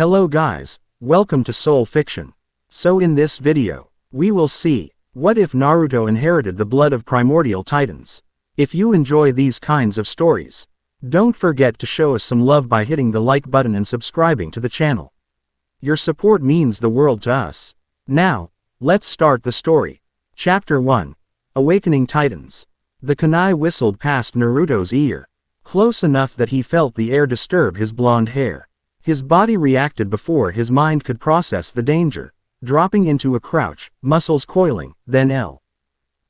Hello guys, welcome to Soul Fiction. So in this video, we will see, what if Naruto inherited the blood of primordial titans? If you enjoy these kinds of stories, don't forget to show us some love by hitting the like button and subscribing to the channel. Your support means the world to us. Now, let's start the story. Chapter 1. Awakening Titans. The kunai whistled past Naruto's ear, close enough that he felt the air disturb his blonde hair. His body reacted before his mind could process the danger, dropping into a crouch, muscles coiling, then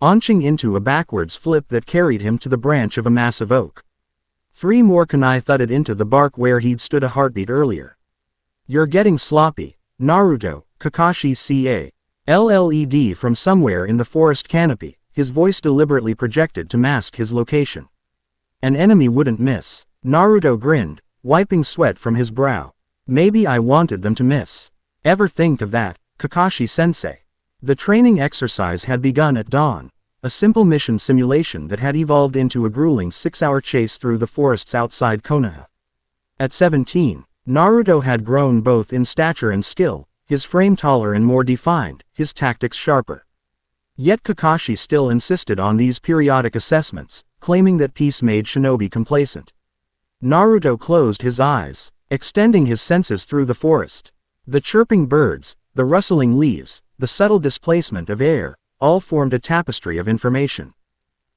launching into a backwards flip that carried him to the branch of a massive oak. 3 more kunai thudded into the bark where he'd stood a heartbeat earlier. "You're getting sloppy, Naruto," Kakashi called from somewhere in the forest canopy, his voice deliberately projected to mask his location. An enemy wouldn't miss. Naruto grinned, wiping sweat from his brow. "Maybe I wanted them to miss." "Ever think of that, Kakashi-sensei?" The training exercise had begun at dawn, a simple mission simulation that had evolved into a grueling 6-hour chase through the forests outside Konoha. At 17, Naruto had grown both in stature and skill, his frame taller and more defined, his tactics sharper. Yet Kakashi still insisted on these periodic assessments, claiming that peace made shinobi complacent. Naruto closed his eyes, extending his senses through the forest. The chirping birds, the rustling leaves, the subtle displacement of air, all formed a tapestry of information.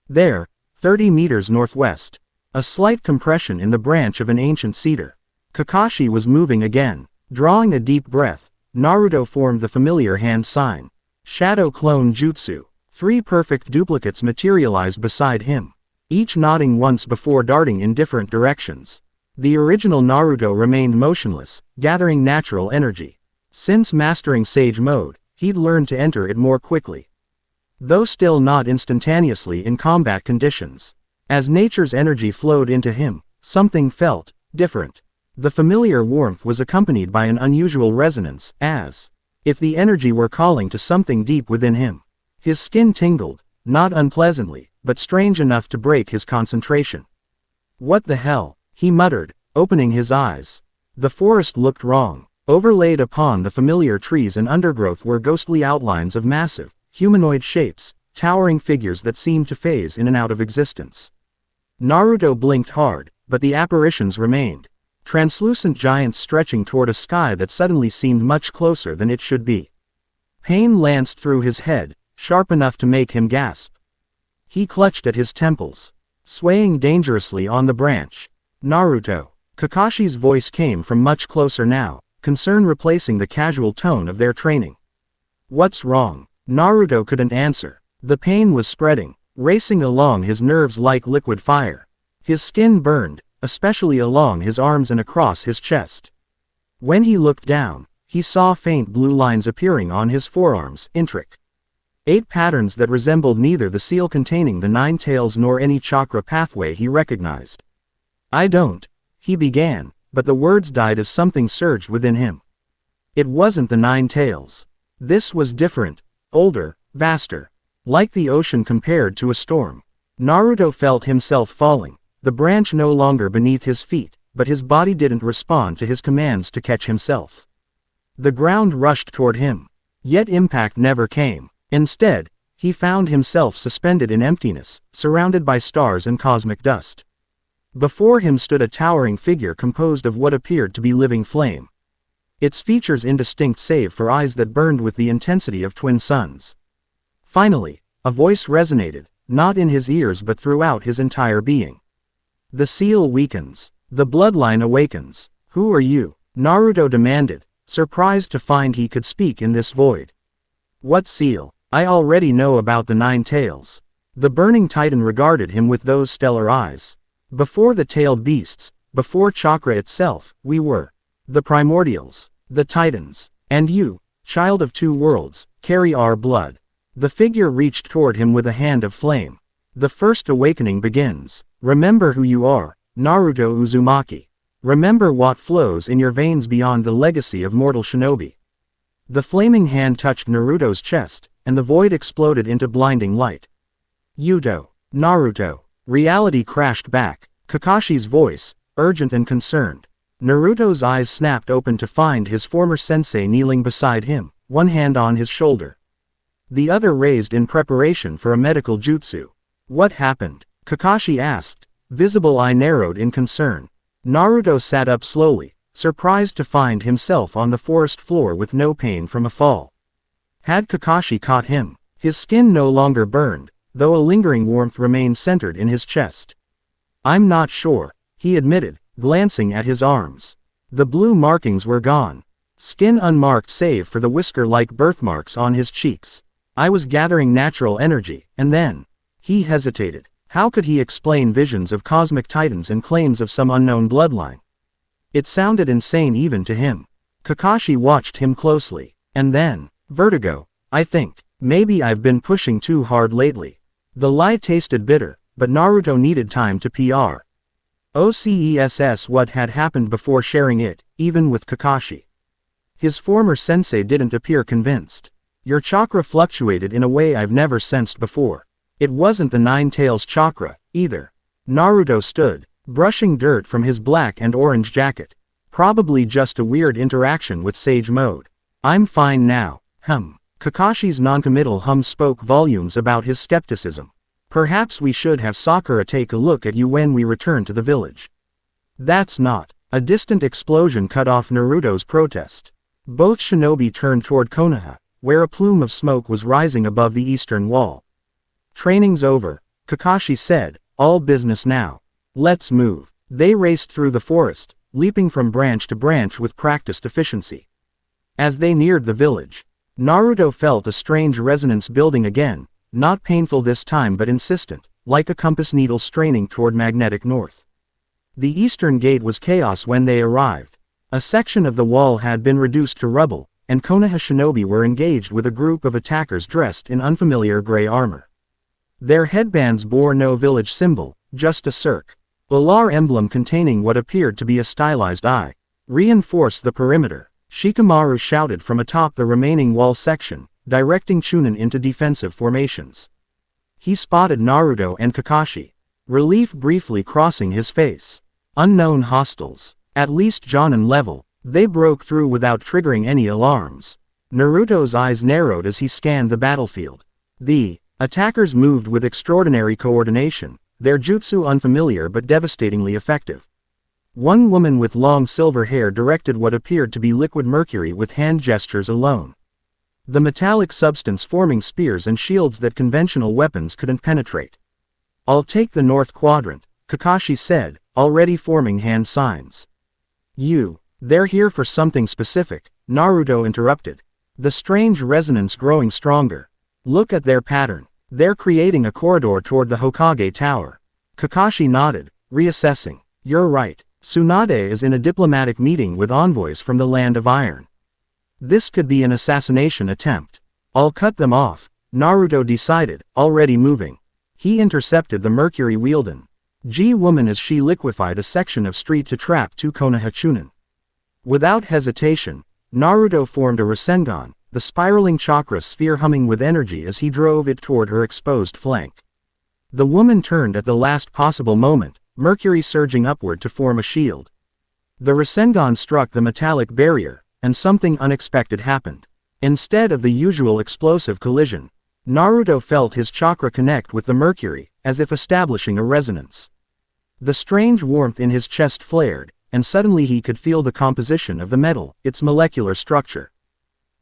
There, 30 meters northwest, a slight compression in the branch of an ancient cedar. Kakashi was moving again. Drawing a deep breath, Naruto formed the familiar hand sign. Shadow Clone Jutsu. 3 perfect duplicates materialized beside him, each nodding once before darting in different directions. The original Naruto remained motionless, gathering natural energy. Since mastering Sage Mode, he'd learned to enter it more quickly, though still not instantaneously in combat conditions. As nature's energy flowed into him, something felt different. The familiar warmth was accompanied by an unusual resonance, as if the energy were calling to something deep within him. His skin tingled, not unpleasantly, but strange enough to break his concentration. "What the hell?" he muttered, opening his eyes. The forest looked wrong. Overlaid upon the familiar trees and undergrowth were ghostly outlines of massive, humanoid shapes, towering figures that seemed to phase in and out of existence. Naruto blinked hard, but the apparitions remained. Translucent giants stretching toward a sky that suddenly seemed much closer than it should be. Pain lanced through his head, sharp enough to make him gasp. He clutched at his temples, swaying dangerously on the branch. "Naruto." Kakashi's voice came from much closer now, concern replacing the casual tone of their training. "What's wrong?" Naruto couldn't answer. The pain was spreading, racing along his nerves like liquid fire. His skin burned, especially along his arms and across his chest. When he looked down, he saw faint blue lines appearing on his forearms, intricate 8 patterns that resembled neither the seal containing the 9 tails nor any chakra pathway he recognized. "I don't," he began, but the words died as something surged within him. It wasn't the 9 tails. This was different, older, vaster, like the ocean compared to a storm. Naruto felt himself falling, the branch no longer beneath his feet, but his body didn't respond to his commands to catch himself. The ground rushed toward him, yet impact never came. Instead, he found himself suspended in emptiness, surrounded by stars and cosmic dust. Before him stood a towering figure composed of what appeared to be living flame, its features indistinct save for eyes that burned with the intensity of twin suns. Finally, a voice resonated, not in his ears but throughout his entire being. "The seal weakens. The bloodline awakens. Who are you?" Naruto demanded, surprised to find he could speak in this void. "What seal? I already know about the 9 tails." The burning titan regarded him with those stellar eyes. "Before the tailed beasts, before chakra itself, we were the primordials, the titans. And you, child of 2 worlds, carry our blood." The figure reached toward him with a hand of flame. "The first awakening begins. Remember who you are, Naruto Uzumaki. Remember what flows in your veins beyond the legacy of mortal shinobi." The flaming hand touched Naruto's chest, and the void exploded into blinding light. "Yuto." Naruto. Reality crashed back. Kakashi's voice, urgent and concerned. Naruto's eyes snapped open to find his former sensei kneeling beside him, one hand on his shoulder, the other raised in preparation for a medical jutsu. What happened? Kakashi asked, visible eye narrowed in concern. Naruto sat up slowly, surprised to find himself on the forest floor with no pain from a fall. Had Kakashi caught him? His skin no longer burned, though a lingering warmth remained centered in his chest. I'm not sure, he admitted, glancing at his arms. The blue markings were gone. Skin unmarked save for the whisker-like birthmarks on his cheeks. I was gathering natural energy, and then. He hesitated. How could he explain visions of cosmic titans and claims of some unknown bloodline? It sounded insane even to him. Kakashi watched him closely. And then, vertigo, I think. Maybe I've been pushing too hard lately. The lie tasted bitter, but Naruto needed time to process what had happened before sharing it, even with Kakashi. His former sensei didn't appear convinced. Your chakra fluctuated in a way I've never sensed before. It wasn't the Nine Tails chakra, either. Naruto stood, brushing dirt from his black and orange jacket. Probably just a weird interaction with Sage Mode. I'm fine now. Kakashi's noncommittal hum spoke volumes about his skepticism. Perhaps we should have Sakura take a look at you when we return to the village. That's not. A distant explosion cut off Naruto's protest. Both shinobi turned toward Konoha, where a plume of smoke was rising above the eastern wall. Training's over, Kakashi said, all business now. Let's move. They raced through the forest, leaping from branch to branch with practiced efficiency. As they neared the village, Naruto felt a strange resonance building again, not painful this time but insistent, like a compass needle straining toward magnetic north. The eastern gate was chaos when they arrived. A section of the wall had been reduced to rubble, and Konoha shinobi were engaged with a group of attackers dressed in unfamiliar gray armor. Their headbands bore no village symbol, just a circular emblem containing what appeared to be a stylized eye. Reinforce the perimeter, Shikamaru shouted from atop the remaining wall section, directing Chunin into defensive formations. He spotted Naruto and Kakashi. Relief briefly crossing his face. Unknown hostiles. At least Jonin level. They broke through without triggering any alarms. Naruto's eyes narrowed as he scanned the battlefield. The attackers moved with extraordinary coordination, their jutsu unfamiliar but devastatingly effective. One woman with long silver hair directed what appeared to be liquid mercury with hand gestures alone. The metallic substance forming spears and shields that conventional weapons couldn't penetrate. I'll take the north quadrant, Kakashi said, already forming hand signs. They're here for something specific, Naruto interrupted. The strange resonance growing stronger. Look at their pattern. They're creating a corridor toward the Hokage Tower. Kakashi nodded, reassessing. You're right. Tsunade is in a diplomatic meeting with envoys from the Land of Iron. This could be an assassination attempt. I'll cut them off, Naruto decided, already moving. He intercepted the Mercury-wielding G-woman as she liquefied a section of street to trap two Konoha Chunin. Without hesitation, Naruto formed a Rasengan, the spiraling chakra sphere humming with energy as he drove it toward her exposed flank. The woman turned at the last possible moment, mercury surging upward to form a shield. The Rasengan struck the metallic barrier, and something unexpected happened. Instead of the usual explosive collision, Naruto felt his chakra connect with the mercury, as if establishing a resonance. The strange warmth in his chest flared, and suddenly he could feel the composition of the metal, its molecular structure.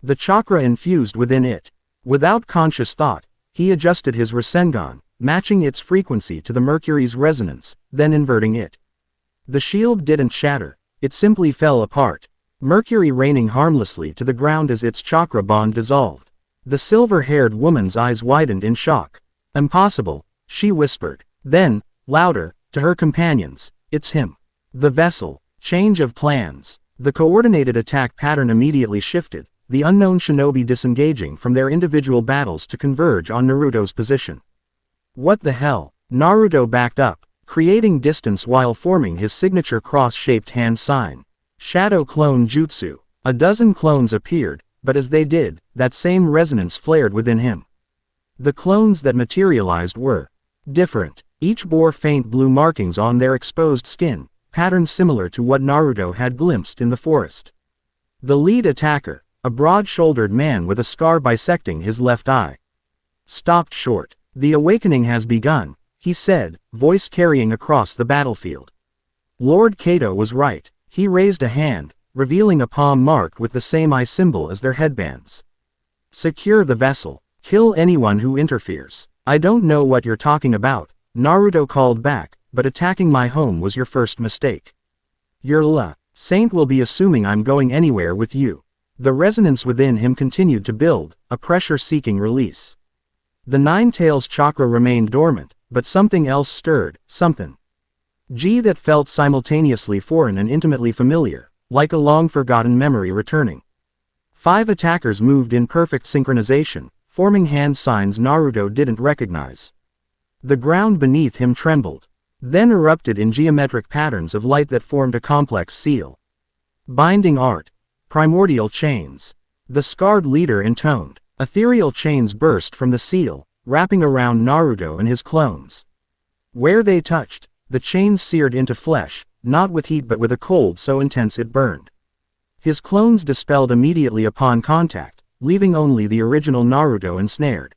The chakra infused within it. Without conscious thought, he adjusted his Rasengan, matching its frequency to the mercury's resonance, then inverting it. The shield didn't shatter, it simply fell apart, mercury raining harmlessly to the ground as its chakra bond dissolved. The silver-haired woman's eyes widened in shock. Impossible, she whispered. Then, louder, to her companions, it's him. The vessel. Change of plans. The coordinated attack pattern immediately shifted, the unknown shinobi disengaging from their individual battles to converge on Naruto's position. What the hell? Naruto backed up, creating distance while forming his signature cross-shaped hand sign. Shadow Clone Jutsu. A dozen clones appeared, but as they did, that same resonance flared within him. The clones that materialized were different. Each bore faint blue markings on their exposed skin, patterns similar to what Naruto had glimpsed in the forest. The lead attacker, a broad-shouldered man with a scar bisecting his left eye, stopped short. "The awakening has begun," he said, voice carrying across the battlefield. Lord Kato was right. He raised a hand, revealing a palm marked with the same eye symbol as their headbands. "Secure the vessel. Kill anyone who interferes." "I don't know what you're talking about," Naruto called back, "but attacking my home was your first mistake. Your saint will be assuming I'm going anywhere with you." The resonance within him continued to build, a pressure-seeking release. The Nine Tails chakra remained dormant, but something else stirred, something that felt simultaneously foreign and intimately familiar, like a long-forgotten memory returning. 5 attackers moved in perfect synchronization, forming hand signs Naruto didn't recognize. The ground beneath him trembled, then erupted in geometric patterns of light that formed a complex seal. "Binding art. Primordial chains." The scarred leader intoned. Ethereal chains burst from the seal, wrapping around Naruto and his clones. Where they touched, the chains seared into flesh, not with heat but with a cold so intense it burned. His clones dispelled immediately upon contact, leaving only the original Naruto ensnared.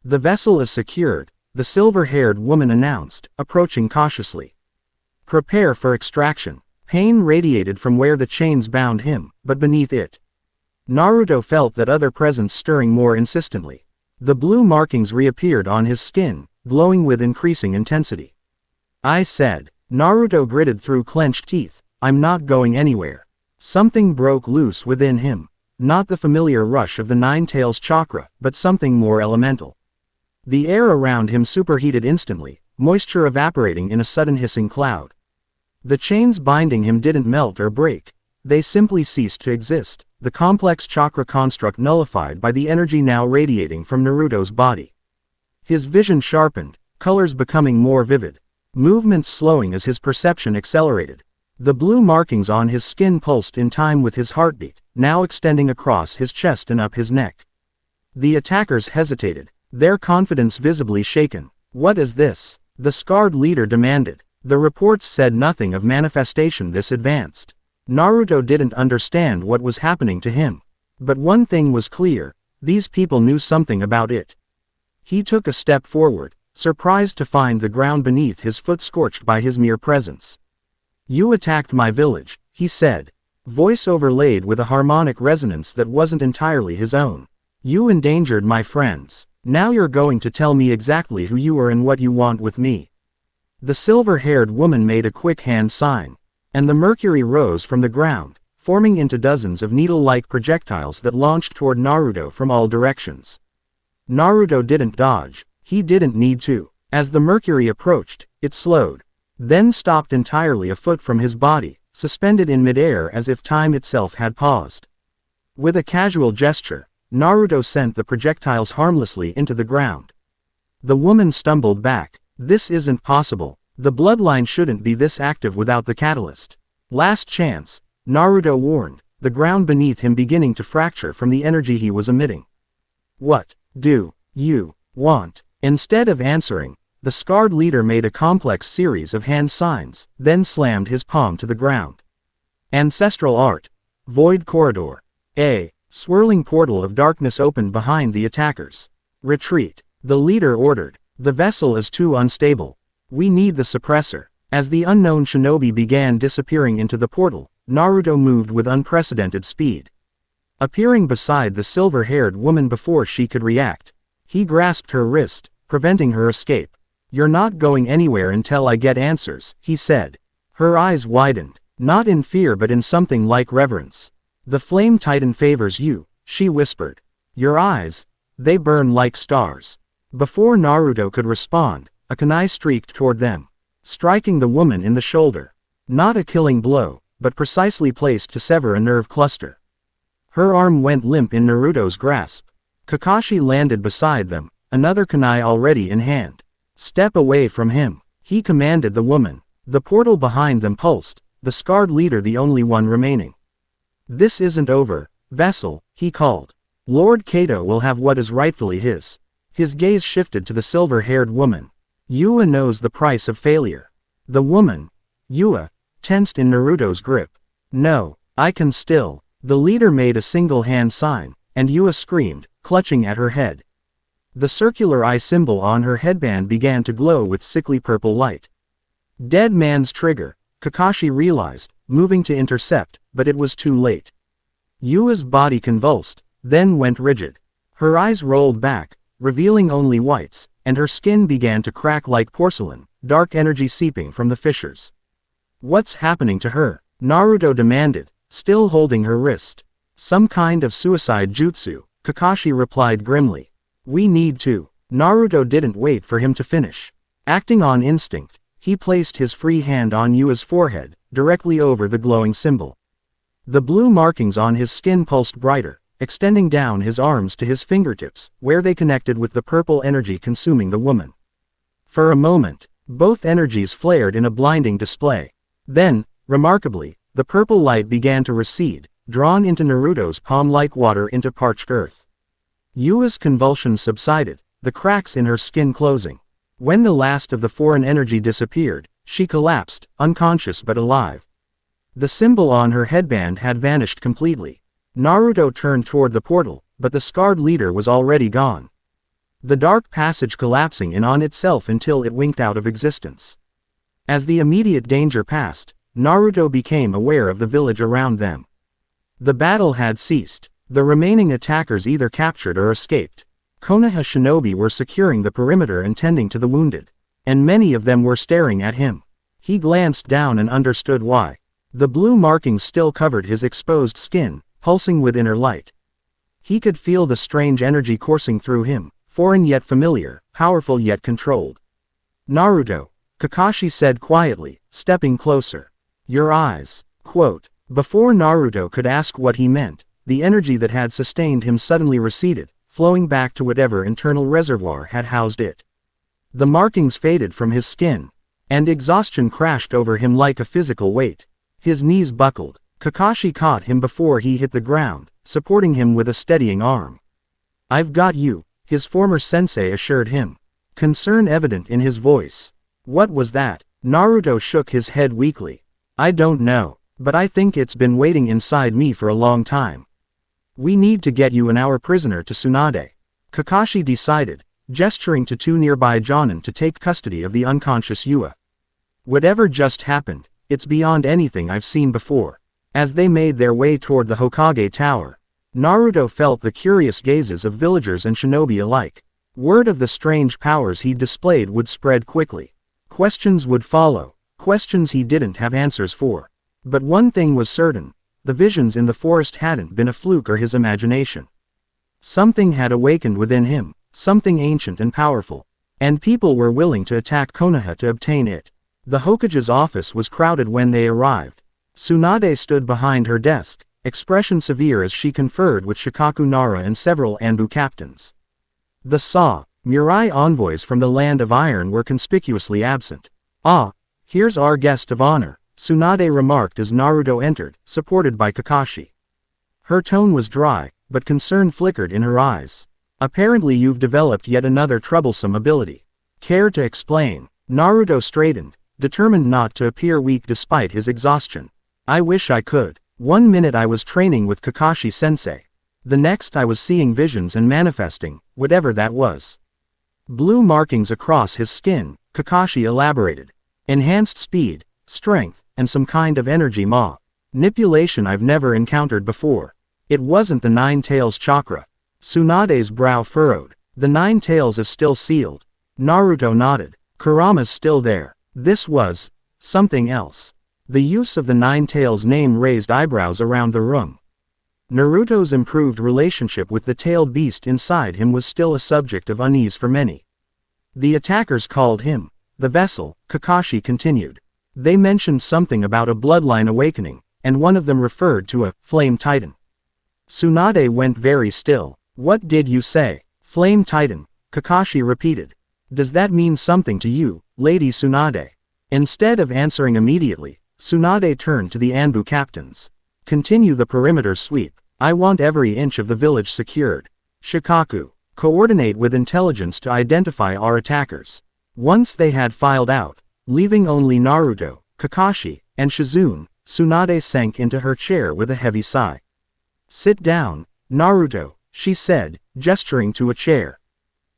"The vessel is secured," the silver-haired woman announced, approaching cautiously. "Prepare for extraction." Pain radiated from where the chains bound him, but beneath it, Naruto felt that other presence stirring more insistently. The blue markings reappeared on his skin, glowing with increasing intensity. "I said," Naruto gritted through clenched teeth, "I'm not going anywhere." Something broke loose within him. Not the familiar rush of the Nine Tails chakra, but something more elemental. The air around him superheated instantly, moisture evaporating in a sudden hissing cloud. The chains binding him didn't melt or break. They simply ceased to exist, the complex chakra construct nullified by the energy now radiating from Naruto's body. His vision sharpened, colors becoming more vivid, movements slowing as his perception accelerated. The blue markings on his skin pulsed in time with his heartbeat, now extending across his chest and up his neck. The attackers hesitated, their confidence visibly shaken. "What is this?" the scarred leader demanded. The reports said nothing of manifestation this advanced. Naruto didn't understand what was happening to him. But one thing was clear, these people knew something about it. He took a step forward, surprised to find the ground beneath his foot scorched by his mere presence. "You attacked my village," he said, voice overlaid with a harmonic resonance that wasn't entirely his own. "You endangered my friends. Now you're going to tell me exactly who you are and what you want with me." The silver-haired woman made a quick hand sign, and the mercury rose from the ground, forming into dozens of needle-like projectiles that launched toward Naruto from all directions. Naruto didn't dodge, he didn't need to. As the mercury approached, it slowed, then stopped entirely a foot from his body, suspended in midair as if time itself had paused. With a casual gesture, Naruto sent the projectiles harmlessly into the ground. The woman stumbled back. "This isn't possible. The bloodline shouldn't be this active without the catalyst." "Last chance," Naruto warned, the ground beneath him beginning to fracture from the energy he was emitting. "What do you want?" Instead of answering, the scarred leader made a complex series of hand signs, then slammed his palm to the ground. "Ancestral art. Void corridor." A swirling portal of darkness opened behind the attackers. "Retreat," the leader ordered. "The vessel is too unstable. We need the suppressor." As the unknown shinobi began disappearing into the portal, Naruto moved with unprecedented speed. Appearing beside the silver-haired woman before she could react, he grasped her wrist, preventing her escape. "You're not going anywhere until I get answers," he said. Her eyes widened, not in fear but in something like reverence. "The Flame Titan favors you," she whispered. "Your eyes, they burn like stars." Before Naruto could respond, a kunai streaked toward them, striking the woman in the shoulder. Not a killing blow, but precisely placed to sever a nerve cluster. Her arm went limp in Naruto's grasp. Kakashi landed beside them, another kunai already in hand. "Step away from him," he commanded the woman. The portal behind them pulsed, the scarred leader the only one remaining. "This isn't over, vessel," he called. "Lord Kato will have what is rightfully his." His gaze shifted to the silver-haired woman. "Yua knows the price of failure." The woman, Yua, tensed in Naruto's grip. No, I can still. The leader made a single hand sign, and Yua screamed, clutching at her head. The circular eye symbol on her headband began to glow with sickly purple light. Dead man's trigger, Kakashi realized, moving to intercept, but it was too late. Yua's body convulsed, then went rigid. Her eyes rolled back, revealing only whites, and her skin began to crack like porcelain, dark energy seeping from the fissures. What's happening to her? Naruto demanded, still holding her wrist. Some kind of suicide jutsu, Kakashi replied grimly. We need to. Naruto didn't wait for him to finish. Acting on instinct, he placed his free hand on Yua's forehead, directly over the glowing symbol. The blue markings on his skin pulsed brighter, extending down his arms to his fingertips, where they connected with the purple energy consuming the woman. For a moment, both energies flared in a blinding display. Then, remarkably, the purple light began to recede, drawn into Naruto's palm like water into parched earth. Yua's convulsions subsided, the cracks in her skin closing. When the last of the foreign energy disappeared, she collapsed, unconscious but alive. The symbol on her headband had vanished completely. Naruto turned toward the portal, but the scarred leader was already gone. The dark passage collapsing in on itself until it winked out of existence. As the immediate danger passed, Naruto became aware of the village around them. The battle had ceased. The remaining attackers either captured or escaped. Konoha shinobi were securing the perimeter and tending to the wounded. And many of them were staring at him. He glanced down and understood why. The blue markings still covered his exposed skin, pulsing with inner light. He could feel the strange energy coursing through him, foreign yet familiar, powerful yet controlled. Naruto, Kakashi said quietly, stepping closer. Your eyes. Quote. Before Naruto could ask what he meant, the energy that had sustained him suddenly receded, flowing back to whatever internal reservoir had housed it. The markings faded from his skin, and exhaustion crashed over him like a physical weight. His knees buckled. Kakashi caught him before he hit the ground, supporting him with a steadying arm. I've got you, his former sensei assured him, concern evident in his voice. What was that? Naruto shook his head weakly. I don't know, but I think it's been waiting inside me for a long time. We need to get you and our prisoner to Tsunade, Kakashi decided, gesturing to two nearby jonin to take custody of the unconscious Yua. Whatever just happened, it's beyond anything I've seen before. As they made their way toward the Hokage Tower, Naruto felt the curious gazes of villagers and shinobi alike. Word of the strange powers he displayed would spread quickly. Questions would follow, questions he didn't have answers for. But one thing was certain. The visions in the forest hadn't been a fluke or his imagination. Something had awakened within him, something ancient and powerful, and people were willing to attack Konoha to obtain it. The Hokage's office was crowded when they arrived. Tsunade stood behind her desk, expression severe as she conferred with Shikaku Nara and several Anbu captains. The Samurai envoys from the Land of Iron were conspicuously absent. Ah, here's our guest of honor, Tsunade remarked as Naruto entered, supported by Kakashi. Her tone was dry, but concern flickered in her eyes. Apparently you've developed yet another troublesome ability. Care to explain? Naruto straightened, determined not to appear weak despite his exhaustion. I wish I could. 1 minute I was training with Kakashi-sensei. The next I was seeing visions and manifesting, whatever that was. Blue markings across his skin, Kakashi elaborated. Enhanced speed, strength, and some kind of energy manipulation I've never encountered before. It wasn't the Nine Tails chakra. Tsunade's brow furrowed. The Nine Tails is still sealed. Naruto nodded. Kurama's still there. This was something else. The use of the Nine Tails name raised eyebrows around the room. Naruto's improved relationship with the tailed beast inside him was still a subject of unease for many. The attackers called him the vessel, Kakashi continued. They mentioned something about a bloodline awakening, and one of them referred to a flame titan. Tsunade went very still. What did you say? Flame titan, Kakashi repeated. Does that mean something to you, Lady Tsunade? Instead of answering immediately, Tsunade turned to the Anbu captains. Continue the perimeter sweep. I want every inch of the village secured. Shikaku, coordinate with intelligence to identify our attackers. Once they had filed out, leaving only Naruto, Kakashi, And Tsunade sank into her chair with a heavy sigh. "Sit down, Naruto," she said, gesturing to a chair.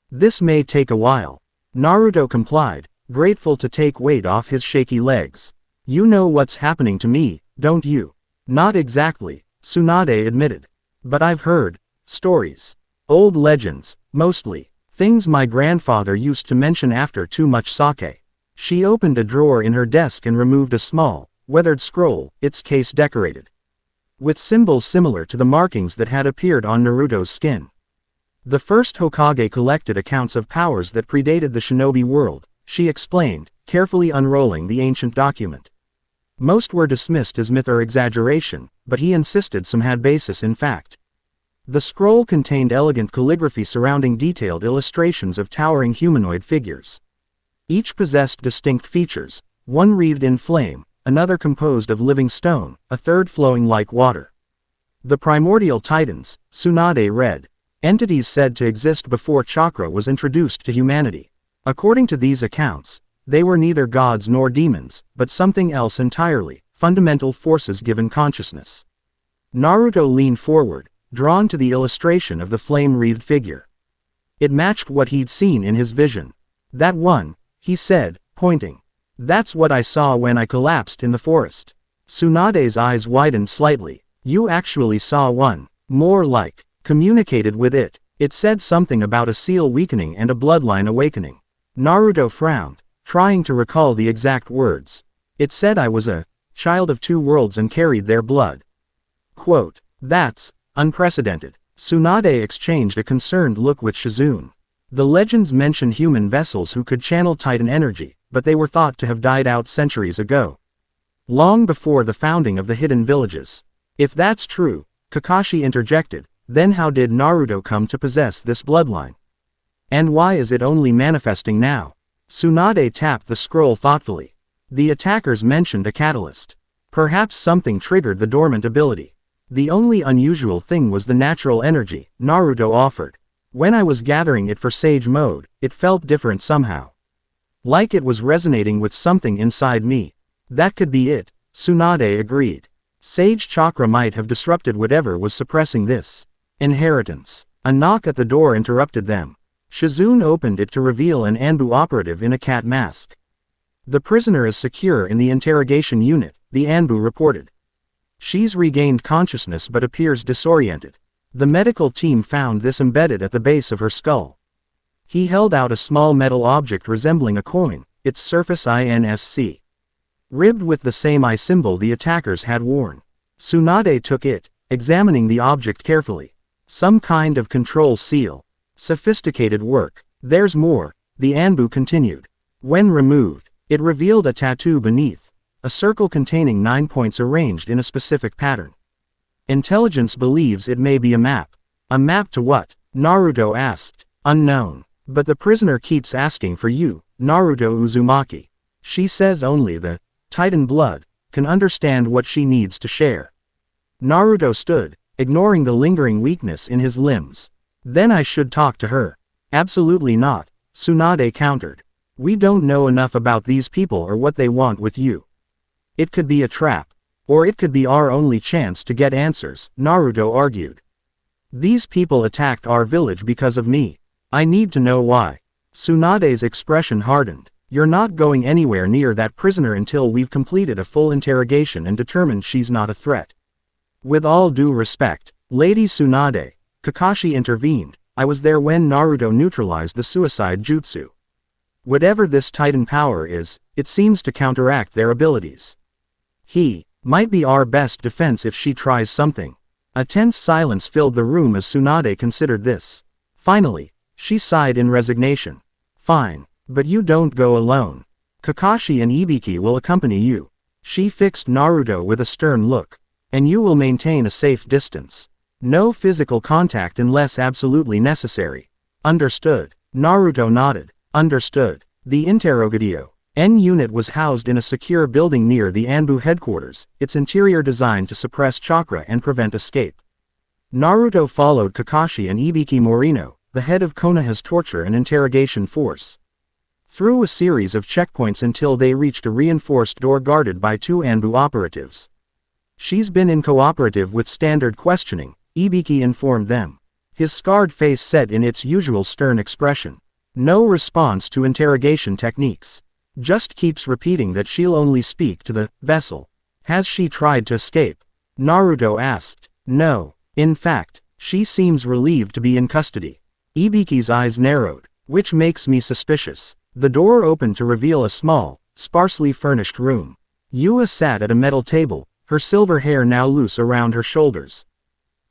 "This may take a while." Naruto complied, grateful to take weight off his shaky legs. "You know what's happening to me, don't you?" "Not exactly," Tsunade admitted. "But I've heard stories. Old legends, mostly. Things my grandfather used to mention after too much sake." She opened a drawer in her desk and removed a small, weathered scroll, its case decorated with symbols similar to the markings that had appeared on Naruto's skin. "The first Hokage collected accounts of powers that predated the shinobi world," she explained, carefully unrolling the ancient document. "Most were dismissed as myth or exaggeration, but he insisted some had basis in fact." The scroll contained elegant calligraphy surrounding detailed illustrations of towering humanoid figures. Each possessed distinct features, one wreathed in flame, another composed of living stone, a third flowing like water. "The Primordial Titans," Tsunade read. "Entities said to exist before chakra was introduced to humanity. According to these accounts, they were neither gods nor demons, but something else entirely, fundamental forces given consciousness." Naruto leaned forward, drawn to the illustration of the flame-wreathed figure. It matched what he'd seen in his vision. "That one," he said, pointing. "That's what I saw when I collapsed in the forest." Tsunade's eyes widened slightly. "You actually saw one. More like, communicated with it. It said something about a seal weakening and a bloodline awakening." Naruto frowned, trying to recall the exact words. "It said I was a child of two worlds and carried their blood." Quote, "That's unprecedented." Tsunade exchanged a concerned look with Shizune. "The legends mention human vessels who could channel Titan energy, but they were thought to have died out centuries ago. Long before the founding of the hidden villages." "If that's true," Kakashi interjected, "then how did Naruto come to possess this bloodline? And why is it only manifesting now?" Tsunade tapped the scroll thoughtfully. "The attackers mentioned a catalyst. Perhaps something triggered the dormant ability. The only unusual thing was the natural energy Naruto offered. When I was gathering it for Sage Mode, it felt different somehow. Like it was resonating with something inside me." "That could be it," Tsunade agreed. "Sage Chakra might have disrupted whatever was suppressing this inheritance." A knock at the door interrupted them. Shizune opened it to reveal an Anbu operative in a cat mask. "The prisoner is secure in the interrogation unit," the Anbu reported. "She's regained consciousness but appears disoriented. The medical team found this embedded at the base of her skull." He held out a small metal object resembling a coin, its surface INSC ribbed with the same I symbol the attackers had worn. Tsunade took it, examining the object carefully. "Some kind of control seal. Sophisticated work. There's more," the Anbu continued. When removed, it revealed a tattoo beneath, a circle containing 9 points arranged in a specific pattern. "Intelligence believes it may be a map." "A map to what?" Naruto asked. "Unknown. But the prisoner keeps asking for you, Naruto Uzumaki. She says only the Titan blood can understand what she needs to share." Naruto stood, ignoring the lingering weakness in his limbs. "Then I should talk to her." "Absolutely not," Tsunade countered. "We don't know enough about these people or what they want with you. It could be a trap. Or it could be our only chance to get answers," Naruto argued. "These people attacked our village because of me. I need to know why." Tsunade's expression hardened. "You're not going anywhere near that prisoner until we've completed a full interrogation and determined she's not a threat." "With all due respect, Lady Tsunade," Kakashi intervened, "I was there when Naruto neutralized the suicide jutsu. Whatever this Titan power is, it seems to counteract their abilities. He might be our best defense if she tries something." A tense silence filled the room as Tsunade considered this. Finally, she sighed in resignation. "Fine, but you don't go alone. Kakashi and Ibiki will accompany you." She fixed Naruto with a stern look. "And you will maintain a safe distance. No physical contact unless absolutely necessary." "Understood." Naruto nodded. "Understood." The interrogatio N unit was housed in a secure building near the Anbu headquarters, its interior designed to suppress chakra and prevent escape. Naruto followed Kakashi and Ibiki Morino, the head of Konoha's torture and interrogation force. through a series of checkpoints until they reached a reinforced door guarded by 2 Anbu operatives. She's been in cooperative with standard questioning, Ibiki informed them. His scarred face set in its usual stern expression. No response to interrogation techniques. Just keeps repeating that she'll only speak to the vessel. Has she tried to escape? Naruto asked. No. In fact, she seems relieved to be in custody. Ibiki's eyes narrowed. Which makes me suspicious. The door opened to reveal a small, sparsely furnished room. Yua sat at a metal table, her silver hair now loose around her shoulders.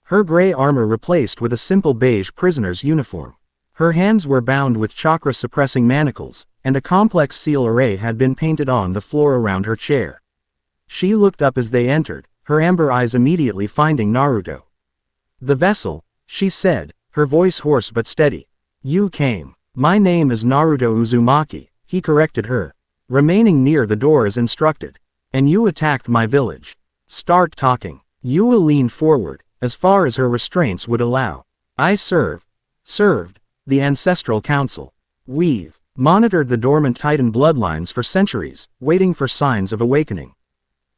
Her gray armor replaced with a simple beige prisoner's uniform. Her hands were bound with chakra-suppressing manacles, and a complex seal array had been painted on the floor around her chair. She looked up as they entered, her amber eyes immediately finding Naruto. The vessel, she said, her voice hoarse but steady. You came. My name is Naruto Uzumaki, he corrected her. Remaining near the door as instructed. And you attacked my village. Start talking. Yua leaned forward, as far as her restraints would allow. I served the Ancestral Council. We've monitored the dormant Titan bloodlines for centuries, waiting for signs of awakening.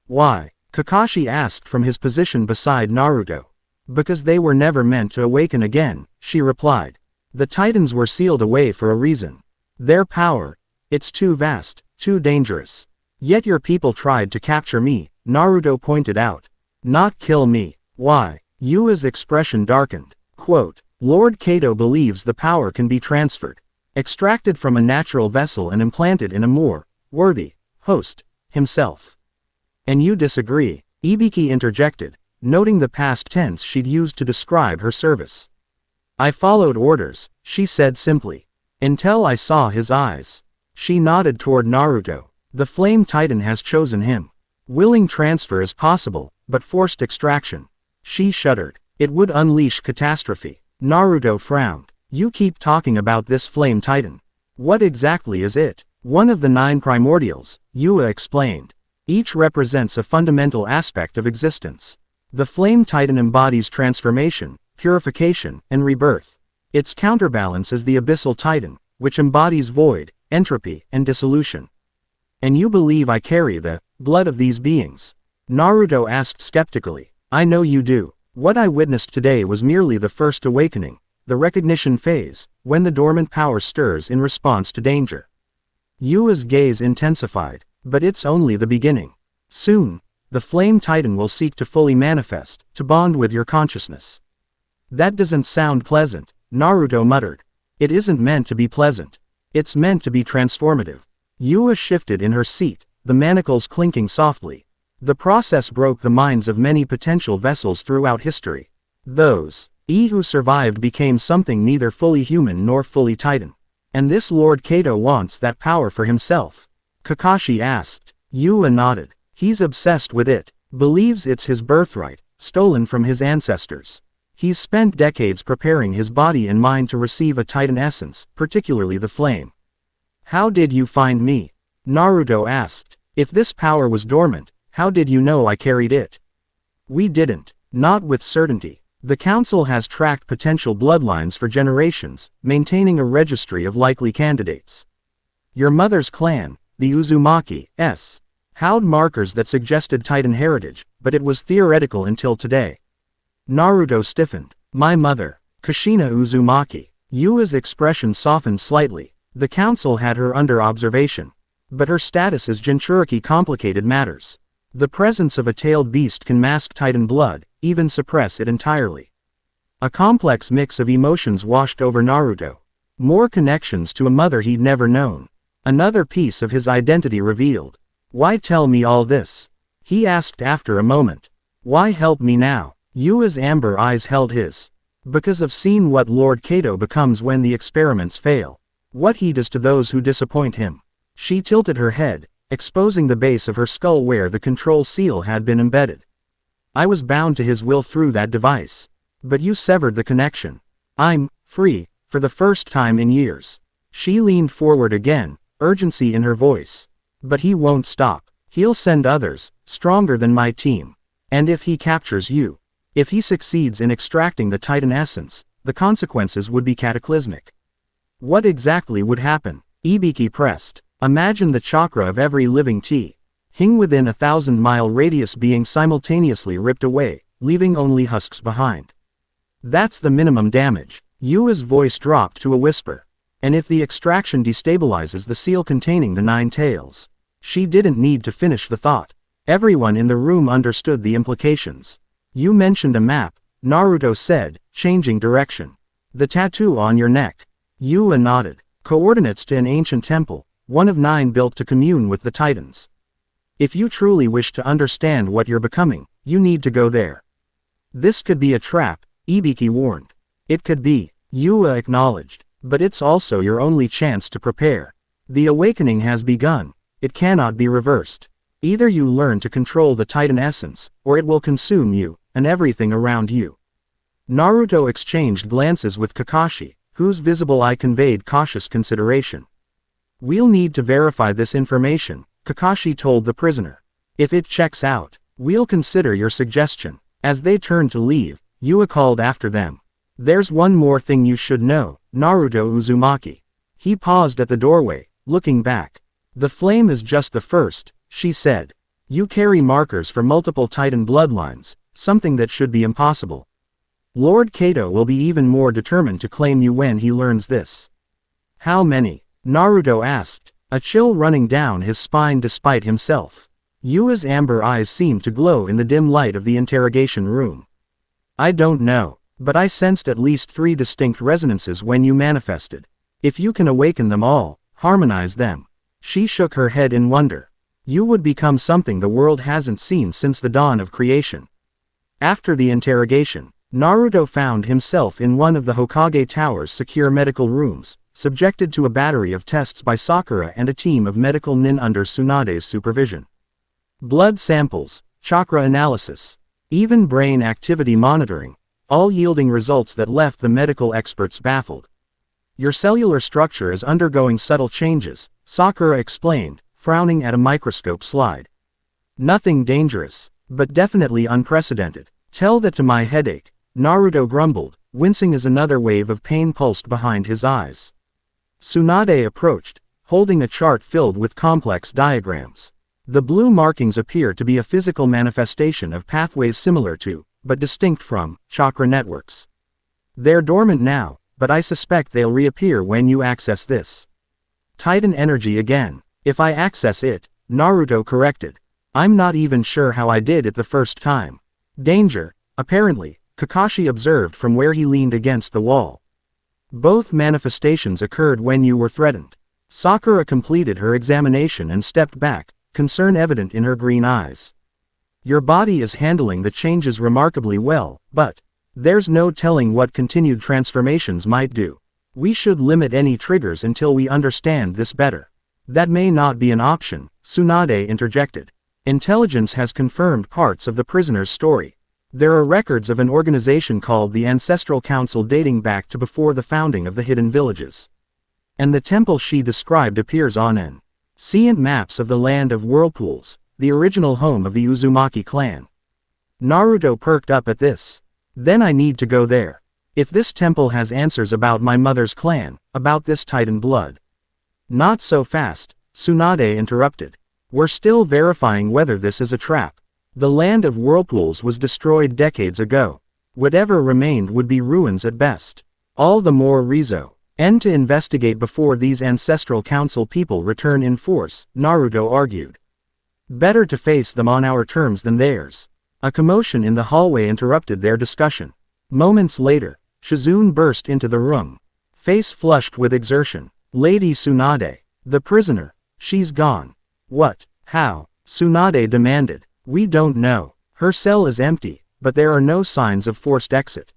Why? Kakashi asked from his position beside Naruto. Because they were never meant to awaken again, she replied. The Titans were sealed away for a reason. Their power, it's too vast, too dangerous. Yet your people tried to capture me, Naruto pointed out. Not kill me. Why? Yua's expression darkened. Quote, Lord Kato believes the power can be transferred, extracted from a natural vessel and implanted in a more worthy host, himself. And you disagree, Ibiki interjected, noting the past tense she'd used to describe her service. I followed orders, she said simply. Until I saw his eyes. She nodded toward Naruto. The Flame Titan has chosen him. Willing transfer is possible, but forced extraction. She shuddered. It would unleash catastrophe. Naruto frowned. You keep talking about this Flame Titan. What exactly is it? One of the 9 primordials, Yua explained. Each represents a fundamental aspect of existence. The Flame Titan embodies transformation, purification, and rebirth. Its counterbalance is the Abyssal Titan, which embodies void, entropy, and dissolution. And you believe I carry the blood of these beings? Naruto asked skeptically. I know you do. What I witnessed today was merely the first awakening, the recognition phase, when the dormant power stirs in response to danger. Yua's gaze intensified, but it's only the beginning. Soon, the Flame Titan will seek to fully manifest, to bond with your consciousness. That doesn't sound pleasant, Naruto muttered. It isn't meant to be pleasant. It's meant to be transformative. Yua shifted in her seat, the manacles clinking softly. The process broke the minds of many potential vessels throughout history. Those who survived became something neither fully human nor fully Titan. And this Lord Kato wants that power for himself? Kakashi asked. Yua nodded. He's obsessed with it, believes it's his birthright, stolen from his ancestors. He's spent decades preparing his body and mind to receive a Titan essence, particularly the flame. How did you find me? Naruto asked. If this power was dormant, how did you know I carried it? We didn't. Not with certainty. The council has tracked potential bloodlines for generations, maintaining a registry of likely candidates. Your mother's clan, the Uzumaki's, held markers that suggested Titan heritage, but it was theoretical until today. Naruto stiffened. My mother, Kushina Uzumaki. Yua's expression softened slightly. The council had her under observation. But her status as Jinchuriki complicated matters. The presence of a tailed beast can mask Titan blood, even suppress it entirely. A complex mix of emotions washed over Naruto. More connections to a mother he'd never known. Another piece of his identity revealed. Why tell me all this? He asked after a moment. Why help me now? Yua's amber eyes held his. Because I've seen what Lord Kato becomes when the experiments fail. What he does to those who disappoint him. She tilted her head, exposing the base of her skull where the control seal had been embedded. I was bound to his will through that device. But you severed the connection. I'm free, for the first time in years. She leaned forward again, urgency in her voice. But he won't stop. He'll send others, stronger than my team. And if he captures you, if he succeeds in extracting the Titan essence, the consequences would be cataclysmic. What exactly would happen? Ibiki pressed. Imagine the chakra of every living Hing within a 1,000-mile radius being simultaneously ripped away, leaving only husks behind. That's the minimum damage. Yua's voice dropped to a whisper. And if the extraction destabilizes the seal containing the 9 tails? She didn't need to finish the thought. Everyone in the room understood the implications. You mentioned a map, Naruto said, changing direction. The tattoo on your neck. Yua nodded. Coordinates to an ancient temple, one of 9 built to commune with the Titans. If you truly wish to understand what you're becoming, you need to go there. This could be a trap, Ibiki warned. It could be, Yua acknowledged, but it's also your only chance to prepare. The awakening has begun. It cannot be reversed. Either you learn to control the Titan essence, or it will consume you, and everything around you. Naruto exchanged glances with Kakashi, whose visible eye conveyed cautious consideration. We'll need to verify this information, Kakashi told the prisoner. If it checks out, we'll consider your suggestion. As they turned to leave, Yua called after them. There's one more thing you should know, Naruto Uzumaki. He paused at the doorway, looking back. The flame is just the first, she said. You carry markers for multiple Titan bloodlines, something that should be impossible. Lord Kato will be even more determined to claim you when he learns this. How many? Naruto asked, a chill running down his spine despite himself. Yua's amber eyes seemed to glow in the dim light of the interrogation room. I don't know, but I sensed at least 3 distinct resonances when you manifested. If you can awaken them all, harmonize them. She shook her head in wonder. You would become something the world hasn't seen since the dawn of creation. After the interrogation, Naruto found himself in one of the Hokage Tower's secure medical rooms, subjected to a battery of tests by Sakura and a team of medical nin under Tsunade's supervision. Blood samples, chakra analysis, even brain activity monitoring, all yielding results that left the medical experts baffled. Your cellular structure is undergoing subtle changes, Sakura explained, frowning at a microscope slide. Nothing dangerous, but definitely unprecedented. Tell that to my headache, Naruto grumbled, wincing as another wave of pain pulsed behind his eyes. Tsunade approached, holding a chart filled with complex diagrams. The blue markings appear to be a physical manifestation of pathways similar to, but distinct from, chakra networks. They're dormant now, but I suspect they'll reappear when you access this. Titan energy again. If I access it, Naruto corrected. I'm not even sure how I did it the first time. Danger, apparently, Kakashi observed from where he leaned against the wall. Both manifestations occurred when you were threatened. Sakura completed her examination and stepped back, concern evident in her green eyes. Your body is handling the changes remarkably well, but there's no telling what continued transformations might do. We should limit any triggers until we understand this better. That may not be an option, Tsunade interjected. Intelligence has confirmed parts of the prisoner's story. There are records of an organization called the Ancestral Council dating back to before the founding of the Hidden Villages. And the temple she described appears on ancient maps of the Land of Whirlpools, the original home of the Uzumaki clan. Naruto perked up at this. Then I need to go there. If this temple has answers about my mother's clan, about this Titan blood. Not so fast, Tsunade interrupted. We're still verifying whether this is a trap. The Land of Whirlpools was destroyed decades ago. Whatever remained would be ruins at best. All the more reason to investigate before these Ancestral Council people return in force, Naruto argued. Better to face them on our terms than theirs. A commotion in the hallway interrupted their discussion. Moments later, Shizune burst into the room. Face flushed with exertion. Lady Tsunade. The prisoner. She's gone. What? How? Tsunade demanded. We don't know. Her cell is empty, but there are no signs of forced exit.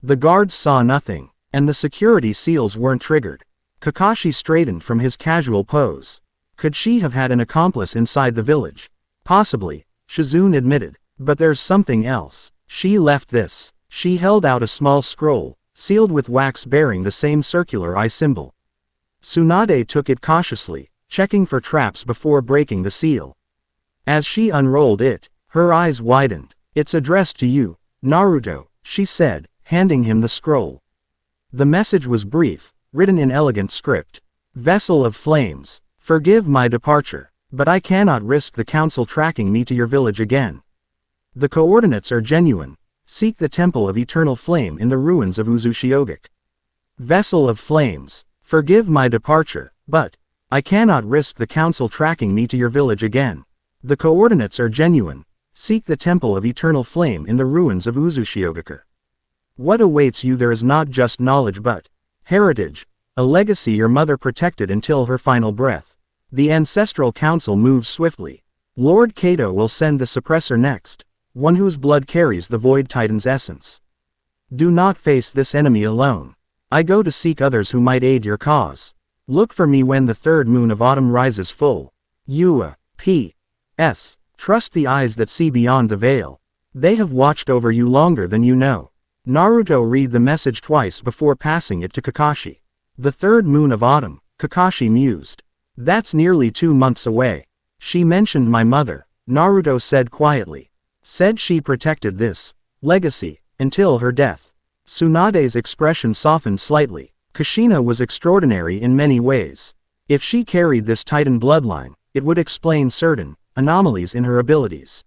The guards saw nothing, and the security seals weren't triggered. Kakashi straightened from his casual pose. Could she have had an accomplice inside the village? Possibly, Shizune admitted. But there's something else. She left this. She held out a small scroll, sealed with wax bearing the same circular eye symbol. Tsunade took it cautiously, checking for traps before breaking the seal. As she unrolled it, her eyes widened. It's addressed to you, Naruto, she said, handing him the scroll. The message was brief, written in elegant script. Vessel of Flames, forgive my departure, but I cannot risk the council tracking me to your village again. The coordinates are genuine. Seek the Temple of Eternal Flame in the ruins of Uzushiogek. Vessel of Flames, forgive my departure, but I cannot risk the council tracking me to your village again. The coordinates are genuine. Seek the Temple of Eternal Flame in the ruins of Uzushiogek. What awaits you there is not just knowledge but heritage, a legacy your mother protected until her final breath. The Ancestral Council moves swiftly. Lord Kato will send the Suppressor next, one whose blood carries the Void Titan's essence. Do not face this enemy alone. I go to seek others who might aid your cause. Look for me when the third moon of autumn rises full. Yua, P.S. Trust the eyes that see beyond the veil. They have watched over you longer than you know. Naruto read the message twice before passing it to Kakashi. The third moon of autumn, Kakashi mused. That's nearly 2 months away. She mentioned my mother, Naruto said quietly. Said she protected this legacy until her death. Tsunade's expression softened slightly. Kushina was extraordinary in many ways. If she carried this Titan bloodline, it would explain certain anomalies in her abilities.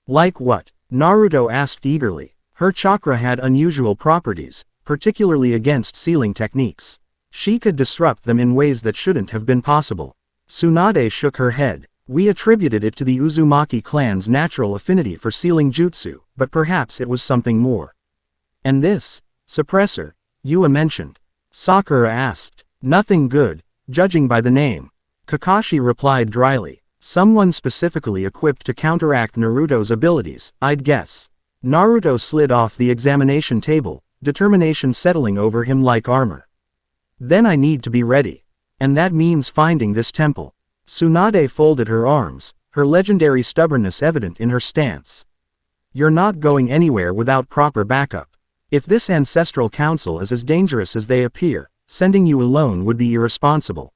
Like what? Naruto asked eagerly. Her chakra had unusual properties, particularly against sealing techniques. She could disrupt them in ways that shouldn't have been possible. Tsunade shook her head. We attributed it to the Uzumaki clan's natural affinity for sealing jutsu, but perhaps it was something more. And this suppressor Yua mentioned? Sakura asked. Nothing good, judging by the name. Kakashi replied dryly. Someone specifically equipped to counteract Naruto's abilities, I'd guess. Naruto slid off the examination table, determination settling over him like armor. Then I need to be ready. And that means finding this temple. Tsunade folded her arms, her legendary stubbornness evident in her stance. You're not going anywhere without proper backup. If this ancestral council is as dangerous as they appear, sending you alone would be irresponsible.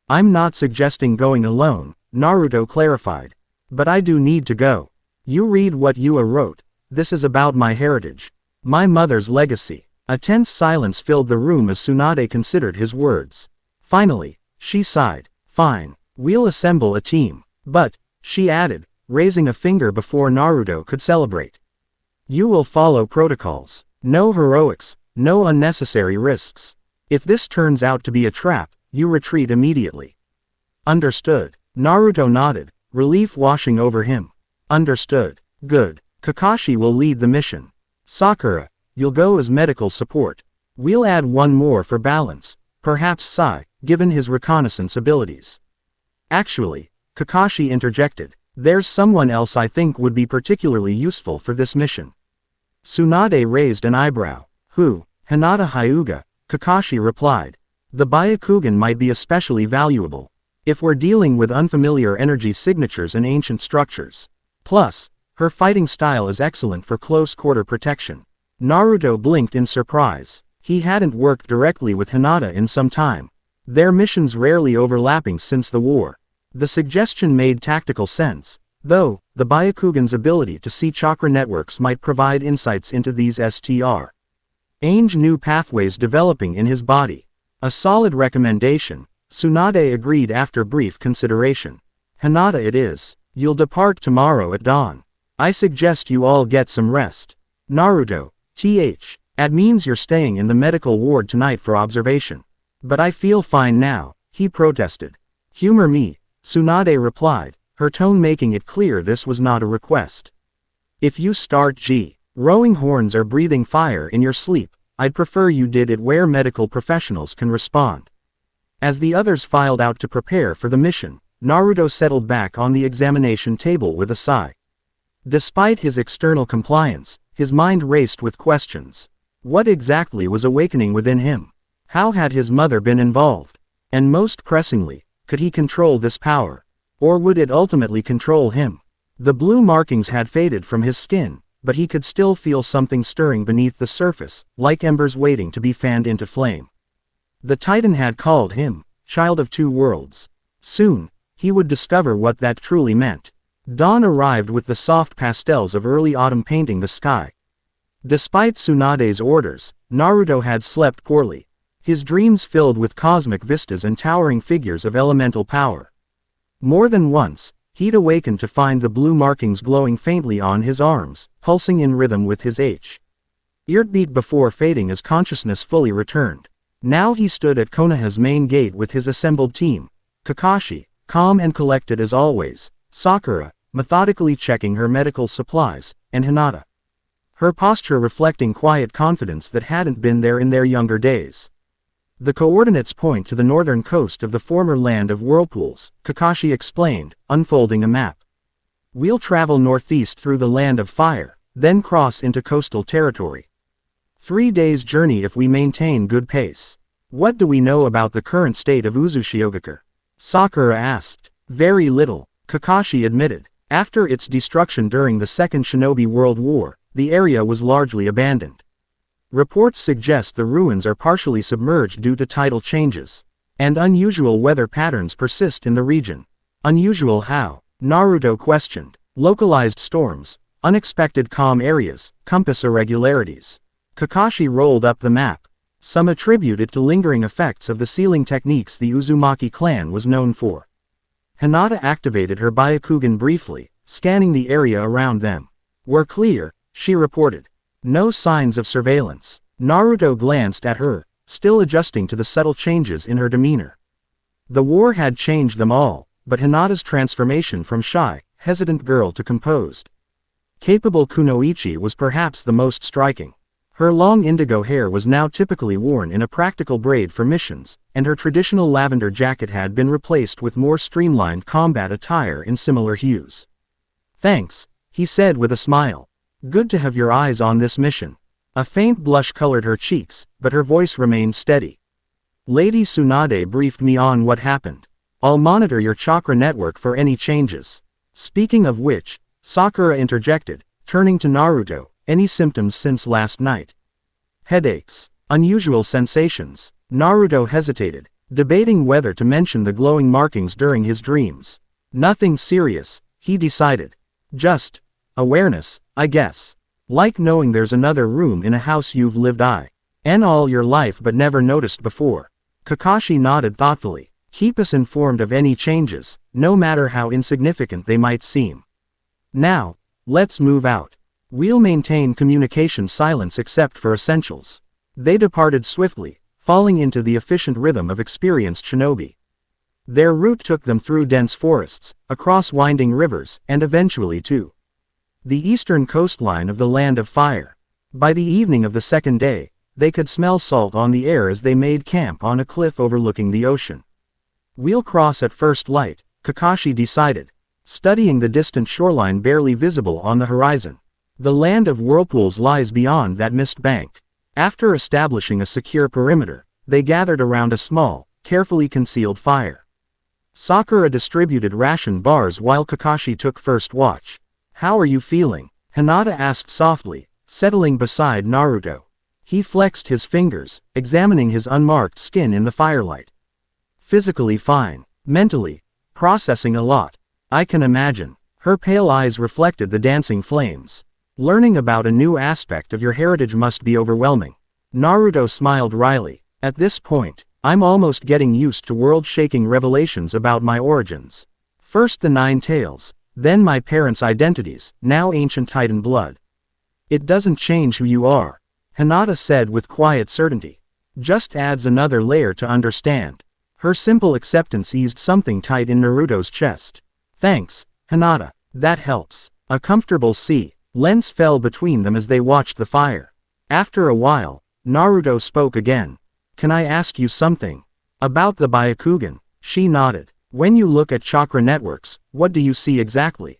I'm not suggesting going alone, Naruto clarified. But I do need to go. You read what Yua wrote. This is about my heritage. My mother's legacy. A tense silence filled the room as Tsunade considered his words. Finally, she sighed. Fine. We'll assemble a team. But, she added, raising a finger before Naruto could celebrate. You will follow protocols. No heroics, no unnecessary risks. If this turns out to be a trap, you retreat immediately. Understood. Naruto nodded, relief washing over him. Understood. Good. Kakashi will lead the mission. Sakura, you'll go as medical support. We'll add one more for balance, perhaps Sai, given his reconnaissance abilities. Actually, Kakashi interjected, there's someone else I think would be particularly useful for this mission. Tsunade raised an eyebrow. Who? Hinata Hyuga, Kakashi replied. The Byakugan might be especially valuable. If we're dealing with unfamiliar energy signatures and ancient structures. Plus, her fighting style is excellent for close-quarter protection. Naruto blinked in surprise. He hadn't worked directly with Hinata in some time. Their missions rarely overlapping since the war. The suggestion made tactical sense, though, the Byakugan's ability to see chakra networks might provide insights into these Ainge new pathways developing in his body. A solid recommendation, Tsunade agreed after brief consideration. Hinata it is. You'll depart tomorrow at dawn. I suggest you all get some rest. Naruto, that means you're staying in the medical ward tonight for observation. But I feel fine now, he protested. Humor me, Tsunade replied, her tone making it clear this was not a request. If you start rowing horns or breathing fire in your sleep, I'd prefer you did it where medical professionals can respond. As the others filed out to prepare for the mission, Naruto settled back on the examination table with a sigh. Despite his external compliance, his mind raced with questions. What exactly was awakening within him? How had his mother been involved? And most pressingly, could he control this power? Or would it ultimately control him? The blue markings had faded from his skin, but he could still feel something stirring beneath the surface, like embers waiting to be fanned into flame. The Titan had called him, Child of Two Worlds. Soon, he would discover what that truly meant. Dawn arrived with the soft pastels of early autumn painting the sky. Despite Tsunade's orders, Naruto had slept poorly. his dreams filled with cosmic vistas and towering figures of elemental power. More than once, he'd awakened to find the blue markings glowing faintly on his arms, pulsing in rhythm with his heartbeat before fading as consciousness fully returned. Now he stood at Konoha's main gate with his assembled team, Kakashi, calm and collected as always, Sakura, methodically checking her medical supplies, and Hinata, her posture reflecting quiet confidence that hadn't been there in their younger days. The coordinates point to the northern coast of the former land of whirlpools, Kakashi explained, unfolding a map. We'll travel northeast through the land of fire, then cross into coastal territory. 3 days' journey if we maintain good pace. What do we know about the current state of Uzushiogakure? Sakura asked. Very little, Kakashi admitted. After its destruction during the Second Shinobi World War, the area was largely abandoned. Reports suggest the ruins are partially submerged due to tidal changes. And unusual weather patterns persist in the region. Unusual how? Naruto questioned. Localized storms, unexpected calm areas, compass irregularities. Kakashi rolled up the map. Some attribute it to lingering effects of the sealing techniques the Uzumaki clan was known for. Hinata activated her Byakugan briefly, scanning the area around them. We're clear, she reported. No signs of surveillance. Naruto glanced at her, still adjusting to the subtle changes in her demeanor. The war had changed them all, but Hinata's transformation from shy, hesitant girl to composed, capable kunoichi was perhaps the most striking. Her long indigo hair was now typically worn in a practical braid for missions, and her traditional lavender jacket had been replaced with more streamlined combat attire in similar hues. Thanks, he said with a smile. Good to have your eyes on this mission. A faint blush colored her cheeks, but her voice remained steady. Lady Tsunade briefed me on what happened. I'll monitor your chakra network for any changes. Speaking of which, Sakura interjected, turning to Naruto, any symptoms since last night? Headaches. Unusual sensations. Naruto hesitated, debating whether to mention the glowing markings during his dreams. Nothing serious, he decided. Just awareness, I guess. Like knowing there's another room in a house you've lived in all your life but never noticed before. Kakashi nodded thoughtfully. Keep us informed of any changes, no matter how insignificant they might seem. Now, let's move out. We'll maintain communication silence except for essentials. They departed swiftly, falling into the efficient rhythm of experienced shinobi. Their route took them through dense forests, across winding rivers, and eventually to the eastern coastline of the Land of Fire. By the evening of the second day, they could smell salt on the air as they made camp on a cliff overlooking the ocean. We'll cross at first light, Kakashi decided, studying the distant shoreline barely visible on the horizon. The Land of Whirlpools lies beyond that mist bank. After establishing a secure perimeter, they gathered around a small, carefully concealed fire. Sakura distributed ration bars while Kakashi took first watch. How are you feeling? Hinata asked softly, settling beside Naruto. He flexed his fingers, examining his unmarked skin in the firelight. Physically fine. Mentally, processing a lot. I can imagine. Her pale eyes reflected the dancing flames. Learning about a new aspect of your heritage must be overwhelming. Naruto smiled wryly. At this point, I'm almost getting used to world-shaking revelations about my origins. First the 9 tails, then my parents' identities, now ancient Titan blood. It doesn't change who you are, Hinata said with quiet certainty. Just adds another layer to understand. Her simple acceptance eased something tight in Naruto's chest. Thanks, Hinata, that helps. A comfortable lens fell between them as they watched the fire. After a while, Naruto spoke again. Can I ask you something? About the Byakugan, she nodded. When you look at chakra networks, what do you see exactly?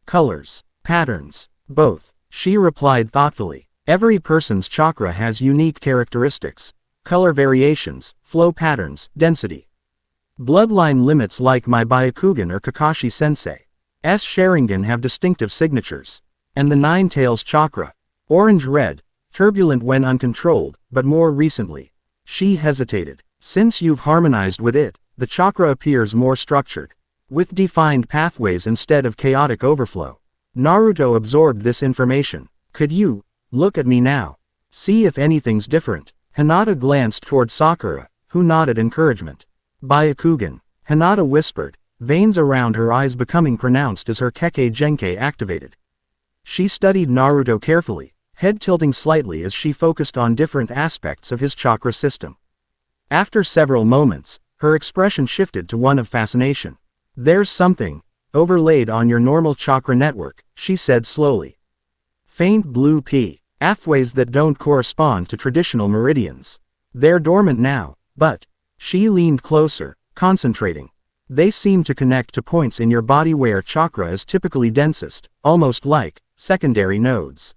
Colors, patterns, both, she replied thoughtfully. Every person's chakra has unique characteristics. Color variations, flow patterns, density. Bloodline limits like my Byakugan or Kakashi-sensei's Sharingan have distinctive signatures. And the 9 tails chakra. Orange-red, turbulent when uncontrolled, but more recently. She hesitated. Since you've harmonized with it, the chakra appears more structured, with defined pathways instead of chaotic overflow. Naruto absorbed this information. Could you look at me now? See if anything's different? Hinata glanced toward Sakura, who nodded encouragement. Byakugan, Hinata whispered, veins around her eyes becoming pronounced as her Kekkei Genkai activated. She studied Naruto carefully, head tilting slightly as she focused on different aspects of his chakra system. After several moments, her expression shifted to one of fascination. There's something overlaid on your normal chakra network, she said slowly. Faint blue pathways that don't correspond to traditional meridians. They're dormant now, but she leaned closer, concentrating. They seem to connect to points in your body where chakra is typically densest, almost like secondary nodes.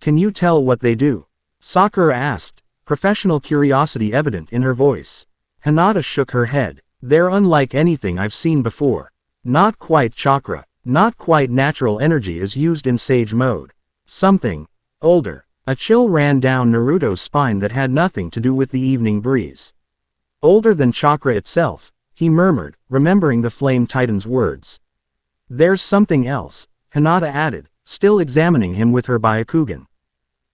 Can you tell what they do? Sakura asked, professional curiosity evident in her voice. Hinata shook her head. They're unlike anything I've seen before. Not quite chakra, not quite natural energy is used in sage mode. Something older. A chill ran down Naruto's spine that had nothing to do with the evening breeze. Older than chakra itself, he murmured, remembering the Flame Titan's words. There's something else, Hinata added, still examining him with her Byakugan.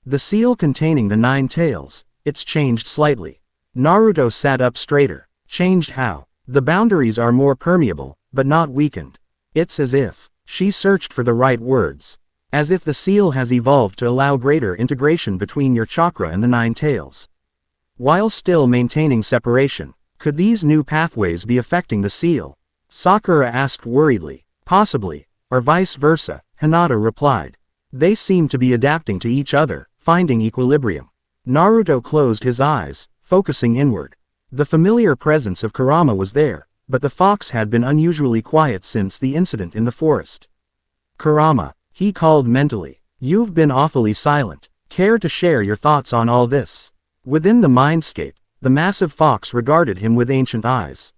The seal containing the 9 tails, it's changed slightly. Naruto sat up straighter. Changed how? The boundaries are more permeable, but not weakened. It's as if she searched for the right words. As if the seal has evolved to allow greater integration between your chakra and the 9 tails. While still maintaining separation, could these new pathways be affecting the seal? Sakura asked worriedly. Possibly, or vice versa, Hinata replied. They seem to be adapting to each other, finding equilibrium. Naruto closed his eyes, focusing inward. The familiar presence of Kurama was there, but the fox had been unusually quiet since the incident in the forest. Kurama, he called mentally. You've been awfully silent. Care to share your thoughts on all this? Within the mindscape, the massive fox regarded him with ancient eyes.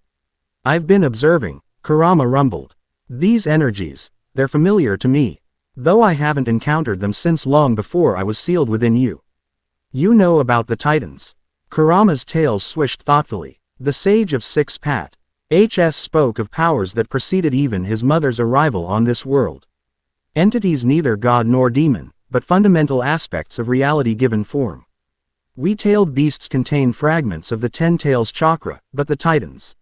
I've been observing, Kurama rumbled. These energies, they're familiar to me. Though I haven't encountered them since long before I was sealed within you. You know about the Titans. Kurama's tails swished thoughtfully. The Sage of 6 HS spoke of powers that preceded even his mother's arrival on this world. Entities neither god nor demon, but fundamental aspects of reality given form. We-tailed beasts contain fragments of the 10 tails chakra, but the Titans.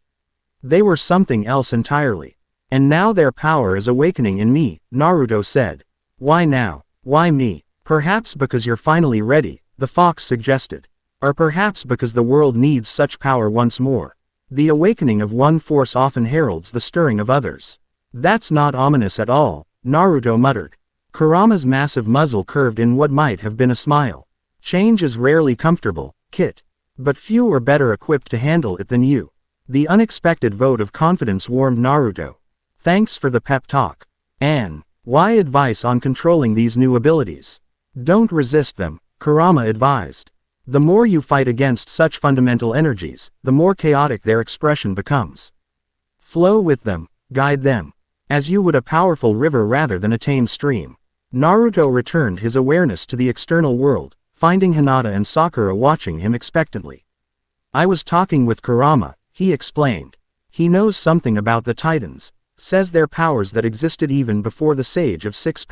They were something else entirely. And now their power is awakening in me, Naruto said. Why now? Why me? Perhaps because you're finally ready, the fox suggested. Or perhaps because the world needs such power once more. The awakening of one force often heralds the stirring of others. That's not ominous at all, Naruto muttered. Kurama's massive muzzle curved in what might have been a smile. Change is rarely comfortable, Kit. But few are better equipped to handle it than you. The unexpected vote of confidence warmed Naruto. Thanks for the pep talk. And why advice on controlling these new abilities? Don't resist them, Kurama advised. The more you fight against such fundamental energies, the more chaotic their expression becomes. Flow with them, guide them. As you would a powerful river rather than a tame stream. Naruto returned his awareness to the external world, finding Hinata and Sakura watching him expectantly. I was talking with Kurama, he explained. He knows something about the Titans, says they're powers that existed even before the Sage of 6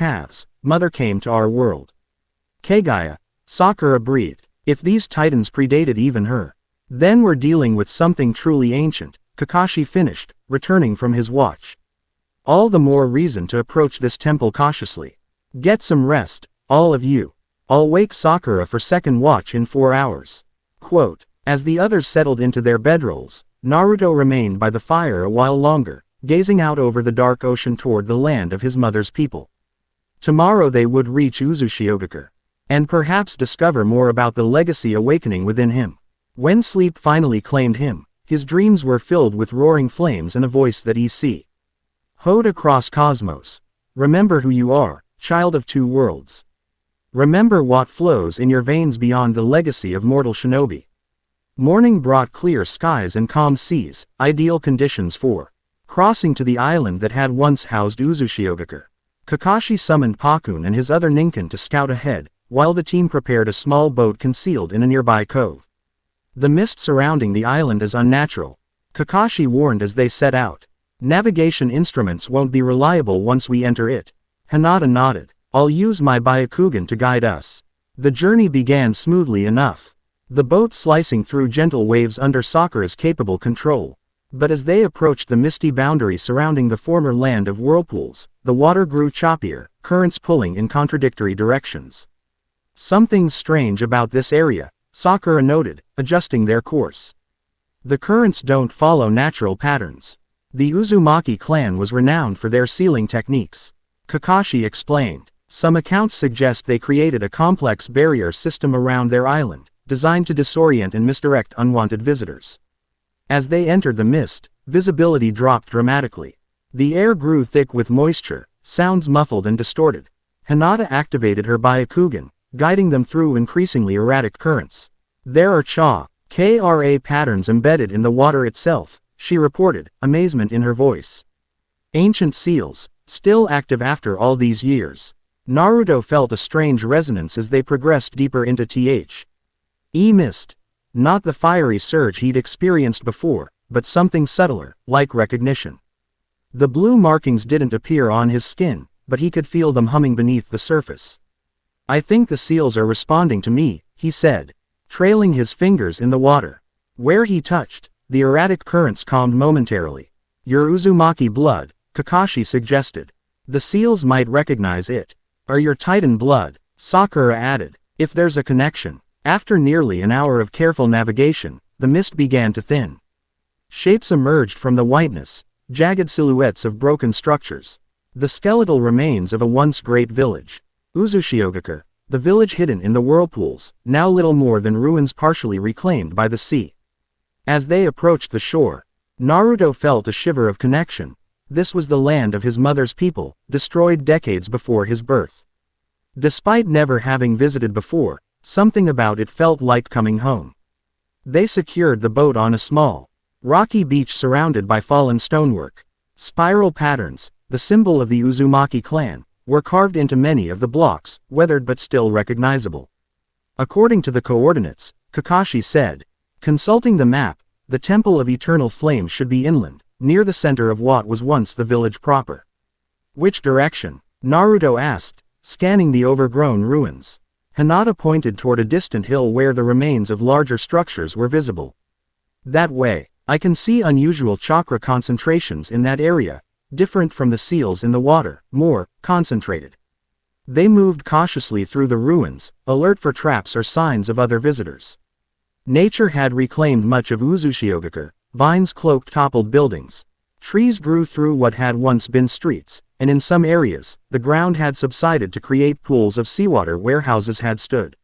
Mother came to our world. Kagaya, Sakura breathed. If these Titans predated even her, then we're dealing with something truly ancient, Kakashi finished, returning from his watch. All the more reason to approach this temple cautiously. Get some rest, all of you. I'll wake Sakura for second watch in 4 hours. Quote, as the others settled into their bedrolls, Naruto remained by the fire a while longer, gazing out over the dark ocean toward the land of his mother's people. Tomorrow they would reach Uzushiogakure, and perhaps discover more about the legacy awakening within him. When sleep finally claimed him, his dreams were filled with roaring flames and a voice that hoed across cosmos. Remember who you are, child of 2 worlds. Remember what flows in your veins beyond the legacy of mortal shinobi. Morning brought clear skies and calm seas, ideal conditions for crossing to the island that had once housed Uzushiogakure. Kakashi summoned Pakun and his other ninkin to scout ahead, while the team prepared a small boat concealed in a nearby cove. The mist surrounding the island is unnatural, Kakashi warned as they set out. Navigation instruments won't be reliable once we enter it. Hinata nodded. I'll use my Byakugan to guide us. The journey began smoothly enough. the boat slicing through gentle waves under Sakura's capable control. But as they approached the misty boundary surrounding the former land of whirlpools, the water grew choppier, currents pulling in contradictory directions. Something's strange about this area, Sakura noted, adjusting their course. The currents don't follow natural patterns. The Uzumaki clan was renowned for their sealing techniques. Kakashi explained. Some accounts suggest they created a complex barrier system around their island, designed to disorient and misdirect unwanted visitors. As they entered the mist, visibility dropped dramatically. The air grew thick with moisture, sounds muffled and distorted. Hinata activated her Byakugan, guiding them through increasingly erratic currents. There are Kra patterns embedded in the water itself, she reported, amazement in her voice. Ancient seals, still active after all these years. Naruto felt a strange resonance as they progressed deeper into mist. Not the fiery surge he'd experienced before, but something subtler, like recognition. The blue markings didn't appear on his skin, but he could feel them humming beneath the surface. I think the seals are responding to me, he said, trailing his fingers in the water. Where he touched, the erratic currents calmed momentarily. Your Uzumaki blood, Kakashi suggested. The seals might recognize it. Or your Titan blood, Sakura added, if there's a connection. After nearly an hour of careful navigation, the mist began to thin. Shapes emerged from the whiteness, jagged silhouettes of broken structures. The skeletal remains of a once great village. Uzushiogakure, the village hidden in the whirlpools, now little more than ruins partially reclaimed by the sea. As they approached the shore, Naruto felt a shiver of connection. This was the land of his mother's people, destroyed decades before his birth. Despite never having visited before, something about it felt like coming home. They secured the boat on a small, rocky beach surrounded by fallen stonework. Spiral patterns, the symbol of the Uzumaki clan, were carved into many of the blocks, weathered but still recognizable. According to the coordinates, Kakashi said, consulting the map, the Temple of Eternal Flame should be inland, near the center of what was once the village proper. Which direction? Naruto asked, scanning the overgrown ruins. Hinata pointed toward a distant hill where the remains of larger structures were visible. That way, I can see unusual chakra concentrations in that area, different from the seals in the water, more concentrated. They moved cautiously through the ruins, alert for traps or signs of other visitors. Nature had reclaimed much of Uzushiogakure. Vines cloaked toppled buildings. Trees grew through what had once been streets, and in some areas, the ground had subsided to create pools of seawater where houses had stood.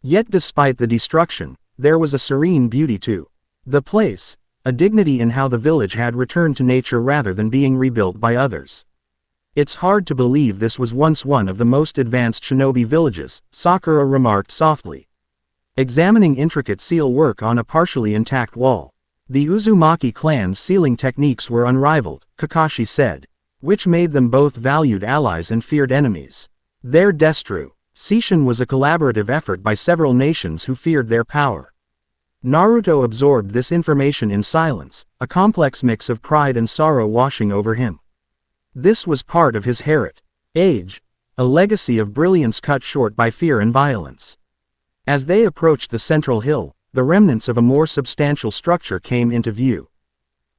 Yet despite the destruction, there was a serene beauty to the place, a dignity in how the village had returned to nature rather than being rebuilt by others. It's hard to believe this was once one of the most advanced shinobi villages, Sakura remarked softly, examining intricate seal work on a partially intact wall. The Uzumaki clan's sealing techniques were unrivaled, Kakashi said, which made them both valued allies and feared enemies. Their Seishin was a collaborative effort by several nations who feared their power. Naruto absorbed this information in silence, a complex mix of pride and sorrow washing over him. This was part of his heritage, a legacy of brilliance cut short by fear and violence. As they approached the central hill, the remnants of a more substantial structure came into view.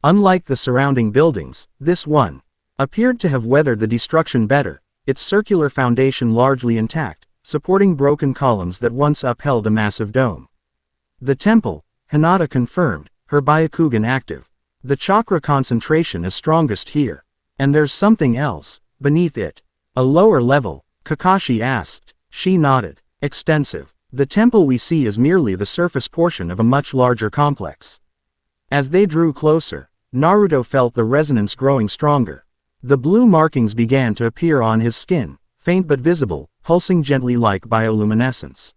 Unlike the surrounding buildings, this one appeared to have weathered the destruction better, its circular foundation largely intact, supporting broken columns that once upheld a massive dome. The temple, Hinata confirmed, her Byakugan active. The chakra concentration is strongest here. And there's something else, beneath it. A lower level, Kakashi asked. She nodded. Extensive. The temple we see is merely the surface portion of a much larger complex. As they drew closer, Naruto felt the resonance growing stronger. The blue markings began to appear on his skin, faint but visible, pulsing gently like bioluminescence.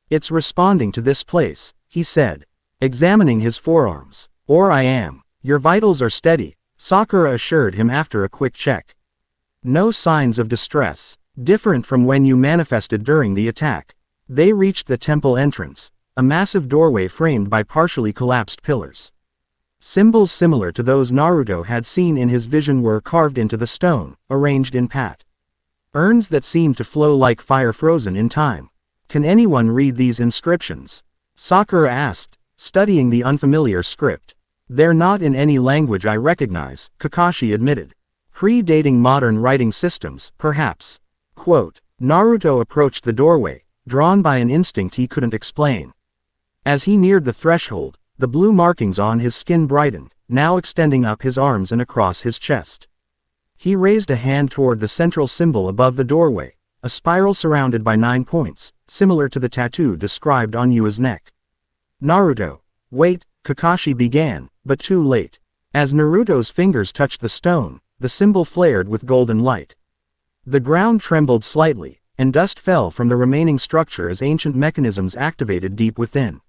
It's responding to this place, he said, examining his forearms. Or I am. Your vitals are steady, Sakura assured him after a quick check. No signs of distress, different from when you manifested during the attack. They reached the temple entrance, a massive doorway framed by partially collapsed pillars. Symbols similar to those Naruto had seen in his vision were carved into the stone, arranged in patterns that seemed to flow like fire frozen in time. Can anyone read these inscriptions? Sakura asked, studying the unfamiliar script. They're not in any language I recognize, Kakashi admitted. Predating modern writing systems, perhaps. Quote, Naruto approached the doorway, drawn by an instinct he couldn't explain. As he neared the threshold, the blue markings on his skin brightened, now extending up his arms and across his chest. He raised a hand toward the central symbol above the doorway, a spiral surrounded by 9 points, similar to the tattoo described on Yua's neck. Naruto. Wait, Kakashi began, but too late. As Naruto's fingers touched the stone, the symbol flared with golden light. The ground trembled slightly, and dust fell from the remaining structure as ancient mechanisms activated deep within.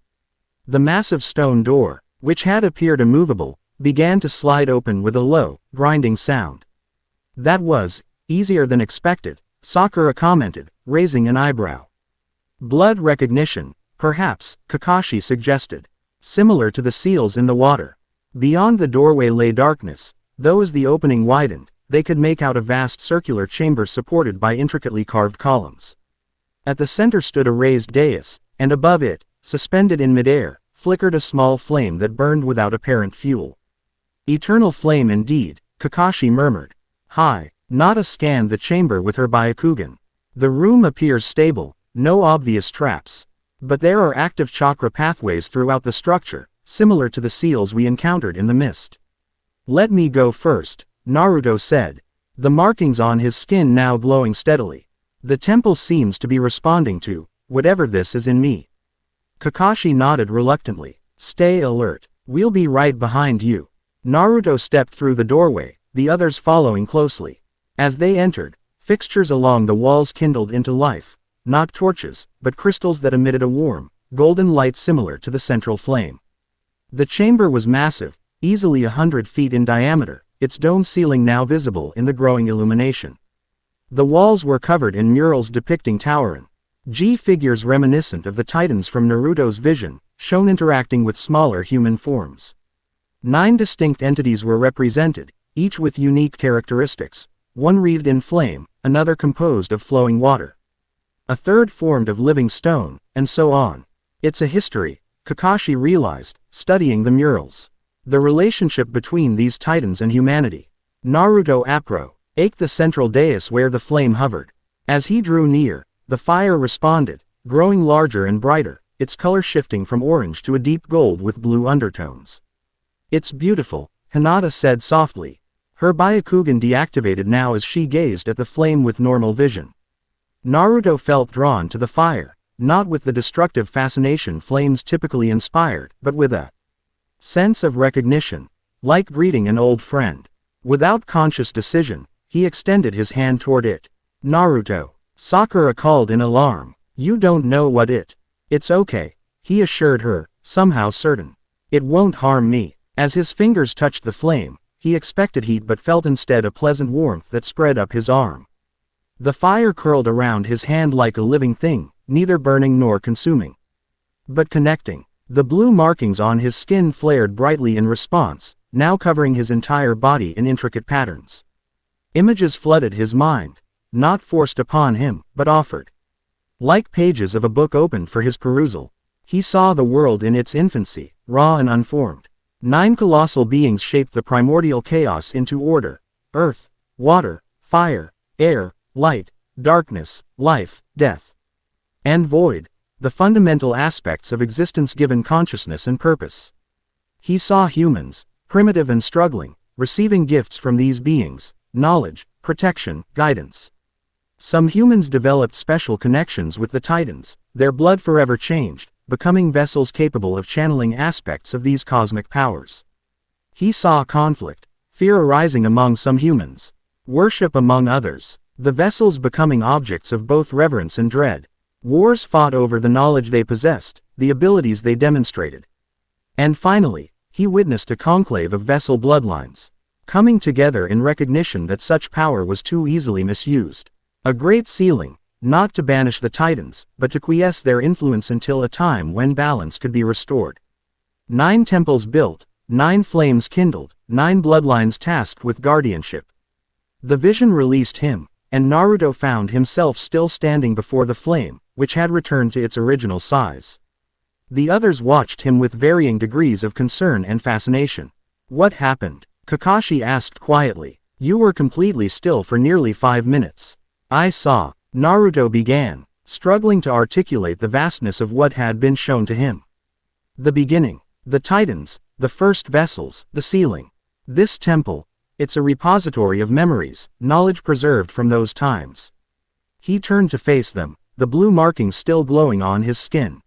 The massive stone door, which had appeared immovable, began to slide open with a low, grinding sound. That was easier than expected, Sakura commented, raising an eyebrow. Blood recognition, perhaps, Kakashi suggested. Similar to the seals in the water. Beyond the doorway lay darkness, though as the opening widened, they could make out a vast circular chamber supported by intricately carved columns. At the center stood a raised dais, and above it, suspended in midair, flickered a small flame that burned without apparent fuel. Eternal flame indeed, Kakashi murmured. Hi, Nada scanned the chamber with her Byakugan. The room appears stable, no obvious traps. But there are active chakra pathways throughout the structure, similar to the seals we encountered in the mist. Let me go first, Naruto said, the markings on his skin now glowing steadily. The temple seems to be responding to whatever this is in me. Kakashi nodded reluctantly. Stay alert. We'll be right behind you. Naruto stepped through the doorway, the others following closely. As they entered, fixtures along the walls kindled into life. Not torches, but crystals that emitted a warm, golden light similar to the central flame. The chamber was massive, easily 100 feet in diameter, its dome ceiling now visible in the growing illumination. The walls were covered in murals depicting Tauren G figures reminiscent of the Titans from Naruto's vision, shown interacting with smaller human forms. 9 distinct entities were represented, each with unique characteristics, one wreathed in flame, another composed of flowing water. A third formed of living stone, and so on. It's a history, Kakashi realized, studying the murals. The relationship between these titans and humanity. Naruto approached the central dais where the flame hovered. As he drew near, the fire responded, growing larger and brighter, its color shifting from orange to a deep gold with blue undertones. It's beautiful, Hinata said softly. Her Byakugan deactivated now as she gazed at the flame with normal vision. Naruto felt drawn to the fire, not with the destructive fascination flames typically inspired, but with a sense of recognition, like greeting an old friend. Without conscious decision, he extended his hand toward it. Naruto, Sakura called in alarm. You don't know what it. It's okay, he assured her, somehow certain. It won't harm me. As his fingers touched the flame, he expected heat but felt instead a pleasant warmth that spread up his arm. The fire curled around his hand like a living thing, neither burning nor consuming, but connecting. The blue markings on his skin flared brightly in response, now covering his entire body in intricate patterns. Images flooded his mind, not forced upon him, but offered. Like pages of a book opened for his perusal, he saw the world in its infancy, raw and unformed. 9 colossal beings shaped the primordial chaos into order: earth, water, fire, air, light, darkness, life, death, and void, the fundamental aspects of existence given consciousness and purpose. He saw humans, primitive and struggling, receiving gifts from these beings: knowledge, protection, guidance. Some humans developed special connections with the Titans, their blood forever changed, becoming vessels capable of channeling aspects of these cosmic powers. He saw conflict, fear arising among some humans, worship among others, the vessels becoming objects of both reverence and dread. Wars fought over the knowledge they possessed, the abilities they demonstrated. And finally, he witnessed a conclave of vessel bloodlines, coming together in recognition that such power was too easily misused. A great sealing, not to banish the Titans, but to quiesce their influence until a time when balance could be restored. 9 temples built, 9 flames kindled, 9 bloodlines tasked with guardianship. The vision released him, and Naruto found himself still standing before the flame, which had returned to its original size. The others watched him with varying degrees of concern and fascination. What happened? Kakashi asked quietly. You were completely still for nearly 5 minutes. I saw. Naruto began, struggling to articulate the vastness of what had been shown to him. The beginning. The Titans, the first vessels, the ceiling. This temple, it's a repository of memories, knowledge preserved from those times. He turned to face them, the blue markings still glowing on his skin.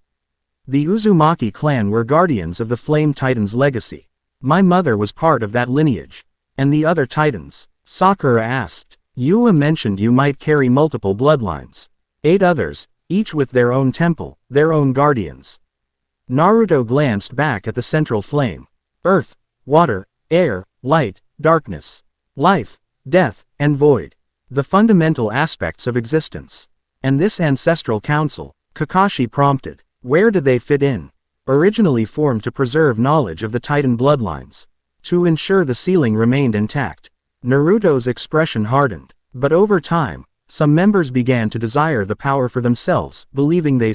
The Uzumaki clan were guardians of the Flame Titan's legacy. My mother was part of that lineage. And the other Titans? Sakura asked. Yua mentioned you might carry multiple bloodlines. 8 others, each with their own temple, their own guardians. Naruto glanced back at the central flame. Earth, water, air, light, darkness. Life, death, and void. The fundamental aspects of existence. And this ancestral council, Kakashi prompted. Where did they fit in? Originally formed to preserve knowledge of the Titan bloodlines. To ensure the ceiling remained intact. Naruto's expression hardened. But over time, some members began to desire the power for themselves, believing they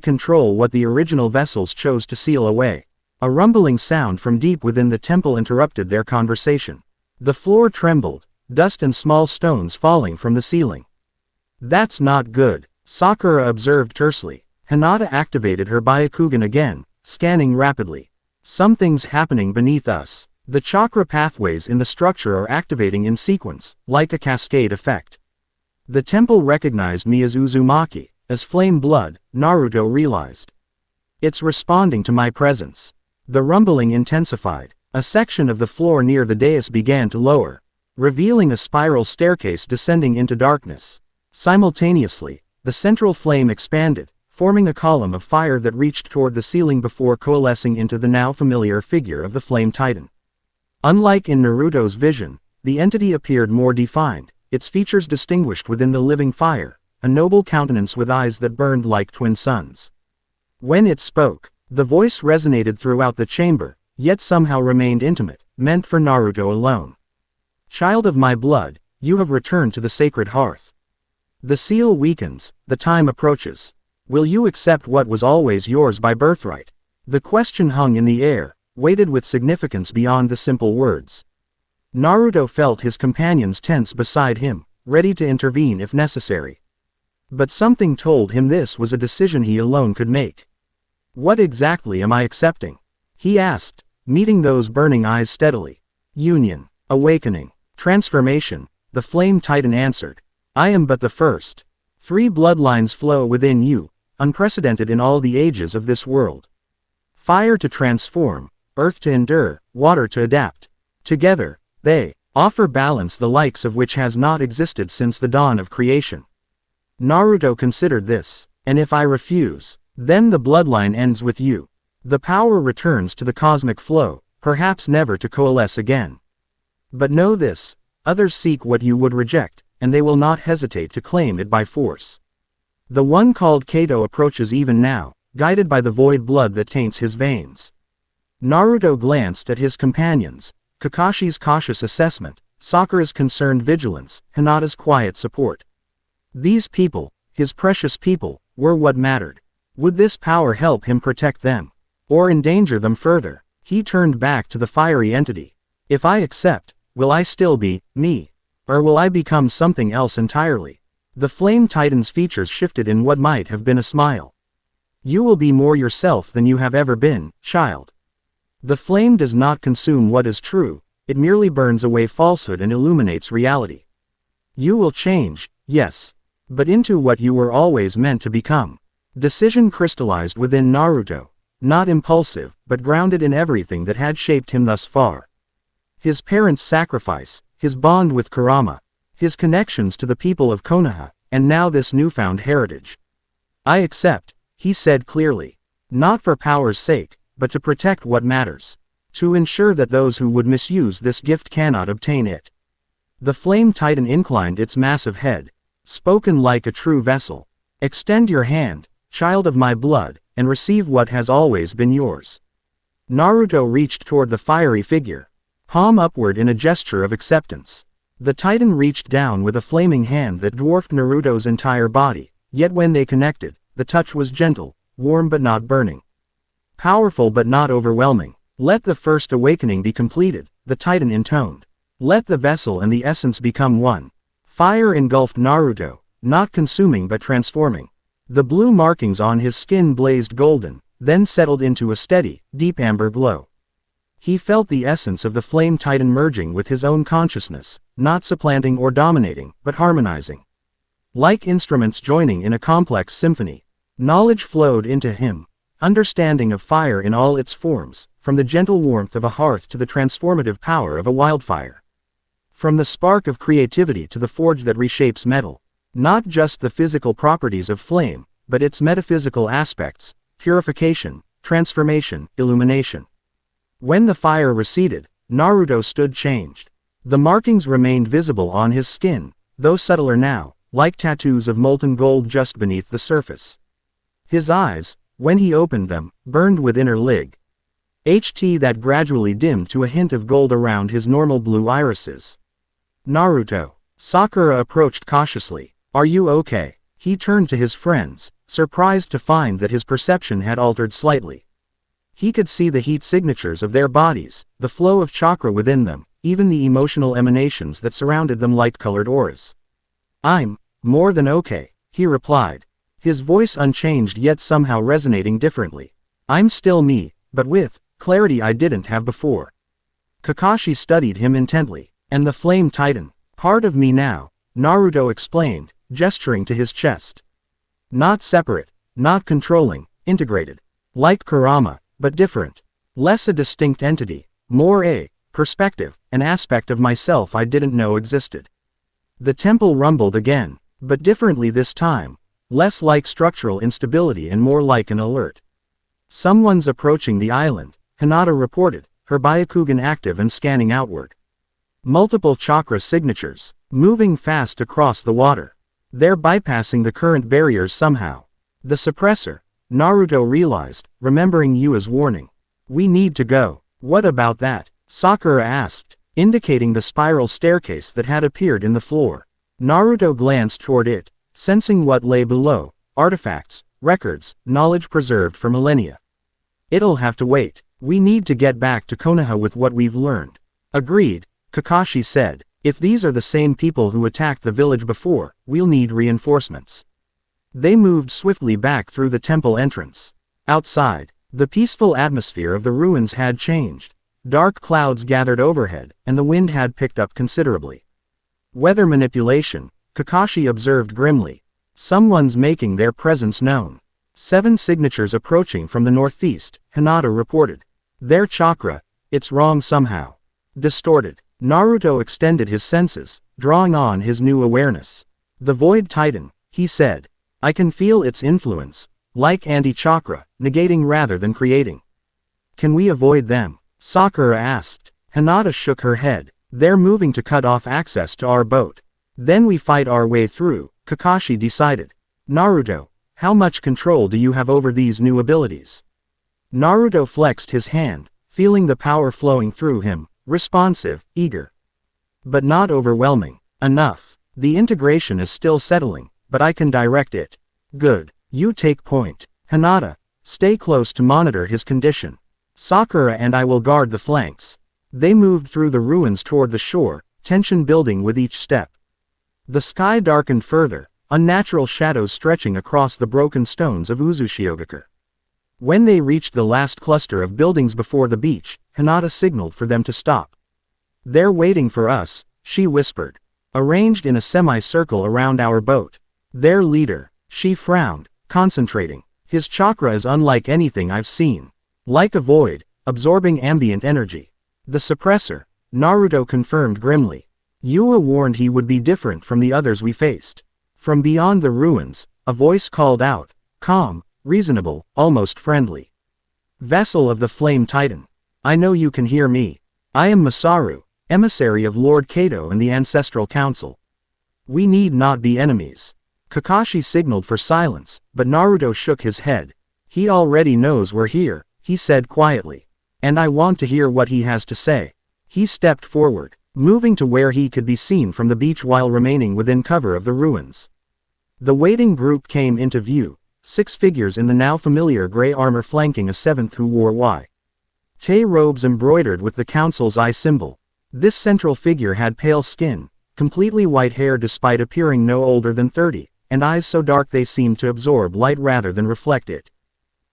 control what the original vessels chose to seal away. A rumbling sound from deep within the temple interrupted their conversation. The floor trembled, dust and small stones falling from the ceiling. That's not good, Sakura observed tersely. Hinata activated her Byakugan again, scanning rapidly. Something's happening beneath us. The chakra pathways in the structure are activating in sequence, like a cascade effect. The temple recognized me as Uzumaki, as flame blood, Naruto realized. It's responding to my presence. The rumbling intensified. A section of the floor near the dais began to lower, revealing a spiral staircase descending into darkness. Simultaneously, the central flame expanded, forming a column of fire that reached toward the ceiling before coalescing into the now familiar figure of the Flame Titan. Unlike in Naruto's vision, the entity appeared more defined, its features distinguished within the living fire, a noble countenance with eyes that burned like twin suns. When it spoke, the voice resonated throughout the chamber, yet somehow remained intimate, meant for Naruto alone. Child of my blood, you have returned to the sacred hearth. The seal weakens, the time approaches. Will you accept what was always yours by birthright? The question hung in the air, weighted with significance beyond the simple words. Naruto felt his companions tense beside him, ready to intervene if necessary. But something told him this was a decision he alone could make. What exactly am I accepting? He asked, meeting those burning eyes steadily. Union, awakening, transformation, the Flame Titan answered. I am but the first. 3 bloodlines flow within you, unprecedented in all the ages of this world. Fire to transform, earth to endure, water to adapt. Together, they offer balance the likes of which has not existed since the dawn of creation. Naruto considered this, and if I refuse, then the bloodline ends with you. The power returns to the cosmic flow, perhaps never to coalesce again. But know this, others seek what you would reject, and they will not hesitate to claim it by force. The one called Kato approaches even now, guided by the void blood that taints his veins. Naruto glanced at his companions, Kakashi's cautious assessment, Sakura's concerned vigilance, Hinata's quiet support. These people, his precious people, were what mattered. Would this power help him protect them? Or endanger them further? He turned back to the fiery entity. If I accept, will I still be me? Or will I become something else entirely? The Flame Titan's features shifted in what might have been a smile. You will be more yourself than you have ever been, child. The flame does not consume what is true, it merely burns away falsehood and illuminates reality. You will change, yes. But into what you were always meant to become. Decision crystallized within Naruto, not impulsive, but grounded in everything that had shaped him thus far. His parents' sacrifice, his bond with Kurama, his connections to the people of Konoha, and now this newfound heritage. I accept, he said clearly. Not for power's sake, but to protect what matters. To ensure that those who would misuse this gift cannot obtain it. The Flame Titan inclined its massive head. Spoken like a true vessel. Extend your hand, child of my blood, and receive what has always been yours. Naruto reached toward the fiery figure, palm upward in a gesture of acceptance. The Titan reached down with a flaming hand that dwarfed Naruto's entire body, yet when they connected, the touch was gentle, warm but not burning. Powerful but not overwhelming. Let the first awakening be completed, the Titan intoned. Let the vessel and the essence become one. Fire engulfed Naruto, not consuming but transforming. The blue markings on his skin blazed golden, then settled into a steady, deep amber glow. He felt the essence of the flame titan merging with his own consciousness, not supplanting or dominating, but harmonizing. Like instruments joining in a complex symphony, knowledge flowed into him, understanding of fire in all its forms, from the gentle warmth of a hearth to the transformative power of a wildfire. From the spark of creativity to the forge that reshapes metal. Not just the physical properties of flame, but its metaphysical aspects, purification, transformation, illumination. When the fire receded, Naruto stood changed. The markings remained visible on his skin, though subtler now, like tattoos of molten gold just beneath the surface. His eyes, when he opened them, burned with inner light that gradually dimmed to a hint of gold around his normal blue irises. Naruto. Sakura approached cautiously. Are you okay? He turned to his friends, surprised to find that his perception had altered slightly. He could see the heat signatures of their bodies, the flow of chakra within them, even the emotional emanations that surrounded them like colored auras. I'm more than okay, he replied, his voice unchanged yet somehow resonating differently. I'm still me, but with clarity I didn't have before. Kakashi studied him intently. And the flame titan, part of me now, Naruto explained, gesturing to his chest. Not separate, not controlling, integrated. Like Kurama, but different. Less a distinct entity, more a perspective, an aspect of myself I didn't know existed. The temple rumbled again, but differently this time, less like structural instability and more like an alert. Someone's approaching the island, Hinata reported, her Byakugan active and scanning outward. Multiple chakra signatures, moving fast across the water. They're bypassing the current barriers somehow. The suppressor, Naruto realized, remembering Yua's warning. We need to go. What about that? Sakura asked, indicating the spiral staircase that had appeared in the floor. Naruto glanced toward it, sensing what lay below, artifacts, records, knowledge preserved for millennia. It'll have to wait. We need to get back to Konoha with what we've learned. Agreed. Kakashi said, if these are the same people who attacked the village before, we'll need reinforcements. They moved swiftly back through the temple entrance. Outside, the peaceful atmosphere of the ruins had changed. Dark clouds gathered overhead, and the wind had picked up considerably. Weather manipulation, Kakashi observed grimly. Someone's making their presence known. 7 signatures approaching from the northeast, Hinata reported. Their chakra, it's wrong somehow. Distorted. Naruto extended his senses, drawing on his new awareness. The Void Titan, he said. I can feel its influence, like anti-chakra, negating rather than creating. Can we avoid them? Sakura asked. Hinata shook her head. They're moving to cut off access to our boat. Then we fight our way through, Kakashi decided. Naruto, how much control do you have over these new abilities? Naruto flexed his hand, feeling the power flowing through him. Responsive, eager. But not overwhelming. Enough. The integration is still settling, but I can direct it. Good. You take point. Hinata, stay close to monitor his condition. Sakura and I will guard the flanks. They moved through the ruins toward the shore, tension building with each step. The sky darkened further, unnatural shadows stretching across the broken stones of Uzushiogakure. When they reached the last cluster of buildings before the beach, Hinata signaled for them to stop. They're waiting for us, she whispered. Arranged in a semicircle around our boat. Their leader, she frowned, concentrating. His chakra is unlike anything I've seen. Like a void, absorbing ambient energy. The suppressor, Naruto confirmed grimly. Yua warned he would be different from the others we faced. From beyond the ruins, a voice called out, calm, reasonable, almost friendly. Vessel of the Flame Titan. I know you can hear me. I am Masaru, emissary of Lord Kato and the Ancestral Council. We need not be enemies. Kakashi signaled for silence, but Naruto shook his head. He already knows we're here, he said quietly. And I want to hear what he has to say. He stepped forward, moving to where he could be seen from the beach while remaining within cover of the ruins. The waiting group came into view, 6 figures in the now familiar gray armor flanking a 7th who wore white robes embroidered with the council's eye symbol. This central figure had pale skin, completely white hair despite appearing no older than 30, and eyes so dark they seemed to absorb light rather than reflect it.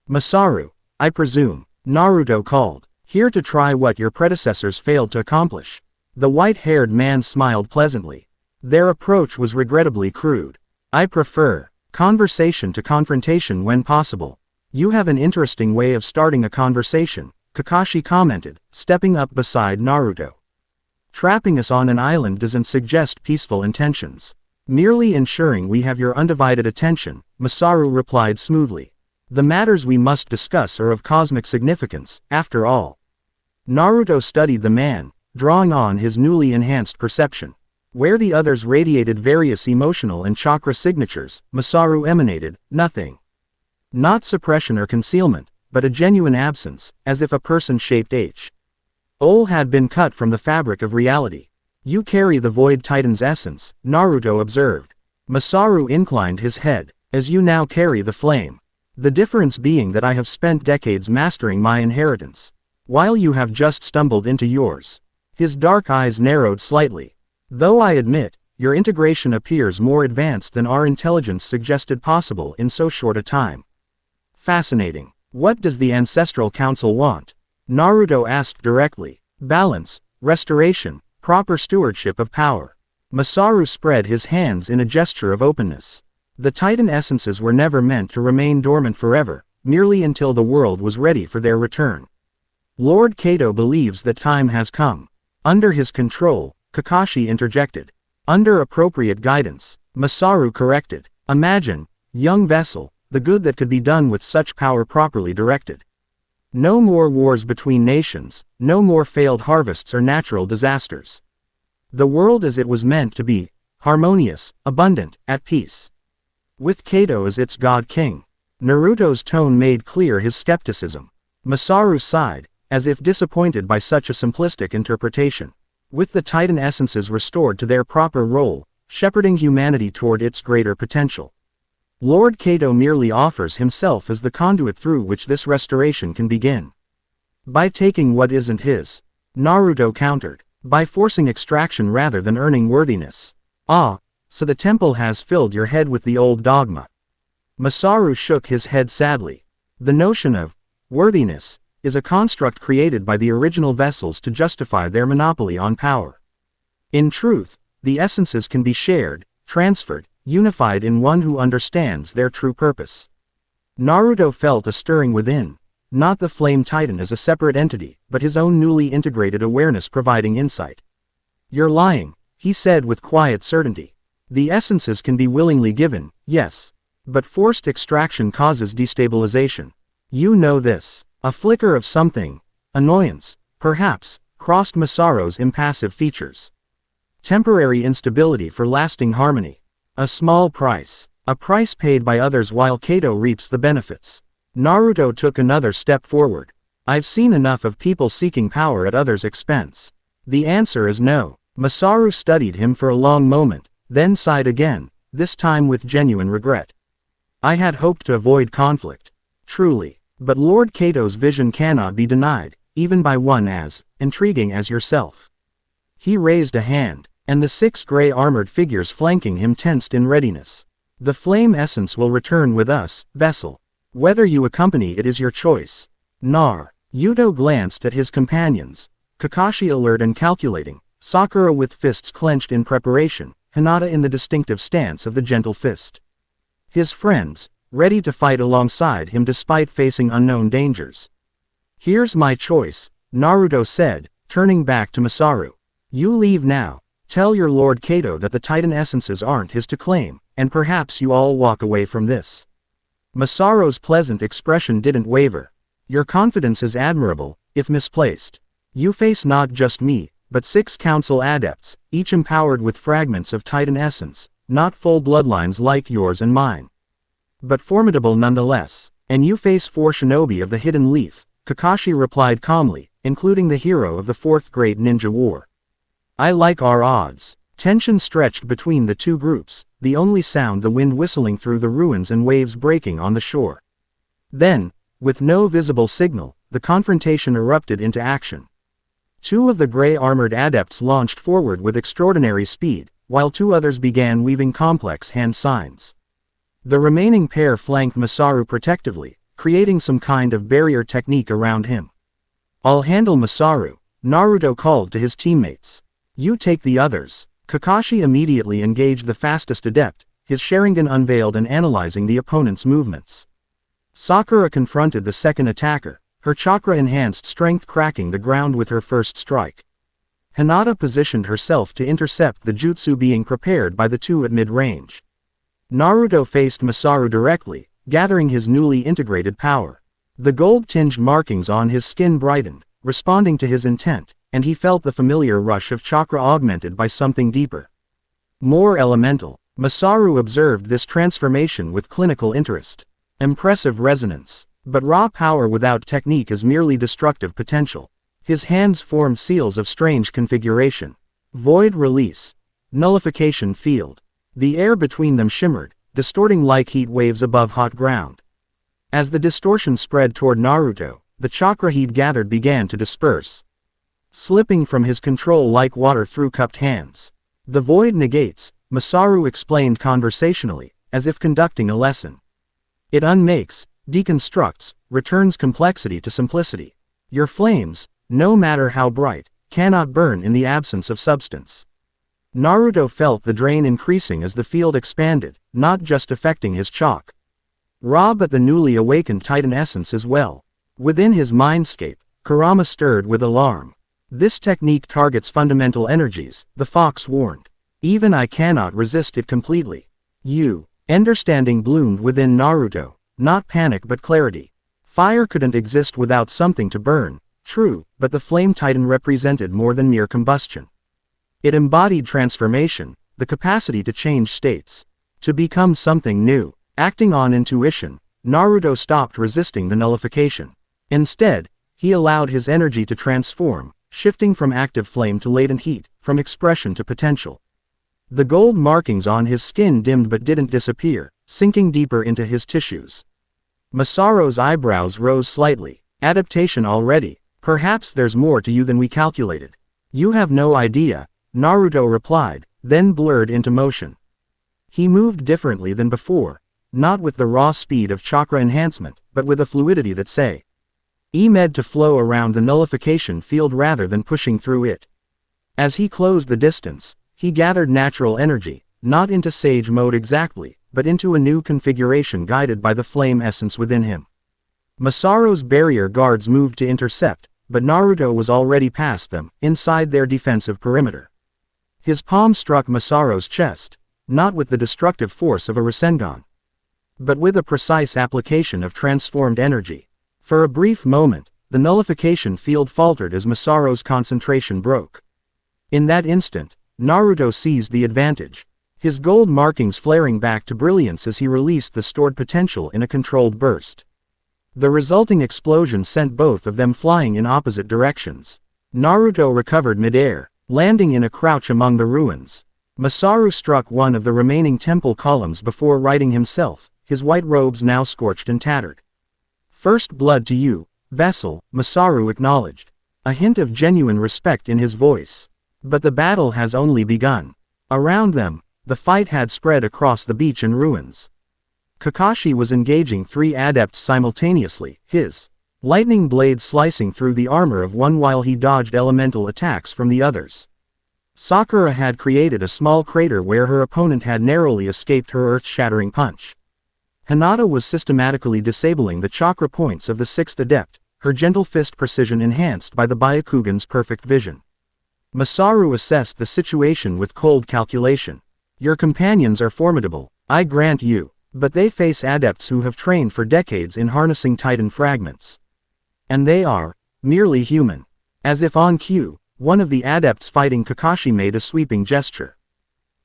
"Masaru, I presume," Naruto called, "here to try what your predecessors failed to accomplish." The white-haired man smiled pleasantly. Their approach was regrettably crude. "I prefer conversation to confrontation when possible." "You have an interesting way of starting a conversation," Kakashi commented, stepping up beside Naruto. "Trapping us on an island doesn't suggest peaceful intentions. Merely ensuring we have your undivided attention," Masaru replied smoothly. "The matters we must discuss are of cosmic significance, after all." Naruto studied the man, drawing on his newly enhanced perception. Where the others radiated various emotional and chakra signatures, Masaru emanated nothing. Not suppression or concealment, but a genuine absence, as if a person-shaped hole had been cut from the fabric of reality. "You carry the Void Titan's essence," Naruto observed. Masaru inclined his head, "as you now carry the flame. The difference being that I have spent decades mastering my inheritance, while you have just stumbled into yours." His dark eyes narrowed slightly. "Though I admit, your integration appears more advanced than our intelligence suggested possible in so short a time." "Fascinating. What does the Ancestral Council want?" Naruto asked directly. "Balance, restoration, proper stewardship of power." Masaru spread his hands in a gesture of openness. The Titan essences were never meant to remain dormant forever, merely until the world was ready for their return. Lord Kato believes that time has come. Under his control, Kakashi interjected. "Under appropriate guidance," Masaru corrected. "Imagine, young vessel, the good that could be done with such power properly directed. No more wars between nations, no more failed harvests or natural disasters. The world as it was meant to be, harmonious, abundant, at peace. With Kato as its god-king." Naruto's tone made clear his skepticism. Masaru sighed, as if disappointed by such a simplistic interpretation. "With the Titan essences restored to their proper role, shepherding humanity toward its greater potential, Lord Kato merely offers himself as the conduit through which this restoration can begin. By taking what isn't his," Naruto countered. "By forcing extraction rather than earning worthiness." "Ah, so the temple has filled your head with the old dogma." Masaru shook his head sadly. "The notion of worthiness is a construct created by the original vessels to justify their monopoly on power. In truth, the essences can be shared, transferred, unified in one who understands their true purpose." Naruto felt a stirring within. Not the Flame Titan as a separate entity, but his own newly integrated awareness providing insight. "You're lying," he said with quiet certainty. "The essences can be willingly given, yes. But forced extraction causes destabilization. You know this." A flicker of something, annoyance, perhaps, crossed Masaru's impassive features. "Temporary instability for lasting harmony. A small price. A price paid by others while Kato reaps the benefits." Naruto took another step forward. "I've seen enough of people seeking power at others' expense." "The answer is no." Masaru studied him for a long moment, then sighed again, this time with genuine regret. "I had hoped to avoid conflict. Truly. But Lord Kato's vision cannot be denied, even by one as intriguing as yourself." He raised a hand, and the 6 gray armored figures flanking him tensed in readiness. "The flame essence will return with us, vessel. Whether you accompany it is your choice." Yuto glanced at his companions, Kakashi alert and calculating, Sakura with fists clenched in preparation, Hinata in the distinctive stance of the gentle fist. His friends, ready to fight alongside him despite facing unknown dangers. "Here's my choice," Naruto said, turning back to Masaru. "You leave now. Tell your Lord Kato that the Titan essences aren't his to claim, and perhaps you all walk away from this." Masaru's pleasant expression didn't waver. "Your confidence is admirable, if misplaced. You face not just me, but 6 council adepts, each empowered with fragments of Titan essence, not full bloodlines like yours and mine. But formidable nonetheless. And you face 4 shinobi of the Hidden Leaf," Kakashi replied calmly, "including the hero of the 4th Great Ninja War. I like our odds." Tension stretched between the two groups, the only sound the wind whistling through the ruins and waves breaking on the shore. Then, with no visible signal, the confrontation erupted into action. Two of the gray-armored adepts launched forward with extraordinary speed, while two others began weaving complex hand signs. The remaining pair flanked Masaru protectively, creating some kind of barrier technique around him. "I'll handle Masaru," Naruto called to his teammates. "You take the others." Kakashi immediately engaged the fastest adept, his Sharingan unveiled and analyzing the opponent's movements. Sakura confronted the second attacker, her chakra-enhanced strength cracking the ground with her first strike. Hinata positioned herself to intercept the jutsu being prepared by the two at mid-range. Naruto faced Masaru directly, gathering his newly integrated power. The gold-tinged markings on his skin brightened, responding to his intent, and he felt the familiar rush of chakra augmented by something deeper. More elemental. Masaru observed this transformation with clinical interest. Impressive resonance. But raw power without technique is merely destructive potential. His hands formed seals of strange configuration. Void release. Nullification field. The air between them shimmered, distorting like heat waves above hot ground. As the distortion spread toward Naruto, the chakra he'd gathered began to disperse, slipping from his control like water through cupped hands. "The void negates," Masaru explained conversationally, as if conducting a lesson. "It unmakes, deconstructs, returns complexity to simplicity. Your flames, no matter how bright, cannot burn in the absence of substance." Naruto felt the drain increasing as the field expanded, not just affecting his chakra, but the newly awakened Titan essence as well. Within his mindscape, Kurama stirred with alarm. "This technique targets fundamental energies," the fox warned. "Even I cannot resist it completely." Understanding bloomed within Naruto, not panic but clarity. Fire couldn't exist without something to burn, true, but the flame titan represented more than mere combustion. It embodied transformation, the capacity to change states, to become something new. Acting on intuition, Naruto stopped resisting the nullification. Instead, he allowed his energy to transform, shifting from active flame to latent heat, from expression to potential. The gold markings on his skin dimmed but didn't disappear, sinking deeper into his tissues. Masaru's eyebrows rose slightly. "Adaptation already. Perhaps there's more to you than we calculated." "You have no idea," Naruto replied, then blurred into motion. He moved differently than before, not with the raw speed of chakra enhancement, but with a fluidity that said to flow around the nullification field rather than pushing through it. As he closed the distance, he gathered natural energy, not into sage mode exactly, but into a new configuration guided by the flame essence within him. Masaru's barrier guards moved to intercept, but Naruto was already past them, inside their defensive perimeter. His palm struck Masaru's chest, not with the destructive force of a Rasengan, but with a precise application of transformed energy. For a brief moment, the nullification field faltered as Masaru's concentration broke. In that instant, Naruto seized the advantage, his gold markings flaring back to brilliance as he released the stored potential in a controlled burst. The resulting explosion sent both of them flying in opposite directions. Naruto recovered midair, landing in a crouch among the ruins. Masaru struck one of the remaining temple columns before righting himself, his white robes now scorched and tattered. "First blood to you, vessel," Masaru acknowledged, a hint of genuine respect in his voice. But the battle has only begun. Around them, the fight had spread across the beach and ruins. Kakashi was engaging three adepts simultaneously, his lightning blade slicing through the armor of one while he dodged elemental attacks from the others. Sakura had created a small crater where her opponent had narrowly escaped her earth-shattering punch. Hinata was systematically disabling the chakra points of the sixth adept, her gentle fist precision enhanced by the Byakugan's perfect vision. Masaru assessed the situation with cold calculation. "Your companions are formidable, I grant you, but they face adepts who have trained for decades in harnessing Titan fragments. And they are merely human." As if on cue, one of the adepts fighting Kakashi made a sweeping gesture.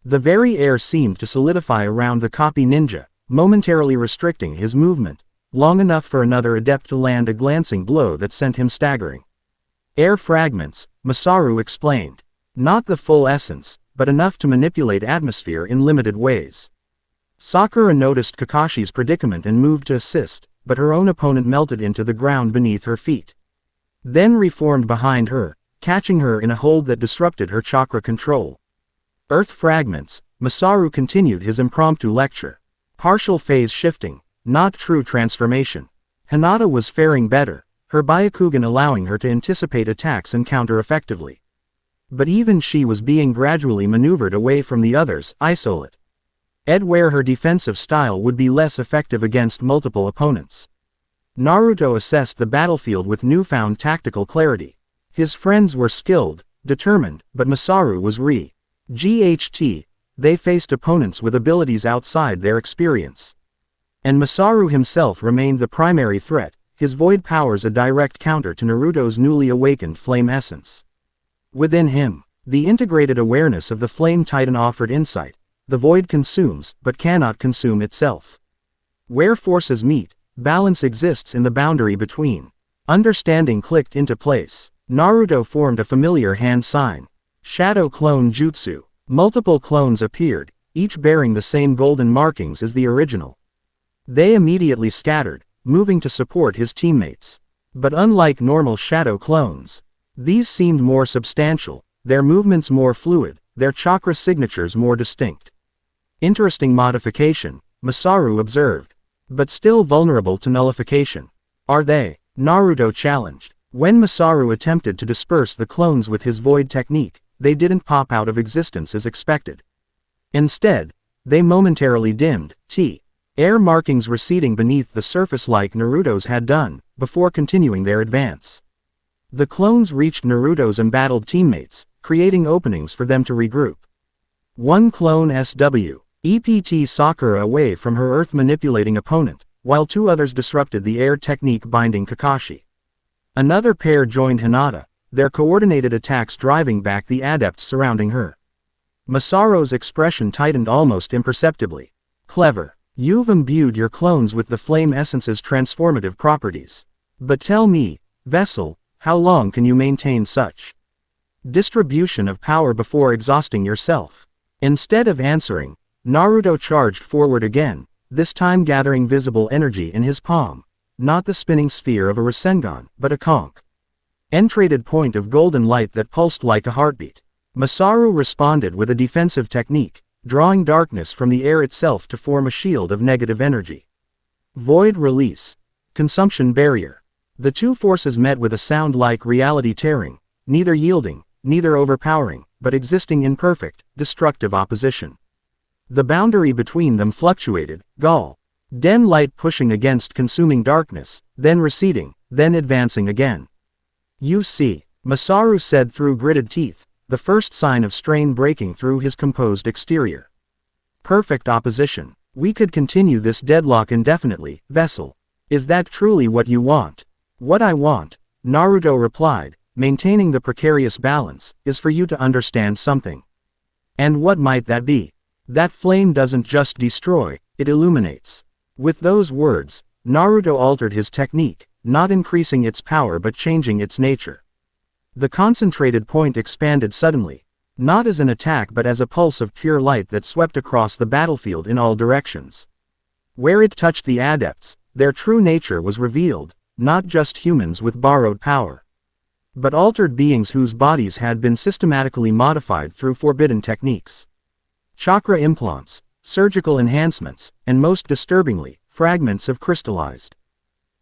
The very air seemed to solidify around the copy ninja, momentarily restricting his movement, long enough for another adept to land a glancing blow that sent him staggering. "Air fragments," Masaru explained. "Not the full essence, but enough to manipulate atmosphere in limited ways. Sakura noticed Kakashi's predicament and moved to assist, but her own opponent melted into the ground beneath her feet. Then reformed behind her, catching her in a hold that disrupted her chakra control. Earth fragments, Masaru continued his impromptu lecture. Partial phase shifting, not true transformation. Hinata was faring better, her Byakugan allowing her to anticipate attacks and counter effectively. But even she was being gradually maneuvered away from the others, isolate. Where her defensive style would be less effective against multiple opponents. Naruto assessed the battlefield with newfound tactical clarity. His friends were skilled, determined, but Masaru was GHT. They faced opponents with abilities outside their experience. And Masaru himself remained the primary threat, his void powers a direct counter to Naruto's newly awakened flame essence. Within him, the integrated awareness of the Flame Titan offered insight. The void consumes, but cannot consume itself. Where forces meet, balance exists in the boundary between. Understanding clicked into place. Naruto formed a familiar hand sign. Shadow Clone Jutsu. Multiple clones appeared, each bearing the same golden markings as the original. They immediately scattered, moving to support his teammates. But unlike normal shadow clones, these seemed more substantial, their movements more fluid, their chakra signatures more distinct. Interesting modification, Masaru observed. But still vulnerable to nullification. Are they? Naruto challenged. When Masaru attempted to disperse the clones with his void technique, they didn't pop out of existence as expected. Instead, they momentarily dimmed, air markings receding beneath the surface like Naruto's had done, before continuing their advance. The clones reached Naruto's embattled teammates, creating openings for them to regroup. One clone EPT Sakura away from her earth-manipulating opponent, while two others disrupted the air technique binding Kakashi. Another pair joined Hinata, their coordinated attacks driving back the adepts surrounding her. Masaru's expression tightened almost imperceptibly. Clever. You've imbued your clones with the flame essence's transformative properties. But tell me, Vessel, how long can you maintain such distribution of power before exhausting yourself? Instead of answering, Naruto charged forward again, this time gathering visible energy in his palm. Not the spinning sphere of a Rasengan, but a concentrated point of golden light that pulsed like a heartbeat. Masaru responded with a defensive technique, drawing darkness from the air itself to form a shield of negative energy. Void release. Consumption barrier. The two forces met with a sound like reality tearing, neither yielding, neither overpowering, but existing in perfect, destructive opposition. The boundary between them fluctuated, den light pushing against consuming darkness, then receding, then advancing again. You see, Masaru said through gritted teeth, the first sign of strain breaking through his composed exterior. Perfect opposition. We could continue this deadlock indefinitely, Vessel. Is that truly what you want? What I want, Naruto replied, maintaining the precarious balance, is for you to understand something. And what might that be? That flame doesn't just destroy, it illuminates. With those words, Naruto altered his technique, not increasing its power but changing its nature. The concentrated point expanded suddenly, not as an attack but as a pulse of pure light that swept across the battlefield in all directions. Where it touched the adepts, their true nature was revealed, not just humans with borrowed power, but altered beings whose bodies had been systematically modified through forbidden techniques. Chakra implants, surgical enhancements, and most disturbingly, fragments of crystallized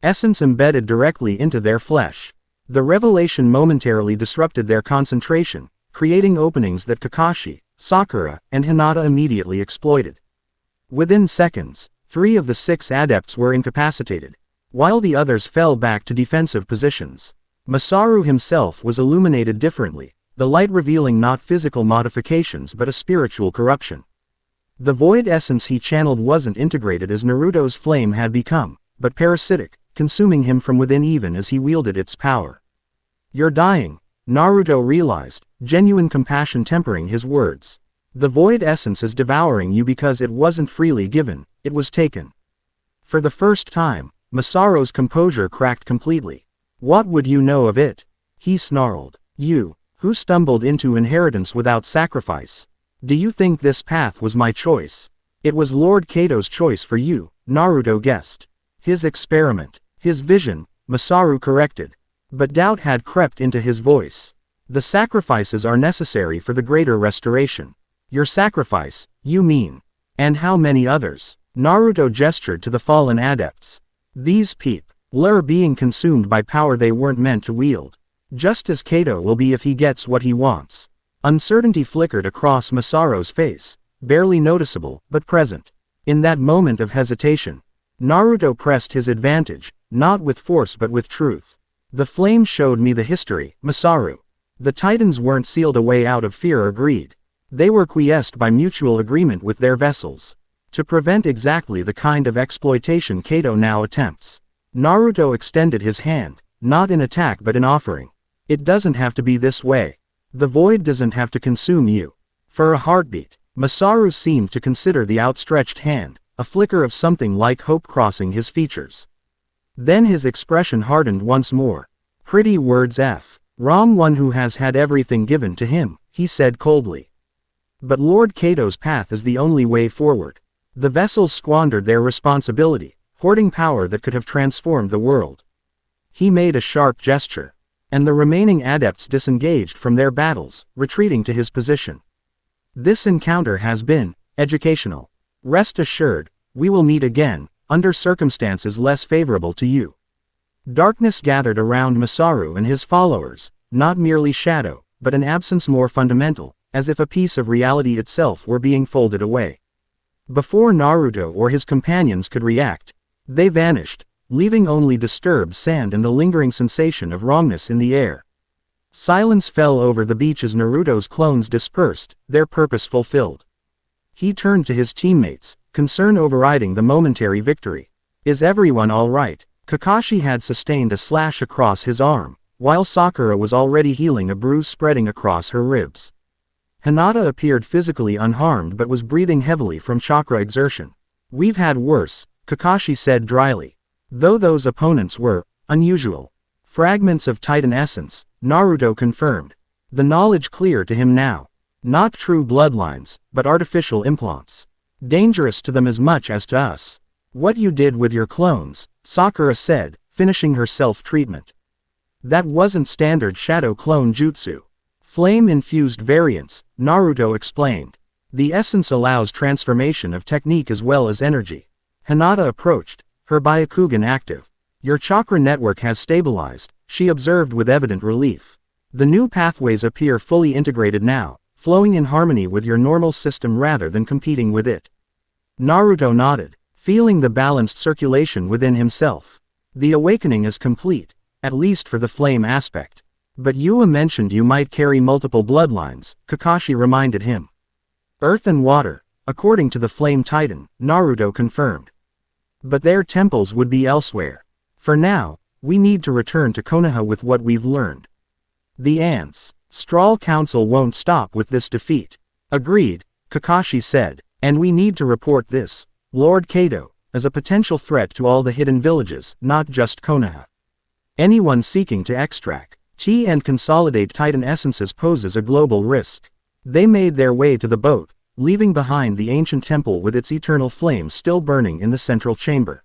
essence embedded directly into their flesh. The revelation momentarily disrupted their concentration, creating openings that Kakashi, Sakura, and Hinata immediately exploited. Within seconds, 3 of the 6 adepts were incapacitated, while the others fell back to defensive positions. Masaru himself was illuminated differently, the light revealing not physical modifications but a spiritual corruption. The void essence he channeled wasn't integrated as Naruto's flame had become, but parasitic, consuming him from within even as he wielded its power. You're dying, Naruto realized, genuine compassion tempering his words. The void essence is devouring you because it wasn't freely given, it was taken. For the first time, Masaru's composure cracked completely. What would you know of it? He snarled. You, who stumbled into inheritance without sacrifice. Do you think this path was my choice? It was Lord Kato's choice for you, Naruto guessed. His experiment, his vision, Masaru corrected. But doubt had crept into his voice. The sacrifices are necessary for the greater restoration. Your sacrifice, you mean? And how many others? Naruto gestured to the fallen adepts. These people being consumed by power they weren't meant to wield. Just as Kato will be if he gets what he wants. Uncertainty flickered across Masaru's face, barely noticeable, but present. In that moment of hesitation, Naruto pressed his advantage, not with force but with truth. The flame showed me the history, Masaru. The Titans weren't sealed away out of fear or greed. They were quiesced by mutual agreement with their vessels. To prevent exactly the kind of exploitation Kato now attempts. Naruto extended his hand, not in attack but in offering. It doesn't have to be this way. The void doesn't have to consume you. For a heartbeat, Masaru seemed to consider the outstretched hand, a flicker of something like hope crossing his features. Then his expression hardened once more. Pretty words Ram one who has had everything given to him, he said coldly. But Lord Kato's path is the only way forward. The vessels squandered their responsibility, hoarding power that could have transformed the world. He made a sharp gesture. And the remaining adepts disengaged from their battles, retreating to his position. This encounter has been educational. Rest assured, we will meet again, under circumstances less favorable to you. Darkness gathered around Masaru and his followers, not merely shadow, but an absence more fundamental, as if a piece of reality itself were being folded away. Before Naruto or his companions could react, they vanished, leaving only disturbed sand and the lingering sensation of wrongness in the air. Silence fell over the beach as Naruto's clones dispersed, their purpose fulfilled. He turned to his teammates, concern overriding the momentary victory. Is everyone all right? Kakashi had sustained a slash across his arm, while Sakura was already healing a bruise spreading across her ribs. Hinata appeared physically unharmed but was breathing heavily from chakra exertion. We've had worse, Kakashi said dryly. Though those opponents were unusual. Fragments of Titan essence, Naruto confirmed. The knowledge clear to him now. Not true bloodlines, but artificial implants. Dangerous to them as much as to us. What you did with your clones, Sakura said, finishing her self-treatment. That wasn't standard shadow clone jutsu. Flame-infused variants, Naruto explained. The essence allows transformation of technique as well as energy. Hinata approached, her Byakugan active. Your chakra network has stabilized, she observed with evident relief. The new pathways appear fully integrated now, flowing in harmony with your normal system rather than competing with it. Naruto nodded, feeling the balanced circulation within himself. The awakening is complete, at least for the flame aspect. But Yua mentioned you might carry multiple bloodlines, Kakashi reminded him. Earth and water, according to the Flame Titan, Naruto confirmed. But their temples would be elsewhere. For now, we need to return to Konoha with what we've learned. The ants, Straw Council won't stop with this defeat. Agreed, Kakashi said, and we need to report this, Lord Kato, as a potential threat to all the hidden villages, not just Konoha. Anyone seeking to extract and consolidate Titan essences poses a global risk. They made their way to the boat, leaving behind the ancient temple with its eternal flames still burning in the central chamber.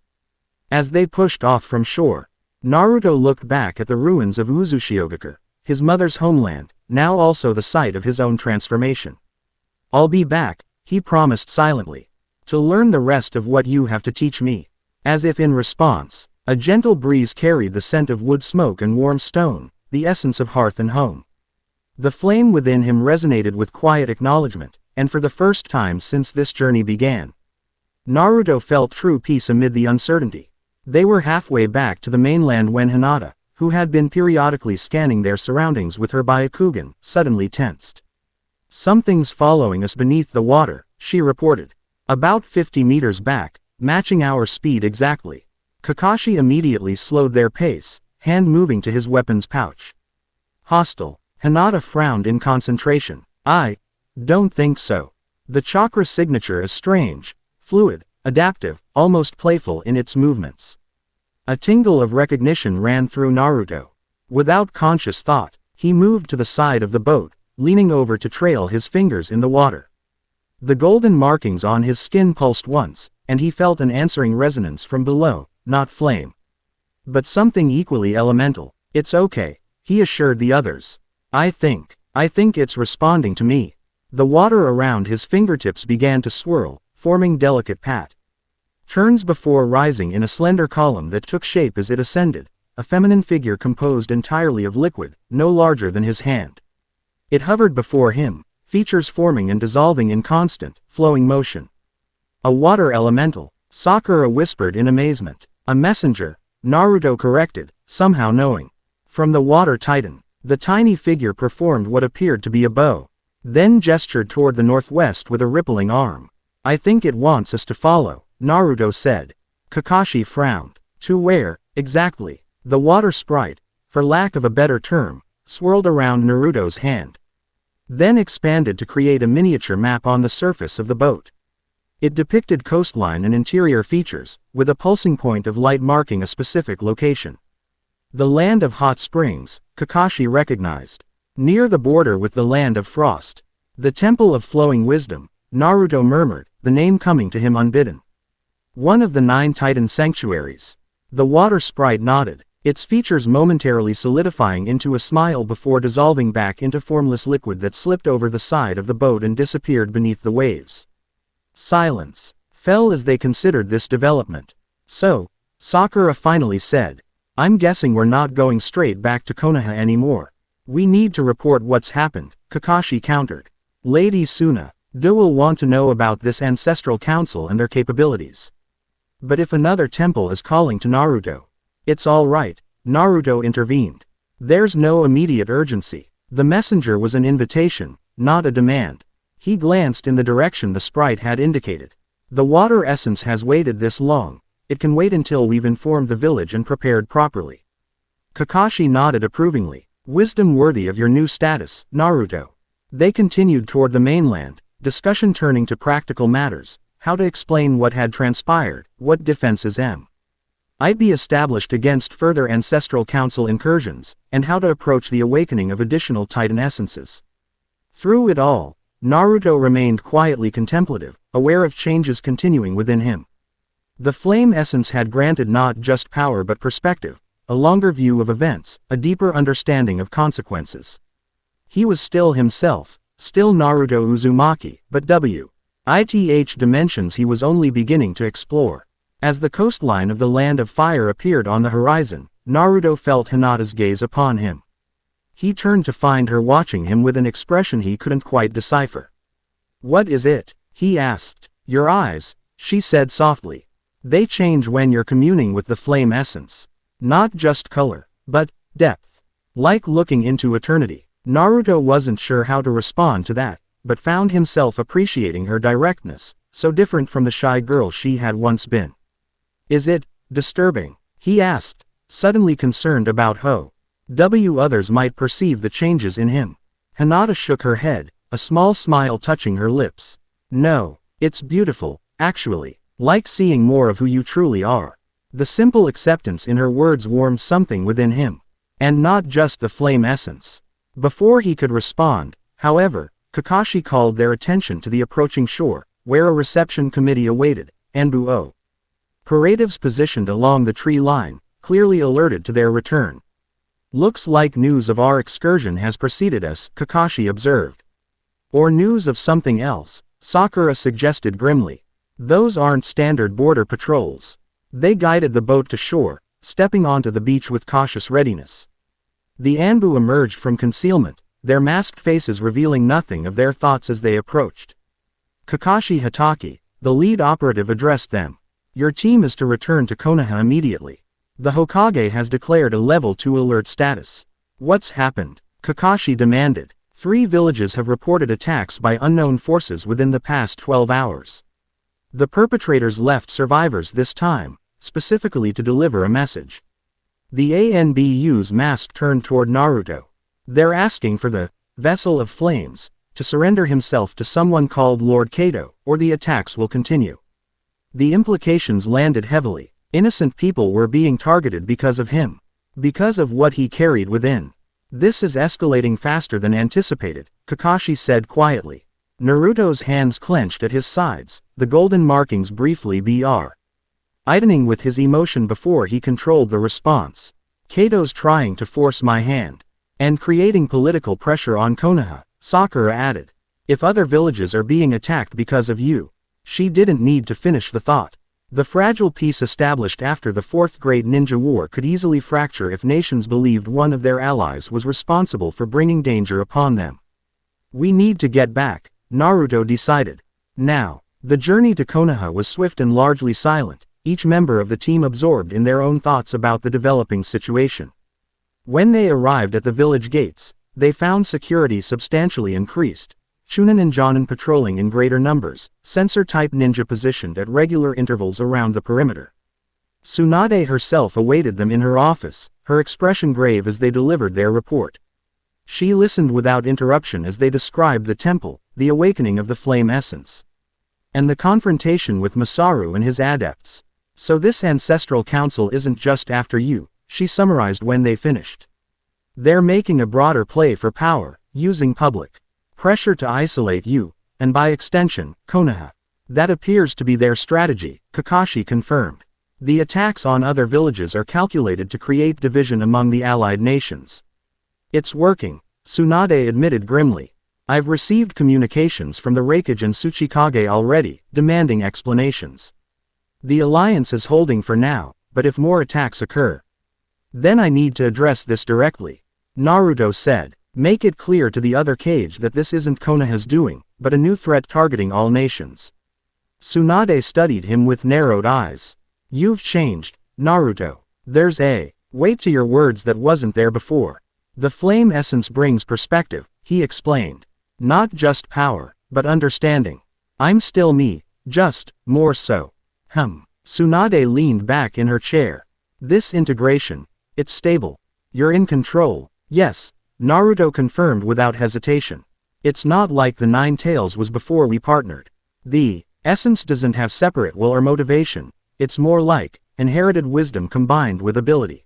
As they pushed off from shore, Naruto looked back at the ruins of Uzushiogakure, his mother's homeland, now also the site of his own transformation. I'll be back, he promised silently, to learn the rest of what you have to teach me. As if in response, a gentle breeze carried the scent of wood smoke and warm stone, the essence of hearth and home. The flame within him resonated with quiet acknowledgement, and for the first time since this journey began, Naruto felt true peace amid the uncertainty. They were halfway back to the mainland when Hinata, who had been periodically scanning their surroundings with her Byakugan, suddenly tensed. Something's following us beneath the water, she reported. About 50 meters back, matching our speed exactly. Kakashi immediately slowed their pace, hand moving to his weapon's pouch. Hostile. Hinata frowned in concentration. I don't think so. The chakra signature is strange, fluid, adaptive, almost playful in its movements. A tingle of recognition ran through Naruto. Without conscious thought, he moved to the side of the boat, leaning over to trail his fingers in the water. The golden markings on his skin pulsed once, and he felt an answering resonance from below, not flame, but something equally elemental. It's okay, he assured the others. I think it's responding to me. The water around his fingertips began to swirl, forming delicate turns before rising in a slender column that took shape as it ascended, a feminine figure composed entirely of liquid, no larger than his hand. It hovered before him, features forming and dissolving in constant, flowing motion. A water elemental, Sakura whispered in amazement. A messenger, Naruto corrected, somehow knowing. From the water titan, the tiny figure performed what appeared to be a bow, then gestured toward the northwest with a rippling arm. I think it wants us to follow, Naruto said. Kakashi frowned. To where, exactly? The water sprite, for lack of a better term, swirled around Naruto's hand, then expanded to create a miniature map on the surface of the boat. It depicted coastline and interior features, with a pulsing point of light marking a specific location. The land of hot springs, Kakashi recognized. Near the border with the land of frost. The temple of flowing wisdom, Naruto murmured, the name coming to him unbidden. One of the 9 Titan sanctuaries. The water sprite nodded, its features momentarily solidifying into a smile before dissolving back into formless liquid that slipped over the side of the boat and disappeared beneath the waves. Silence fell as they considered this development. So, Sakura finally said, I'm guessing we're not going straight back to Konoha anymore. We need to report what's happened, Kakashi countered. Lady Suna, will want to know about this ancestral council and their capabilities. But if another temple is calling to Naruto, it's all right, Naruto intervened. There's no immediate urgency. The messenger was an invitation, not a demand. He glanced in the direction the sprite had indicated. The water essence has waited this long. It can wait until we've informed the village and prepared properly. Kakashi nodded approvingly. Wisdom worthy of your new status, Naruto. They continued toward the mainland, discussion turning to practical matters, how to explain what had transpired, what defenses I'd be established against further ancestral council incursions, and how to approach the awakening of additional Titan essences. Through it all, Naruto remained quietly contemplative, aware of changes continuing within him. The flame essence had granted not just power but perspective, a longer view of events, a deeper understanding of consequences. He was still himself, still Naruto Uzumaki, but WITH dimensions he was only beginning to explore. As the coastline of the Land of Fire appeared on the horizon, Naruto felt Hinata's gaze upon him. He turned to find her watching him with an expression he couldn't quite decipher. What is it? He asked. Your eyes, she said softly. They change when you're communing with the flame essence. Not just color, but depth. Like looking into eternity. Naruto wasn't sure how to respond to that, but found himself appreciating her directness, so different from the shy girl she had once been. Is it disturbing? He asked, suddenly concerned about others might perceive the changes in him. Hinata shook her head, a small smile touching her lips. No, it's beautiful, actually, like seeing more of who you truly are. The simple acceptance in her words warmed something within him. And not just the flame essence. Before he could respond, however, Kakashi called their attention to the approaching shore, where a reception committee awaited, Anbu Paratives positioned along the tree line, clearly alerted to their return. Looks like news of our excursion has preceded us, Kakashi observed. Or news of something else, Sakura suggested grimly. Those aren't standard border patrols. They guided the boat to shore, stepping onto the beach with cautious readiness. The Anbu emerged from concealment, their masked faces revealing nothing of their thoughts as they approached. Kakashi Hatake, the lead operative, addressed them. Your team is to return to Konoha immediately. The Hokage has declared a level 2 alert status. What's happened? Kakashi demanded. 3 villages have reported attacks by unknown forces within the past 12 hours. The perpetrators left survivors this time, specifically to deliver a message. The ANBU's mask turned toward Naruto. They're asking for the Vessel of Flames to surrender himself to someone called Lord Kato, or the attacks will continue. The implications landed heavily. Innocent people were being targeted because of him. Because of what he carried within. This is escalating faster than anticipated, Kakashi said quietly. Naruto's hands clenched at his sides, the golden markings briefly widening with his emotion before he controlled the response. Kato's trying to force my hand. And creating political pressure on Konoha, Sakura added. If other villages are being attacked because of you. She didn't need to finish the thought. The fragile peace established after the Fourth Great Ninja War could easily fracture if nations believed one of their allies was responsible for bringing danger upon them. We need to get back, Naruto decided. Now, the journey to Konoha was swift and largely silent, each member of the team absorbed in their own thoughts about the developing situation. When they arrived at the village gates, they found security substantially increased. Chunin and Jonin patrolling in greater numbers, sensor-type ninja positioned at regular intervals around the perimeter. Tsunade herself awaited them in her office, her expression grave as they delivered their report. She listened without interruption as they described the temple, the awakening of the flame essence, and the confrontation with Masaru and his adepts. So this ancestral council isn't just after you, she summarized when they finished. They're making a broader play for power, using public pressure to isolate you, and by extension, Konoha. That appears to be their strategy, Kakashi confirmed. The attacks on other villages are calculated to create division among the allied nations. It's working, Tsunade admitted grimly. I've received communications from the Raikage and Tsuchikage already, demanding explanations. The alliance is holding for now, but if more attacks occur, then I need to address this directly. Naruto said. Make it clear to the other cage that this isn't Konoha's doing, but a new threat targeting all nations. Tsunade studied him with narrowed eyes. You've changed, Naruto. There's a weight to your words that wasn't there before. The flame essence brings perspective, he explained. Not just power, but understanding. I'm still me, just more so. Tsunade leaned back in her chair. This integration, it's stable. You're in control, yes. Naruto confirmed without hesitation. It's not like the Nine Tails was before we partnered. The essence doesn't have separate will or motivation, it's more like inherited wisdom combined with ability.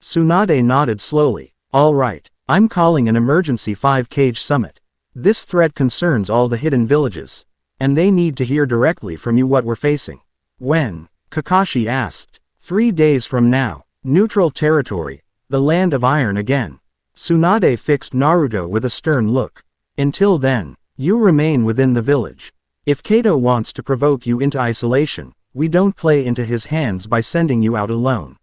Tsunade nodded slowly. All right, I'm calling an emergency 5-cage summit. This threat concerns all the hidden villages, and they need to hear directly from you what we're facing. When? Kakashi asked. 3 days from now, neutral territory, the land of iron again. Tsunade fixed Naruto with a stern look. Until then, you remain within the village. If Kato wants to provoke you into isolation, we don't play into his hands by sending you out alone.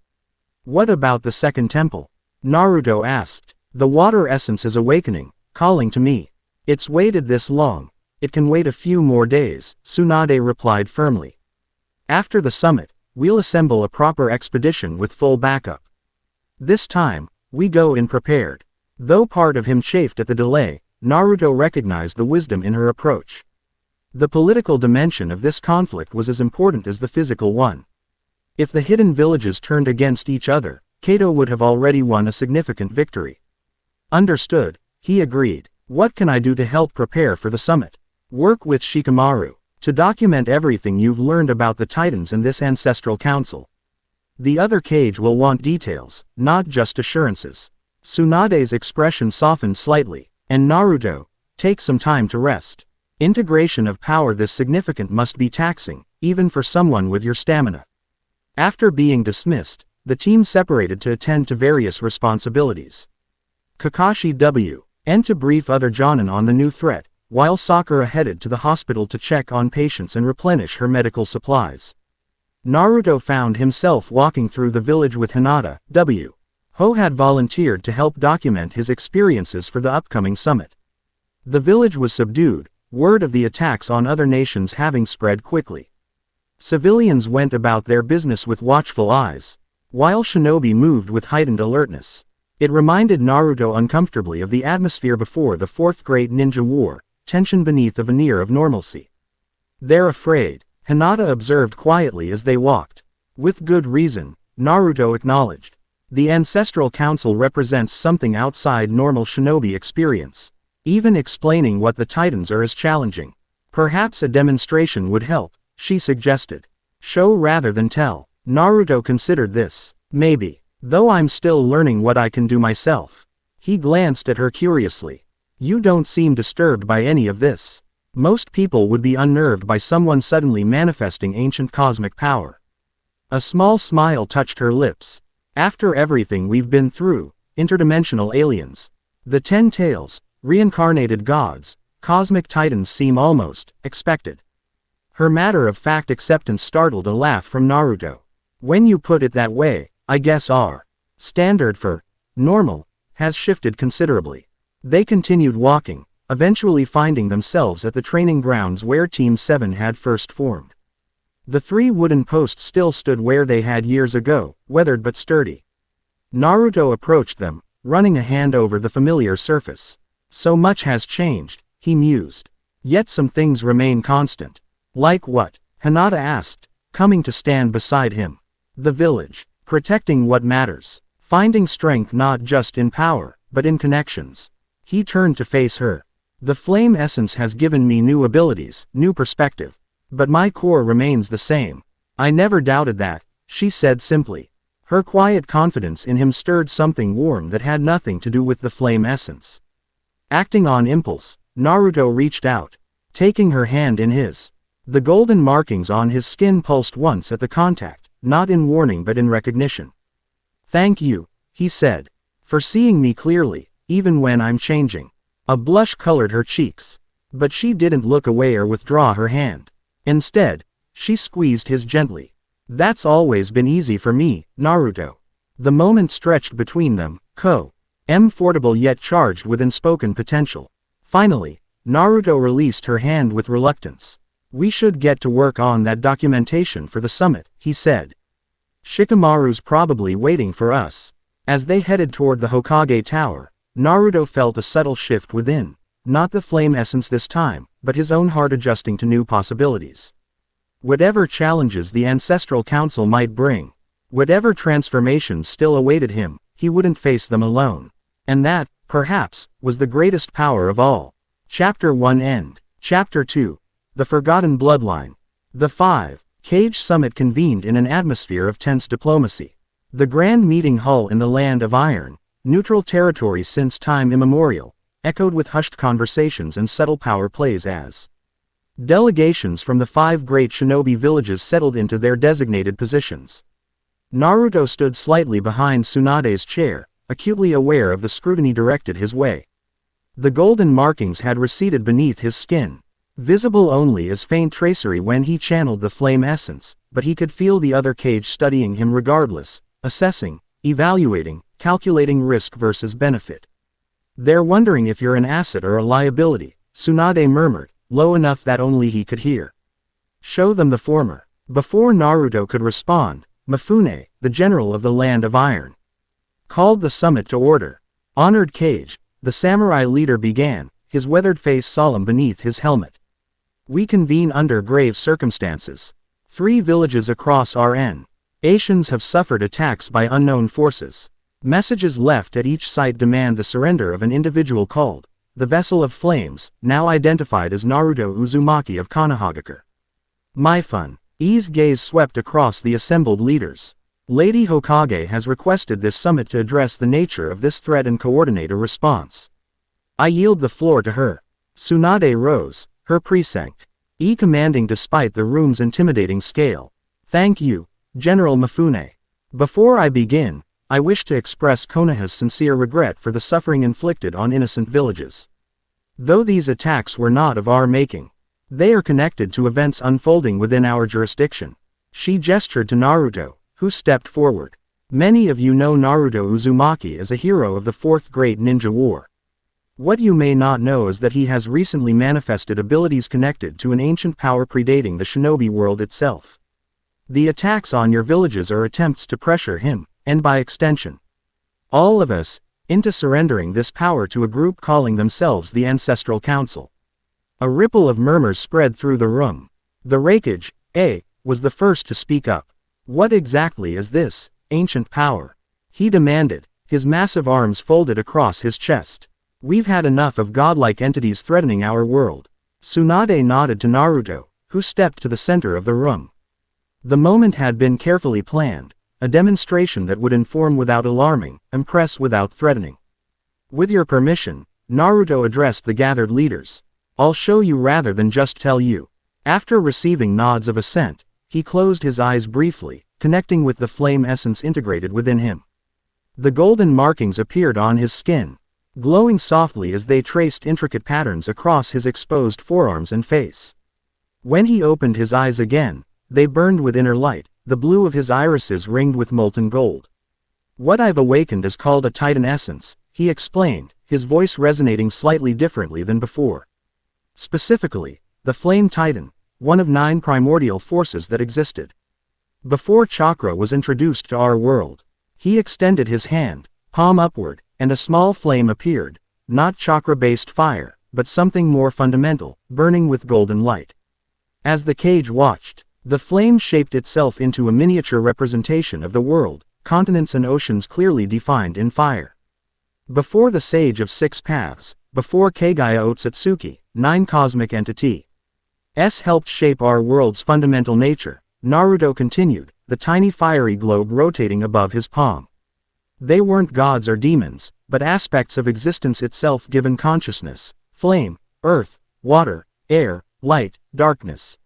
What about the second temple? Naruto asked. The water essence is awakening, calling to me. It's waited this long. It can wait a few more days, Tsunade replied firmly. After the summit, we'll assemble a proper expedition with full backup. This time, we go in prepared. Though part of him chafed at the delay, Naruto recognized the wisdom in her approach. The political dimension of this conflict was as important as the physical one. If the hidden villages turned against each other, Kato would have already won a significant victory. Understood, he agreed. What can I do to help prepare for the summit? Work with Shikamaru to document everything you've learned about the Titans and this ancestral council. The other cage will want details, not just assurances. Tsunade's expression softened slightly, and Naruto, take some time to rest. Integration of power this significant must be taxing, even for someone with your stamina. After being dismissed, the team separated to attend to various responsibilities. Kakashi and to brief other Jonin on the new threat, while Sakura headed to the hospital to check on patients and replenish her medical supplies. Naruto found himself walking through the village with Hinata. Ho had volunteered to help document his experiences for the upcoming summit. The village was subdued, word of the attacks on other nations having spread quickly. Civilians went about their business with watchful eyes, while shinobi moved with heightened alertness. It reminded Naruto uncomfortably of the atmosphere before the Fourth Great Ninja War, tension beneath a veneer of normalcy. They're afraid, Hinata observed quietly as they walked. With good reason, Naruto acknowledged. The Ancestral Council represents something outside normal shinobi experience. Even explaining what the Titans are is challenging. Perhaps a demonstration would help, she suggested. Show rather than tell. Naruto considered this. Maybe. Though I'm still learning what I can do myself. He glanced at her curiously. You don't seem disturbed by any of this. Most people would be unnerved by someone suddenly manifesting ancient cosmic power. A small smile touched her lips. After everything we've been through, interdimensional aliens, the 10 tails, reincarnated gods, cosmic titans seem almost expected. Her matter-of-fact acceptance startled a laugh from Naruto. When you put it that way, I guess our standard for normal has shifted considerably. They continued walking, eventually finding themselves at the training grounds where Team 7 had first formed. The 3 wooden posts still stood where they had years ago, weathered but sturdy. Naruto approached them, running a hand over the familiar surface. So much has changed, he mused. Yet some things remain constant. Like what? Hinata asked, coming to stand beside him. The village. Protecting what matters. Finding strength not just in power, but in connections. He turned to face her. The flame essence has given me new abilities, new perspective. But my core remains the same. I never doubted that, she said simply. Her quiet confidence in him stirred something warm that had nothing to do with the flame essence. Acting on impulse, Naruto reached out, taking her hand in his. The golden markings on his skin pulsed once at the contact, not in warning but in recognition. Thank you, he said, for seeing me clearly, even when I'm changing. A blush colored her cheeks. But she didn't look away or withdraw her hand. Instead, she squeezed his gently. That's always been easy for me, Naruto. The moment stretched between them, comfortable yet charged with unspoken potential. Finally, Naruto released her hand with reluctance. We should get to work on that documentation for the summit, he said. Shikamaru's probably waiting for us. As they headed toward the Hokage Tower, Naruto felt a subtle shift within. Not the flame essence this time, but his own heart adjusting to new possibilities. Whatever challenges the Ancestral Council might bring, whatever transformations still awaited him, he wouldn't face them alone. And that, perhaps, was the greatest power of all. Chapter 1 End. Chapter 2. The Forgotten Bloodline. The 5-Cage Summit convened in an atmosphere of tense diplomacy. The grand meeting hall in the Land of Iron, neutral territory since time immemorial, echoed with hushed conversations and subtle power plays as delegations from the 5 great shinobi villages settled into their designated positions. Naruto stood slightly behind Tsunade's chair, acutely aware of the scrutiny directed his way. The golden markings had receded beneath his skin, visible only as faint tracery when he channeled the flame essence, but he could feel the other cage studying him regardless, assessing, evaluating, calculating risk versus benefit. They're wondering if you're an asset or a liability, Tsunade murmured, low enough that only he could hear. Show them the former. Before Naruto could respond, Mifune, the general of the Land of Iron, called the summit to order. Honored Cage, the samurai leader began, his weathered face solemn beneath his helmet. We convene under grave circumstances. 3 villages across RN. Asians have suffered attacks by unknown forces. Messages left at each site demand the surrender of an individual called the Vessel of Flames, now identified as Naruto Uzumaki of Konohagakure. Mifune's gaze swept across the assembled leaders. Lady Hokage has requested this summit to address the nature of this threat and coordinate a response. I yield the floor to her. Tsunade rose, her precinct commanding despite the room's intimidating scale. Thank you, General Mifune. Before I begin, I wish to express Konoha's sincere regret for the suffering inflicted on innocent villages. Though these attacks were not of our making, they are connected to events unfolding within our jurisdiction. She gestured to Naruto, who stepped forward. Many of you know Naruto Uzumaki as a hero of the 4th Great Ninja War. What you may not know is that he has recently manifested abilities connected to an ancient power predating the shinobi world itself. The attacks on your villages are attempts to pressure him, and by extension, all of us, into surrendering this power to a group calling themselves the Ancestral Council. A ripple of murmurs spread through the room. The Raikage, was the first to speak up. What exactly is this ancient power? He demanded, his massive arms folded across his chest. We've had enough of godlike entities threatening our world. Tsunade nodded to Naruto, who stepped to the center of the room. The moment had been carefully planned, a demonstration that would inform without alarming, impress without threatening. With your permission, Naruto addressed the gathered leaders. I'll show you rather than just tell you." After receiving nods of assent, he closed his eyes briefly, connecting with the flame essence integrated within him. The golden markings appeared on his skin, glowing softly as they traced intricate patterns across his exposed forearms and face. When he opened his eyes again, they burned with inner light, the blue of his irises ringed with molten gold. "What I've awakened is called a Titan essence," he explained, his voice resonating slightly differently than before. "Specifically, the Flame Titan, one of 9 primordial forces that existed before chakra was introduced to our world." He extended his hand, palm upward, and a small flame appeared, not chakra-based fire, but something more fundamental, burning with golden light. As the cage watched, the flame shaped itself into a miniature representation of the world, continents and oceans clearly defined in fire. Before the Sage of 6 Paths, before Kagaya Otsutsuki, 9 cosmic entities helped shape our world's fundamental nature, Naruto continued, the tiny fiery globe rotating above his palm. They weren't gods or demons, but aspects of existence itself given consciousness: flame, earth, water, air, light, darkness,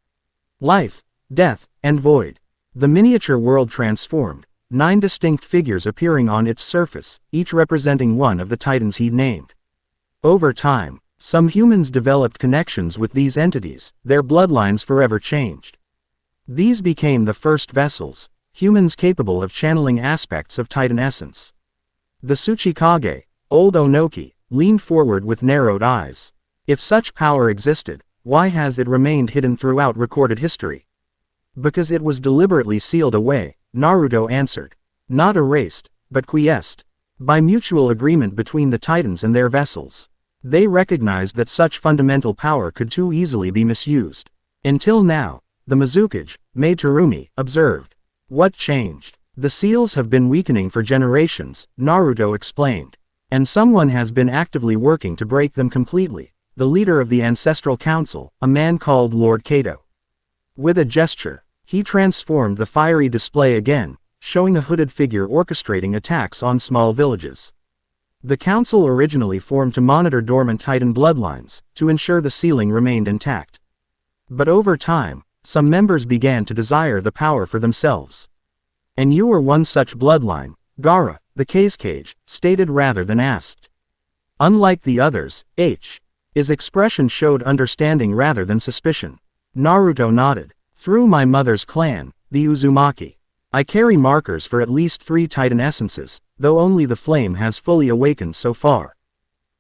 life, death, and void. The miniature world transformed, 9 distinct figures appearing on its surface, each representing one of the titans he'd named. Over time, some humans developed connections with these entities, their bloodlines forever changed. These became the first vessels, humans capable of channeling aspects of Titan essence. The Tsuchikage, old Onoki, leaned forward with narrowed eyes. If such power existed, why has it remained hidden throughout recorded history? Because it was deliberately sealed away, Naruto answered. Not erased, but quiesced. By mutual agreement between the Titans and their vessels. They recognized that such fundamental power could too easily be misused. Until now, the Mizukage, Materumi, observed. What changed? The seals have been weakening for generations, Naruto explained. And someone has been actively working to break them completely. The leader of the Ancestral Council, a man called Lord Kato. With a gesture, he transformed the fiery display again, showing a hooded figure orchestrating attacks on small villages. The council originally formed to monitor dormant Titan bloodlines, to ensure the sealing remained intact. But over time, some members began to desire the power for themselves. And you were one such bloodline, Gaara, the Kazekage, stated rather than asked. Unlike the others, His expression showed understanding rather than suspicion. Naruto nodded. Through my mother's clan, the Uzumaki, I carry markers for at least 3 Titan essences, though only the flame has fully awakened so far.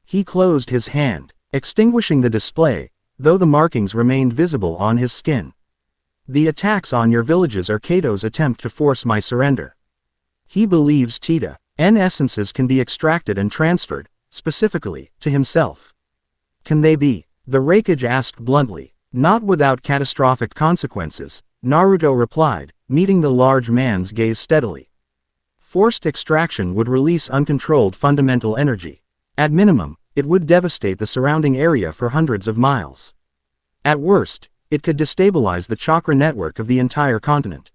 He closed his hand, extinguishing the display, though the markings remained visible on his skin. The attacks on your villages are Kato's attempt to force my surrender. He believes Titan essences can be extracted and transferred, specifically, to himself. Can they be? The Raikage asked bluntly. Not without catastrophic consequences, Naruto replied, meeting the large man's gaze steadily. Forced extraction would release uncontrolled fundamental energy. At minimum, it would devastate the surrounding area for hundreds of miles. At worst, it could destabilize the chakra network of the entire continent.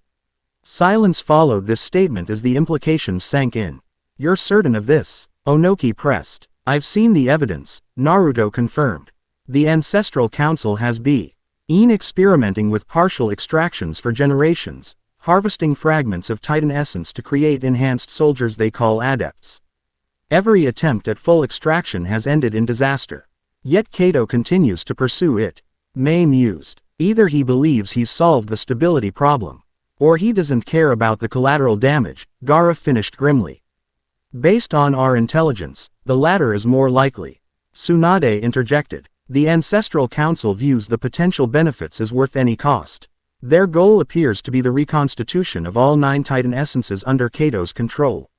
Silence followed this statement as the implications sank in. You're certain of this? Onoki pressed. I've seen the evidence, Naruto confirmed. The Ancestral Council has been experimenting with partial extractions for generations, harvesting fragments of Titan essence to create enhanced soldiers they call adepts. Every attempt at full extraction has ended in disaster. Yet Kato continues to pursue it. May mused. Either he believes he's solved the stability problem, or he doesn't care about the collateral damage, Gaara finished grimly. Based on our intelligence, the latter is more likely. Tsunade interjected. The Ancestral Council views the potential benefits as worth any cost. Their goal appears to be the reconstitution of all 9 Titan essences under Kato's control.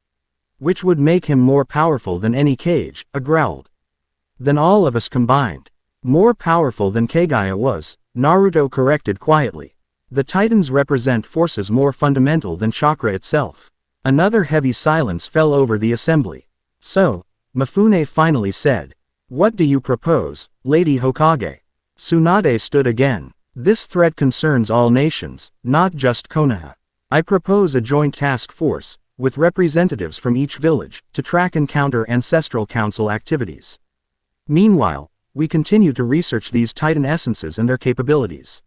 Which would make him more powerful than any Kage, growled. Than all of us combined. More powerful than Kagaya was, Naruto corrected quietly. The Titans represent forces more fundamental than chakra itself. Another heavy silence fell over the assembly. So, Mifune finally said. What do you propose, Lady Hokage? Tsunade stood again. This threat concerns all nations, not just Konoha. I propose a joint task force, with representatives from each village, to track and counter Ancestral Council activities. Meanwhile, we continue to research these Titan essences and their capabilities.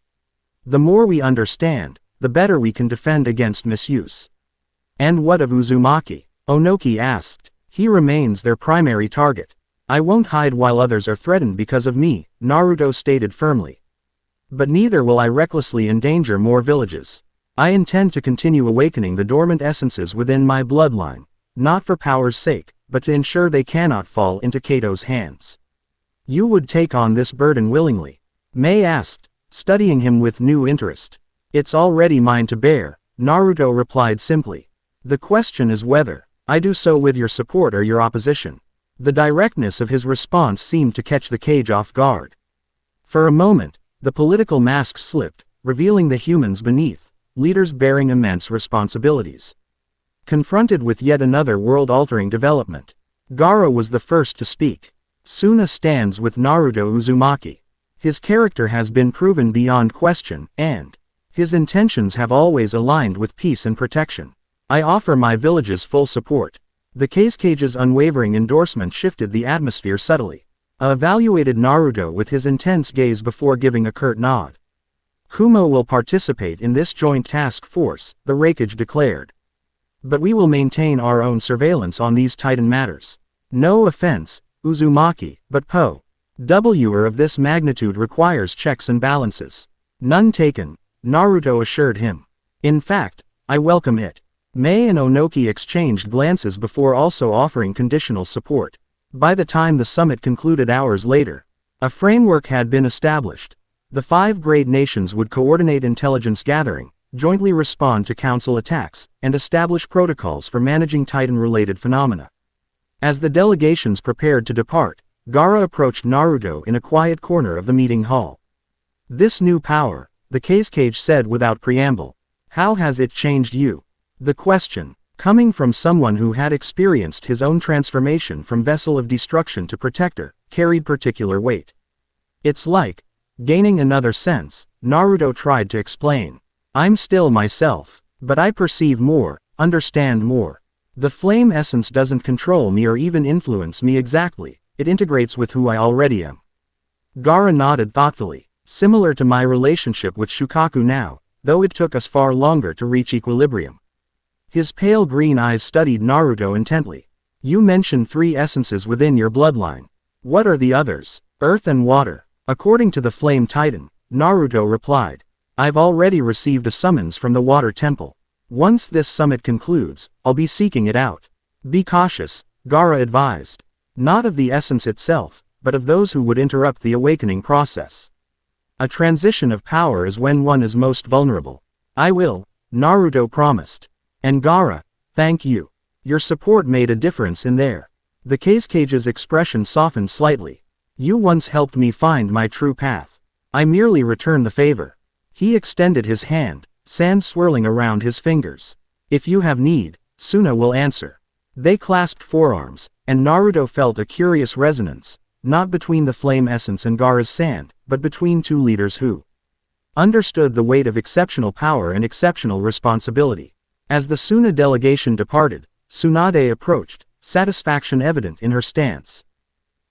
The more we understand, the better we can defend against misuse. And what of Uzumaki? Onoki asked. He remains their primary target. I won't hide while others are threatened because of me, Naruto stated firmly. But neither will I recklessly endanger more villages. I intend to continue awakening the dormant essences within my bloodline, not for power's sake, but to ensure they cannot fall into Kato's hands. You would take on this burden willingly? Mei asked, studying him with new interest. It's already mine to bear, Naruto replied simply. The question is whether I do so with your support or your opposition. The directness of his response seemed to catch the cage off guard. For a moment, the political masks slipped, revealing the humans beneath, leaders bearing immense responsibilities. Confronted with yet another world-altering development, Gaara was the first to speak. Suna stands with Naruto Uzumaki. His character has been proven beyond question, and his intentions have always aligned with peace and protection. I offer my village's full support. The Cage's unwavering endorsement shifted the atmosphere subtly. I evaluated Naruto with his intense gaze before giving a curt nod. Kumo will participate in this joint task force, the Raikage declared. But we will maintain our own surveillance on these Titan matters. No offense, Uzumaki, but Power of this magnitude requires checks and balances. None taken, Naruto assured him. In fact, I welcome it. Mei and Onoki exchanged glances before also offering conditional support. By the time the summit concluded hours later, a framework had been established. The 5 great nations would coordinate intelligence gathering, jointly respond to council attacks, and establish protocols for managing Titan-related phenomena. As the delegations prepared to depart, Gaara approached Naruto in a quiet corner of the meeting hall. This new power, the Cage said without preamble. How has it changed you? The question, coming from someone who had experienced his own transformation from vessel of destruction to protector, carried particular weight. It's like gaining another sense, Naruto tried to explain. I'm still myself, but I perceive more, understand more. The flame essence doesn't control me or even influence me exactly, it integrates with who I already am. Gaara nodded thoughtfully, similar to my relationship with Shukaku now, though it took us far longer to reach equilibrium. His pale green eyes studied Naruto intently. You mentioned 3 essences within your bloodline. What are the others? Earth and water. According to the Flame Titan, Naruto replied. I've already received a summons from the Water Temple. Once this summit concludes, I'll be seeking it out. Be cautious, Gaara advised. Not of the essence itself, but of those who would interrupt the awakening process. A transition of power is when one is most vulnerable. I will, Naruto promised. And Gaara, thank you. Your support made a difference in there. The Cage's expression softened slightly. You once helped me find my true path. I merely return the favor. He extended his hand, sand swirling around his fingers. If you have need, Suna will answer. They clasped forearms, and Naruto felt a curious resonance, not between the flame essence and Gaara's sand, but between 2 leaders who understood the weight of exceptional power and exceptional responsibility. As the Suna delegation departed, Tsunade approached, satisfaction evident in her stance.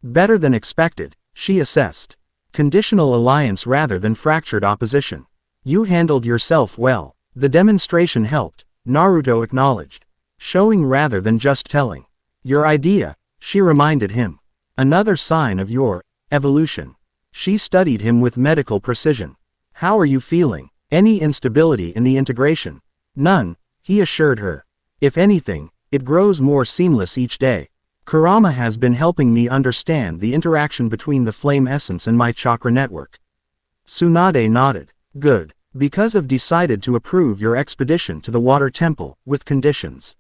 Better than expected, she assessed. Conditional alliance rather than fractured opposition. You handled yourself well. The demonstration helped, Naruto acknowledged. Showing rather than just telling. Your idea, she reminded him. Another sign of your evolution. She studied him with medical precision. How are you feeling? Any instability in the integration? None, he assured her. If anything, it grows more seamless each day. Kurama has been helping me understand the interaction between the flame essence and my chakra network. Tsunade nodded. Good. Because I've decided to approve your expedition to the Water Temple, with conditions.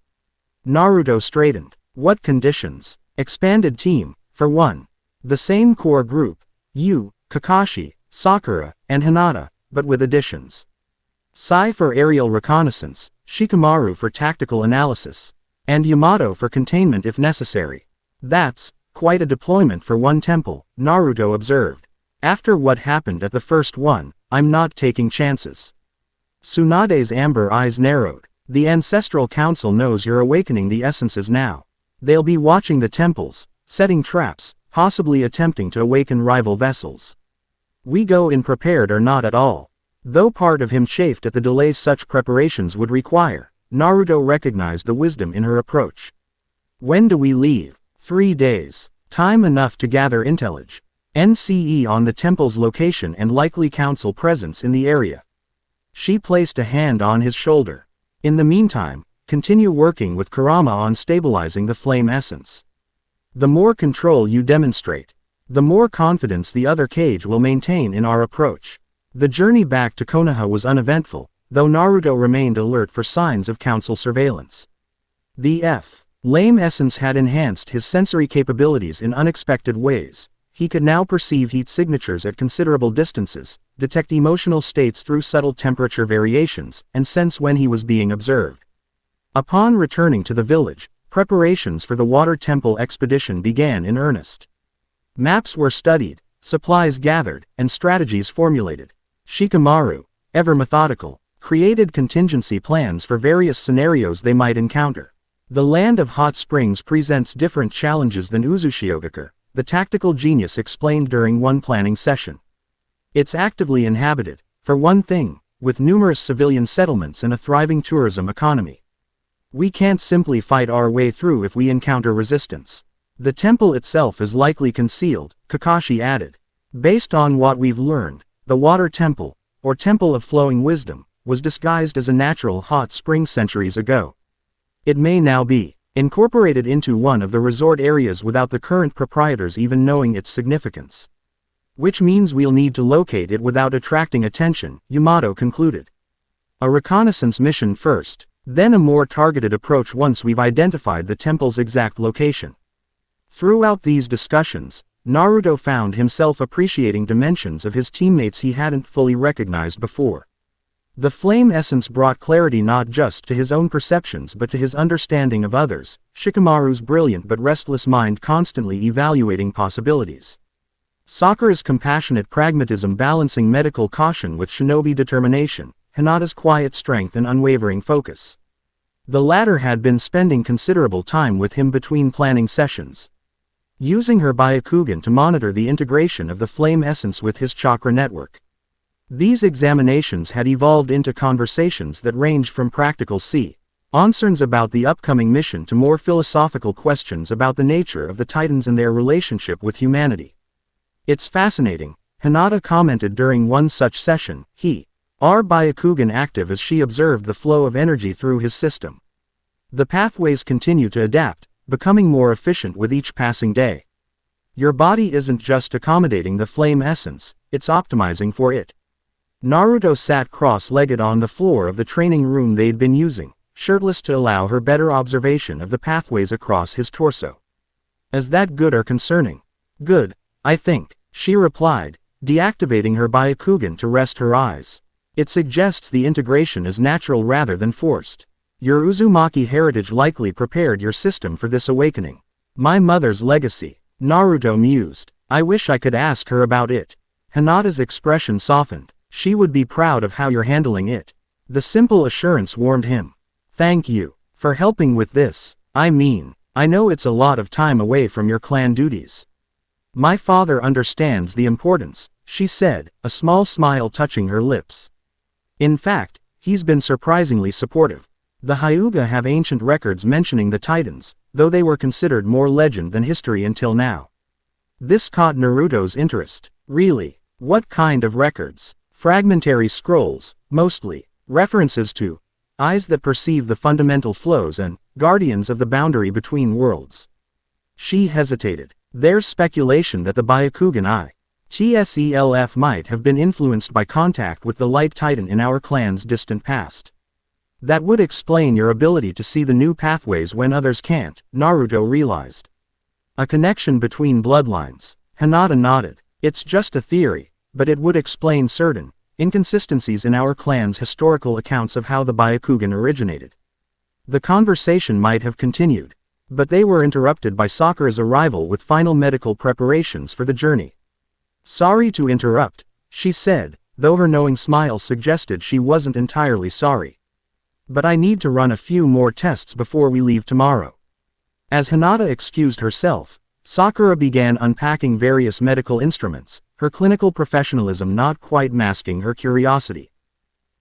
Naruto straightened. What conditions? Expanded team, for one. The same core group. You, Kakashi, Sakura, and Hinata, but with additions. Sai for aerial reconnaissance, Shikamaru for tactical analysis, and Yamato for containment if necessary. That's quite a deployment for one temple, Naruto observed. After what happened at the first one, I'm not taking chances. Tsunade's amber eyes narrowed. The Ancestral Council knows you're awakening the essences now. They'll be watching the temples, setting traps, possibly attempting to awaken rival vessels. We go in prepared or not at all. Though part of him chafed at the delays such preparations would require, Naruto recognized the wisdom in her approach. When do we leave? 3 days. Time enough to gather intelligence on the temple's location and likely council presence in the area. She placed a hand on his shoulder. In the meantime, continue working with Kurama on stabilizing the flame essence. The more control you demonstrate, the more confidence the other cage will maintain in our approach. The journey back to Konoha was uneventful, though Naruto remained alert for signs of council surveillance. The flame essence had enhanced his sensory capabilities in unexpected ways. He could now perceive heat signatures at considerable distances, detect emotional states through subtle temperature variations, and sense when he was being observed. Upon returning to the village, preparations for the Water Temple expedition began in earnest. Maps were studied, supplies gathered, and strategies formulated. Shikamaru, ever methodical, created contingency plans for various scenarios they might encounter. The land of hot springs presents different challenges than Uzushiogakure, the tactical genius explained during one planning session. It's actively inhabited, for one thing, with numerous civilian settlements and a thriving tourism economy. We can't simply fight our way through if we encounter resistance. The temple itself is likely concealed, Kakashi added. Based on what we've learned, the Water Temple, or Temple of Flowing Wisdom, was disguised as a natural hot spring centuries ago. It may now be incorporated into one of the resort areas without the current proprietors even knowing its significance. Which means we'll need to locate it without attracting attention, Yamato concluded. A reconnaissance mission first, then a more targeted approach once we've identified the temple's exact location. Throughout these discussions, Naruto found himself appreciating dimensions of his teammates he hadn't fully recognized before. The flame essence brought clarity not just to his own perceptions but to his understanding of others, Shikamaru's brilliant but restless mind constantly evaluating possibilities. Sakura's compassionate pragmatism balancing medical caution with shinobi determination, Hinata's quiet strength and unwavering focus. The latter had been spending considerable time with him between planning sessions, using her Byakugan to monitor the integration of the flame essence with his chakra network. These examinations had evolved into conversations that ranged from practical concerns about the upcoming mission to more philosophical questions about the nature of the Titans and their relationship with humanity. It's fascinating, Hinata commented during one such session, our Byakugan active as she observed the flow of energy through his system. The pathways continue to adapt, becoming more efficient with each passing day. Your body isn't just accommodating the flame essence, it's optimizing for it. Naruto sat cross-legged on the floor of the training room they'd been using, shirtless to allow her better observation of the pathways across his torso. Is that good or concerning? Good, I think, she replied, deactivating her Byakugan to rest her eyes. It suggests the integration is natural rather than forced. Your Uzumaki heritage likely prepared your system for this awakening. My mother's legacy, Naruto mused. I wish I could ask her about it. Hinata's expression softened. She would be proud of how you're handling it. The simple assurance warmed him. Thank you for helping with this. I mean, I know it's a lot of time away from your clan duties. My father understands the importance, she said, a small smile touching her lips. In fact, he's been surprisingly supportive. The Hyuga have ancient records mentioning the Titans, though they were considered more legend than history until now. This caught Naruto's interest. Really? What kind of records? Fragmentary scrolls, mostly. References to eyes that perceive the fundamental flows and guardians of the boundary between worlds. She hesitated. There's speculation that the Byakugan TSELF might have been influenced by contact with the Light Titan in our clan's distant past. That would explain your ability to see the new pathways when others can't, Naruto realized. A connection between bloodlines. Hinata nodded. It's just a theory, but it would explain certain inconsistencies in our clan's historical accounts of how the Byakugan originated. The conversation might have continued, but they were interrupted by Sakura's arrival with final medical preparations for the journey. Sorry to interrupt, she said, though her knowing smile suggested she wasn't entirely sorry. But I need to run a few more tests before we leave tomorrow. As Hinata excused herself, Sakura began unpacking various medical instruments, her clinical professionalism not quite masking her curiosity.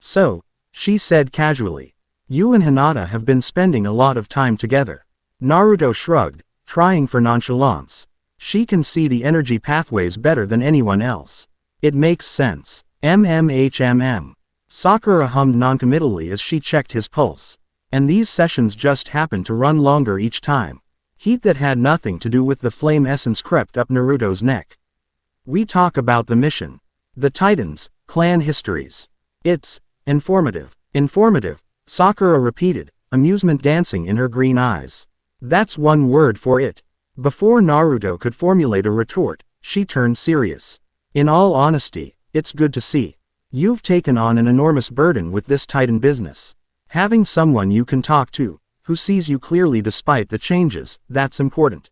"So," she said casually, "you and Hinata have been spending a lot of time together." Naruto shrugged, trying for nonchalance. "She can see the energy pathways better than anyone else. It makes sense. MMHMM. Sakura hummed noncommittally as she checked his pulse. And these sessions just happened to run longer each time. Heat that had nothing to do with the flame essence crept up Naruto's neck. "We talk about the mission. The Titans, clan histories. It's informative." "Informative," Sakura repeated, amusement dancing in her green eyes. "That's one word for it." Before Naruto could formulate a retort, she turned serious. "In all honesty, it's good to see. You've taken on an enormous burden with this Titan business. Having someone you can talk to, who sees you clearly despite the changes, that's important."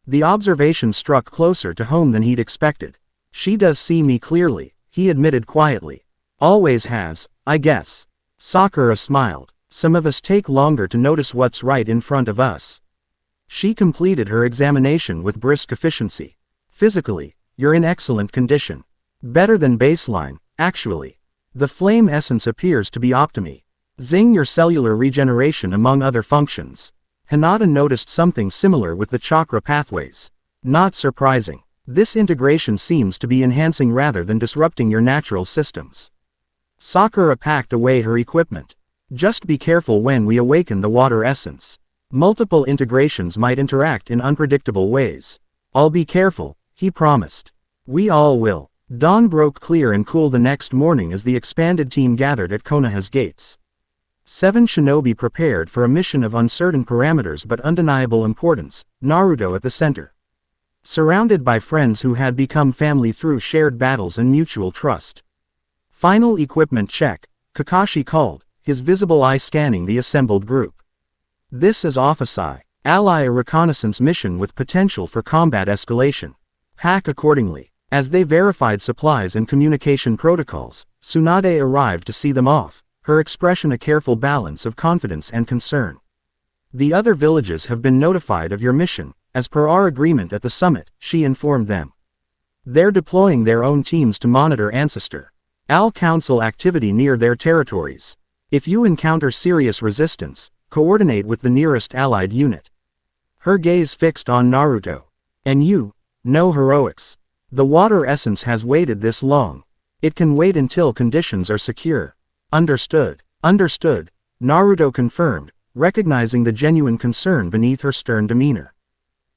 The observation struck closer to home than he'd expected. "She does see me clearly," he admitted quietly. "Always has, I guess." Sakura smiled. "Some of us take longer to notice what's right in front of us." She completed her examination with brisk efficiency. "Physically, you're in excellent condition. Better than baseline, actually. The flame essence appears to be optimi. Zing your cellular regeneration among other functions." Hinata noticed something similar with the chakra pathways. "Not surprising. This integration seems to be enhancing rather than disrupting your natural systems." Sakura packed away her equipment. "Just be careful when we awaken the water essence. Multiple integrations might interact in unpredictable ways." "I'll be careful," he promised. "We all will." Dawn broke clear and cool the next morning as the expanded team gathered at Konoha's gates. 7 shinobi prepared for a mission of uncertain parameters but undeniable importance, Naruto at the center. Surrounded by friends who had become family through shared battles and mutual trust. "Final equipment check," Kakashi called, his visible eye scanning the assembled group. "This is Offici, ally a reconnaissance mission with potential for combat escalation. Pack accordingly." As they verified supplies and communication protocols, Tsunade arrived to see them off, her expression a careful balance of confidence and concern. "The other villages have been notified of your mission, as per our agreement at the summit," she informed them. "They're deploying their own teams to monitor Ancestor Al Council activity near their territories. If you encounter serious resistance, coordinate with the nearest allied unit." Her gaze fixed on Naruto. "And you? No heroics. The water essence has waited this long. It can wait until conditions are secure." "Understood." "Understood," Naruto confirmed, recognizing the genuine concern beneath her stern demeanor.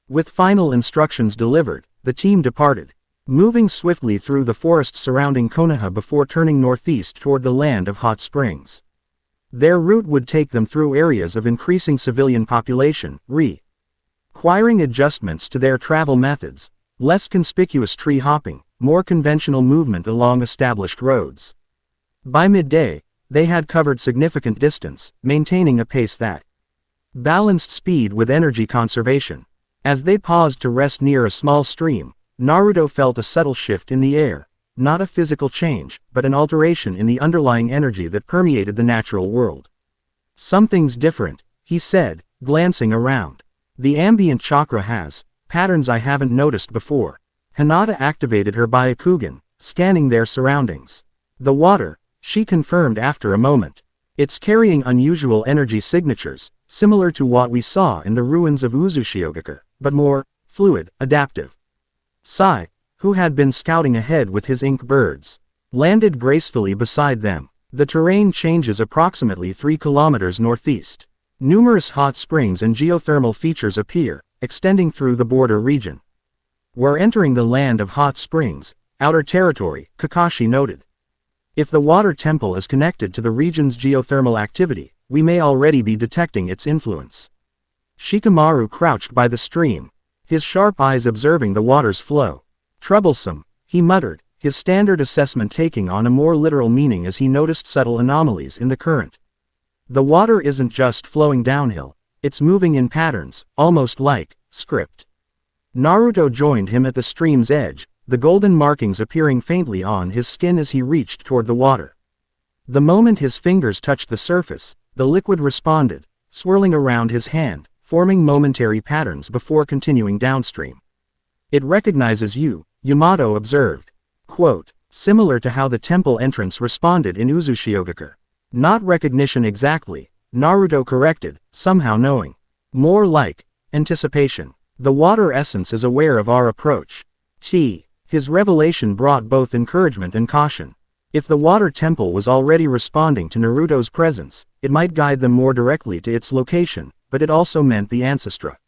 With final instructions delivered, the team departed, moving swiftly through the forests surrounding Konoha before turning northeast toward the land of hot springs. Their route would take them through areas of increasing civilian population, requiring adjustments to their travel methods, less conspicuous tree hopping, more conventional movement along established roads. By midday, they had covered significant distance, maintaining a pace that balanced speed with energy conservation. As they paused to rest near a small stream, Naruto felt a subtle shift in the air, not a physical change, but an alteration in the underlying energy that permeated the natural world. "Something's different," he said, glancing around. "The ambient chakra has patterns I haven't noticed before." Hinata activated her Byakugan, scanning their surroundings. "The water," she confirmed after a moment. "It's carrying unusual energy signatures, similar to what we saw in the ruins of Uzushiogakure, but more fluid, adaptive." Sai, who had been scouting ahead with his ink birds, landed gracefully beside them. The terrain changes approximately 3 kilometers northeast. Numerous hot springs and geothermal features appear, extending through the border region. "We're entering the land of hot springs, outer territory," Kakashi noted. "If the water temple is connected to the region's geothermal activity, we may already be detecting its influence." Shikamaru crouched by the stream, his sharp eyes observing the water's flow. "Troublesome," he muttered, his standard assessment taking on a more literal meaning as he noticed subtle anomalies in the current. The water isn't just flowing downhill, it's moving in patterns, almost like script. Naruto joined him at the stream's edge, the golden markings appearing faintly on his skin as he reached toward the water. The moment his fingers touched the surface, the liquid responded, swirling around his hand, forming momentary patterns before continuing downstream. It recognizes you, Yamato observed. Quote, similar to how the temple entrance responded in Uzushiogakure. Not recognition exactly, Naruto corrected, somehow knowing. More like anticipation. The water essence is aware of our approach. His revelation brought both encouragement and caution. If the water temple was already responding to Naruto's presence, it might guide them more directly to its location, but it also meant the Ancestra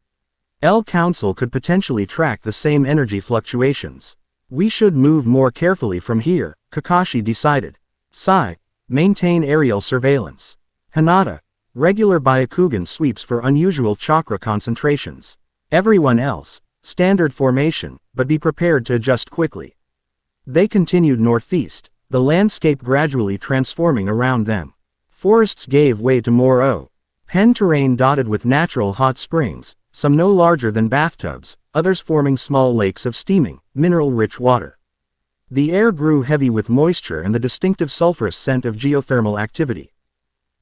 L Council could potentially track the same energy fluctuations. We should move more carefully from here, Kakashi decided. Sai, maintain aerial surveillance. Hinata, regular Byakugan sweeps for unusual chakra concentrations. Everyone else, standard formation, but be prepared to adjust quickly. They continued northeast, the landscape gradually transforming around them. Forests gave way to more open terrain dotted with natural hot springs, some no larger than bathtubs, others forming small lakes of steaming, mineral-rich water. The air grew heavy with moisture and the distinctive sulfurous scent of geothermal activity.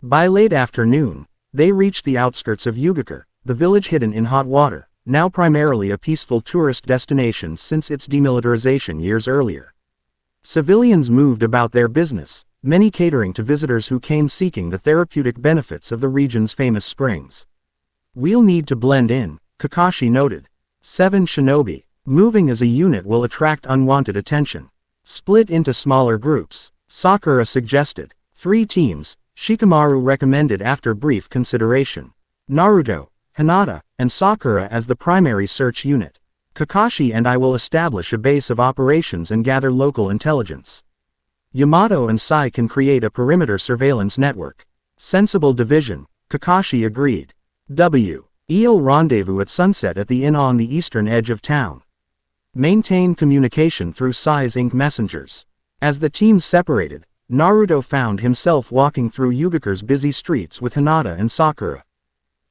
By late afternoon, they reached the outskirts of Ugakure, the village hidden in hot water, now primarily a peaceful tourist destination since its demilitarization years earlier. Civilians moved about their business, many catering to visitors who came seeking the therapeutic benefits of the region's famous springs. We'll need to blend in, Kakashi noted. 7 shinobi, moving as a unit will attract unwanted attention. Split into smaller groups, Sakura suggested. 3 teams, Shikamaru recommended after brief consideration. Naruto, Hinata, and Sakura as the primary search unit. Kakashi and I will establish a base of operations and gather local intelligence. Yamato and Sai can create a perimeter surveillance network. Sensible division, Kakashi agreed. We'll rendezvous at sunset at the inn on the eastern edge of town. Maintain communication through Sai's ink messengers. As the teams separated, Naruto found himself walking through Yugakure's busy streets with Hinata and Sakura.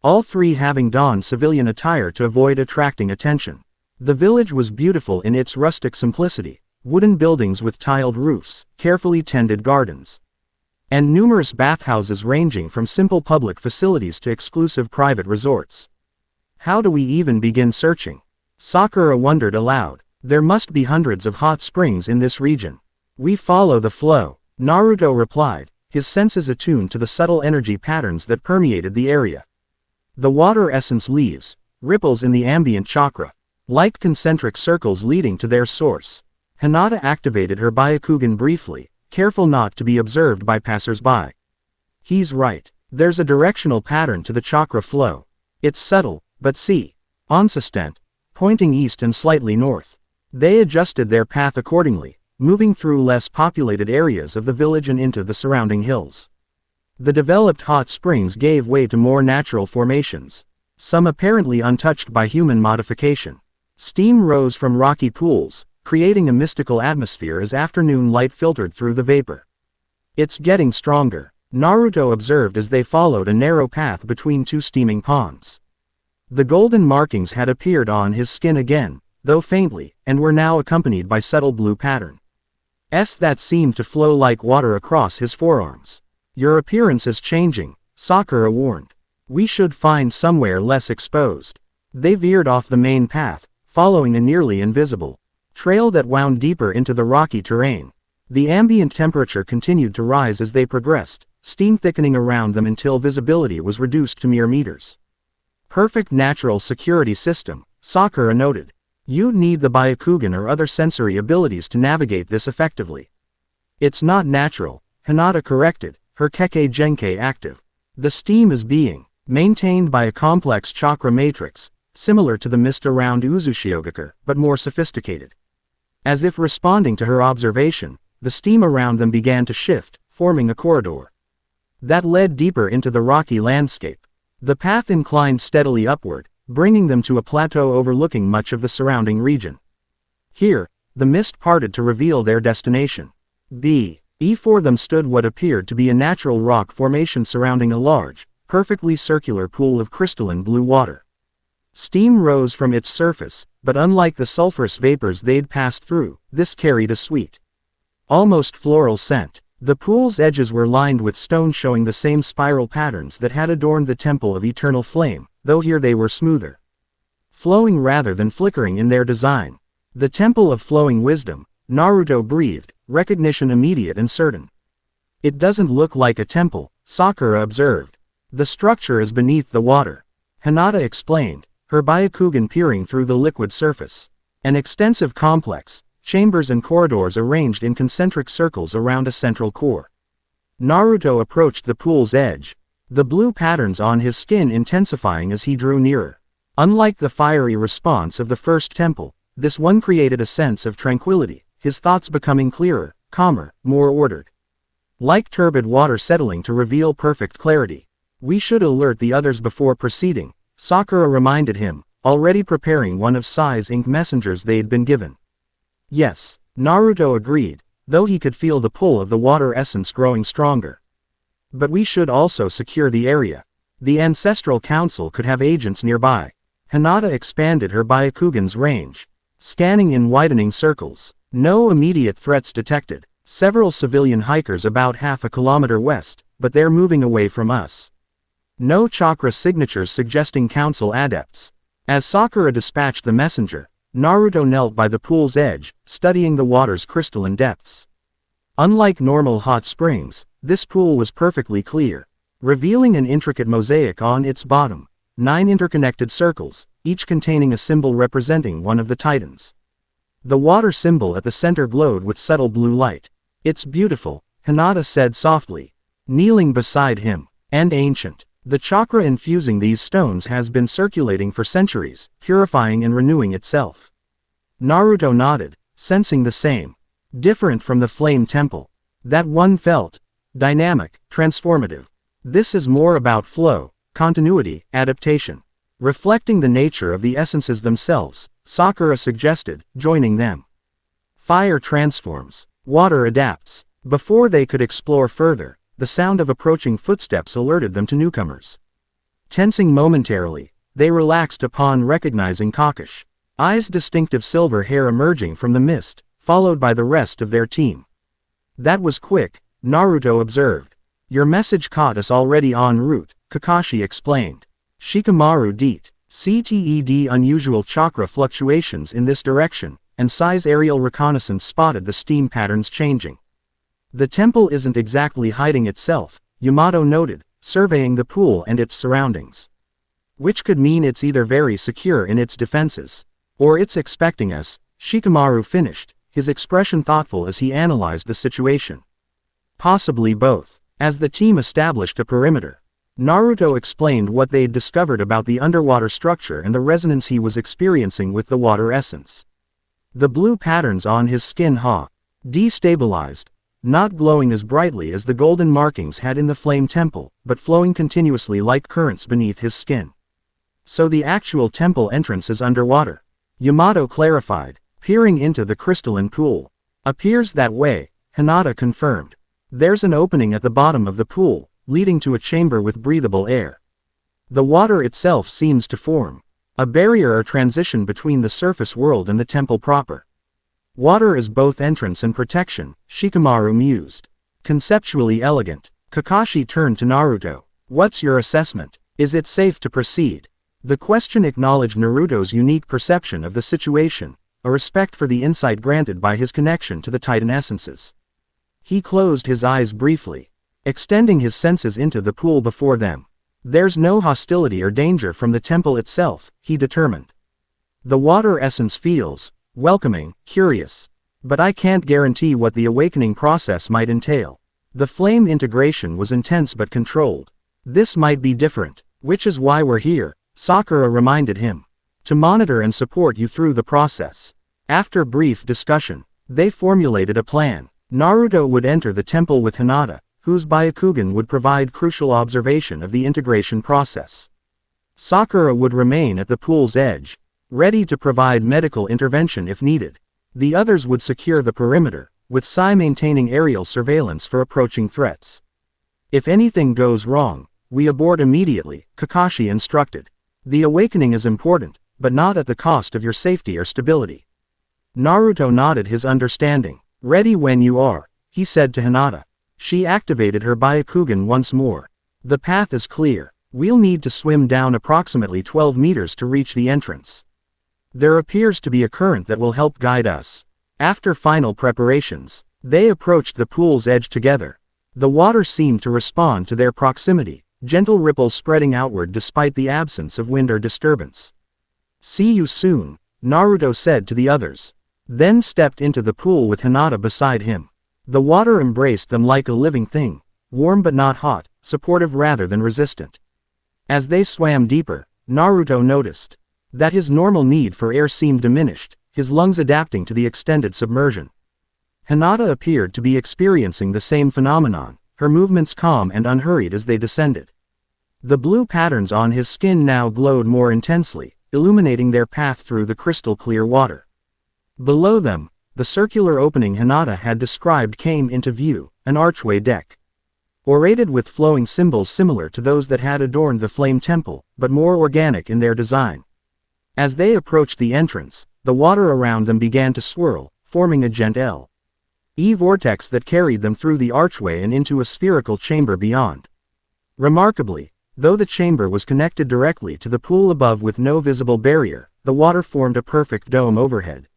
All 3 having donned civilian attire to avoid attracting attention. The village was beautiful in its rustic simplicity, wooden buildings with tiled roofs, carefully tended gardens, and numerous bathhouses ranging from simple public facilities to exclusive private resorts. How do we even begin searching? Sakura wondered aloud. There must be hundreds of hot springs in this region. We follow the flow, Naruto replied, his senses attuned to the subtle energy patterns that permeated the area. The water essence leaves ripples in the ambient chakra, like concentric circles leading to their source. Hinata activated her Byakugan briefly, careful not to be observed by passers-by. He's right. There's a directional pattern to the chakra flow. It's subtle, but consistent, pointing east and slightly north. They adjusted their path accordingly, moving through less populated areas of the village and into the surrounding hills. The developed hot springs gave way to more natural formations, some apparently untouched by human modification. Steam rose from rocky pools, creating a mystical atmosphere as afternoon light filtered through the vapor. It's getting stronger, Naruto observed as they followed a narrow path between 2 steaming ponds. The golden markings had appeared on his skin again, though faintly, and were now accompanied by subtle blue patterns that seemed to flow like water across his forearms. Your appearance is changing, Sakura warned. We should find somewhere less exposed. They veered off the main path, following a nearly invisible trail that wound deeper into the rocky terrain. The ambient temperature continued to rise as they progressed, steam thickening around them until visibility was reduced to mere meters. Perfect natural security system, Sakura noted. You'd need the Byakugan or other sensory abilities to navigate this effectively. It's not natural, Hinata corrected, her Kekkei Genkai active. The steam is being maintained by a complex chakra matrix, similar to the mist around Uzushiogakure, but more sophisticated. As if responding to her observation, the steam around them began to shift, forming a corridor that led deeper into the rocky landscape. The path inclined steadily upward, bringing them to a plateau overlooking much of the surrounding region. Here, the mist parted to reveal their destination. Before them stood what appeared to be a natural rock formation surrounding a large, perfectly circular pool of crystalline blue water. Steam rose from its surface, but unlike the sulfurous vapors they'd passed through, this carried a sweet, almost floral scent. The pool's edges were lined with stone showing the same spiral patterns that had adorned the Temple of Eternal Flame, though here they were smoother. flowing rather than flickering in their design. The Temple of Flowing Wisdom, Naruto breathed, recognition immediate and certain. It doesn't look like a temple, Sakura observed. The structure is beneath the water. Hinata explained, her Byakugan peering through the liquid surface. An extensive complex, chambers and corridors arranged in concentric circles around a central core. Naruto approached the pool's edge, the blue patterns on his skin intensifying as he drew nearer. Unlike the fiery response of the first temple, this one created a sense of tranquility, his thoughts becoming clearer, calmer, more ordered. Like turbid water settling to reveal perfect clarity. We should alert the others before proceeding, Sakura reminded him, already preparing one of Sai's ink messengers they'd been given. Yes, Naruto agreed, though he could feel the pull of the water essence growing stronger. But we should also secure the area. The Ancestral Council could have agents nearby. Hinata expanded her Byakugan's range, scanning in widening circles. No immediate threats detected. Several civilian hikers about half a kilometer west, but they're moving away from us. No chakra signatures suggesting council adepts. As Sakura dispatched the messenger, Naruto knelt by the pool's edge, studying the water's crystalline depths. Unlike normal hot springs, this pool was perfectly clear, revealing an intricate mosaic on its bottom. 9 interconnected circles, each containing a symbol representing one of the titans. The water symbol at the center glowed with subtle blue light. It's beautiful, Hinata said softly, kneeling beside him, and ancient. The chakra infusing these stones has been circulating for centuries, purifying and renewing itself. Naruto nodded, sensing the same. Different from the flame temple. That one felt dynamic, transformative. This is more about flow, continuity, adaptation. Reflecting the nature of the essences themselves, Sakura suggested, joining them. Fire transforms. Water adapts. Before they could explore further, the sound of approaching footsteps alerted them to newcomers. Tensing momentarily, they relaxed upon recognizing Kakashi. Ai's distinctive silver hair emerging from the mist, followed by the rest of their team. That was quick, Naruto observed. Your message caught us already en route, Kakashi explained. Shikamaru deet. CTED unusual chakra fluctuations in this direction, and Sai's aerial reconnaissance spotted the steam patterns changing. The temple isn't exactly hiding itself, Yamato noted, surveying the pool and its surroundings. Which could mean it's either very secure in its defenses, or it's expecting us, Shikamaru finished, his expression thoughtful as he analyzed the situation. Possibly both. As the team established a perimeter, Naruto explained what they'd discovered about the underwater structure and the resonance he was experiencing with the water essence. The blue patterns on his skin destabilized, not glowing as brightly as the golden markings had in the flame temple, but flowing continuously like currents beneath his skin. So the actual temple entrance is underwater, Yamato clarified, peering into the crystalline pool. Appears that way, Hinata confirmed. There's an opening at the bottom of the pool, leading to a chamber with breathable air. The water itself seems to form a barrier or transition between the surface world and the temple proper. Water is both entrance and protection, Shikamaru mused. Conceptually elegant. Kakashi turned to Naruto. What's your assessment? Is it safe to proceed? The question acknowledged Naruto's unique perception of the situation, a respect for the insight granted by his connection to the Titan essences. He closed his eyes briefly, extending his senses into the pool before them. There's no hostility or danger from the temple itself, he determined. The water essence feels welcoming, curious. But I can't guarantee what the awakening process might entail. The flame integration was intense but controlled. This might be different, which is why we're here, Sakura reminded him. To monitor and support you through the process. After brief discussion, they formulated a plan. Naruto would enter the temple with Hinata, whose Byakugan would provide crucial observation of the integration process. Sakura would remain at the pool's edge, ready to provide medical intervention if needed. The others would secure the perimeter, with Sai maintaining aerial surveillance for approaching threats. If anything goes wrong, we abort immediately, Kakashi instructed. The awakening is important, but not at the cost of your safety or stability. Naruto nodded his understanding. Ready when you are, he said to Hinata. She activated her Byakugan once more. The path is clear. We'll need to swim down approximately 12 meters to reach the entrance. There appears to be a current that will help guide us. After final preparations, they approached the pool's edge together. The water seemed to respond to their proximity, gentle ripples spreading outward despite the absence of wind or disturbance. "See you soon," Naruto said to the others. Then stepped into the pool with Hinata beside him. The water embraced them like a living thing, warm but not hot, supportive rather than resistant. As they swam deeper, Naruto noticed that his normal need for air seemed diminished, his lungs adapting to the extended submersion. Hinata appeared to be experiencing the same phenomenon, her movements calm and unhurried as they descended. The blue patterns on his skin now glowed more intensely, illuminating their path through the crystal-clear water. Below them, the circular opening Hinata had described came into view, an archway deck, orated with flowing symbols similar to those that had adorned the flame temple, but more organic in their design. As they approached the entrance, the water around them began to swirl, forming a gentle vortex that carried them through the archway and into a spherical chamber beyond. Remarkably, though the chamber was connected directly to the pool above with no visible barrier, the water formed a perfect dome overhead,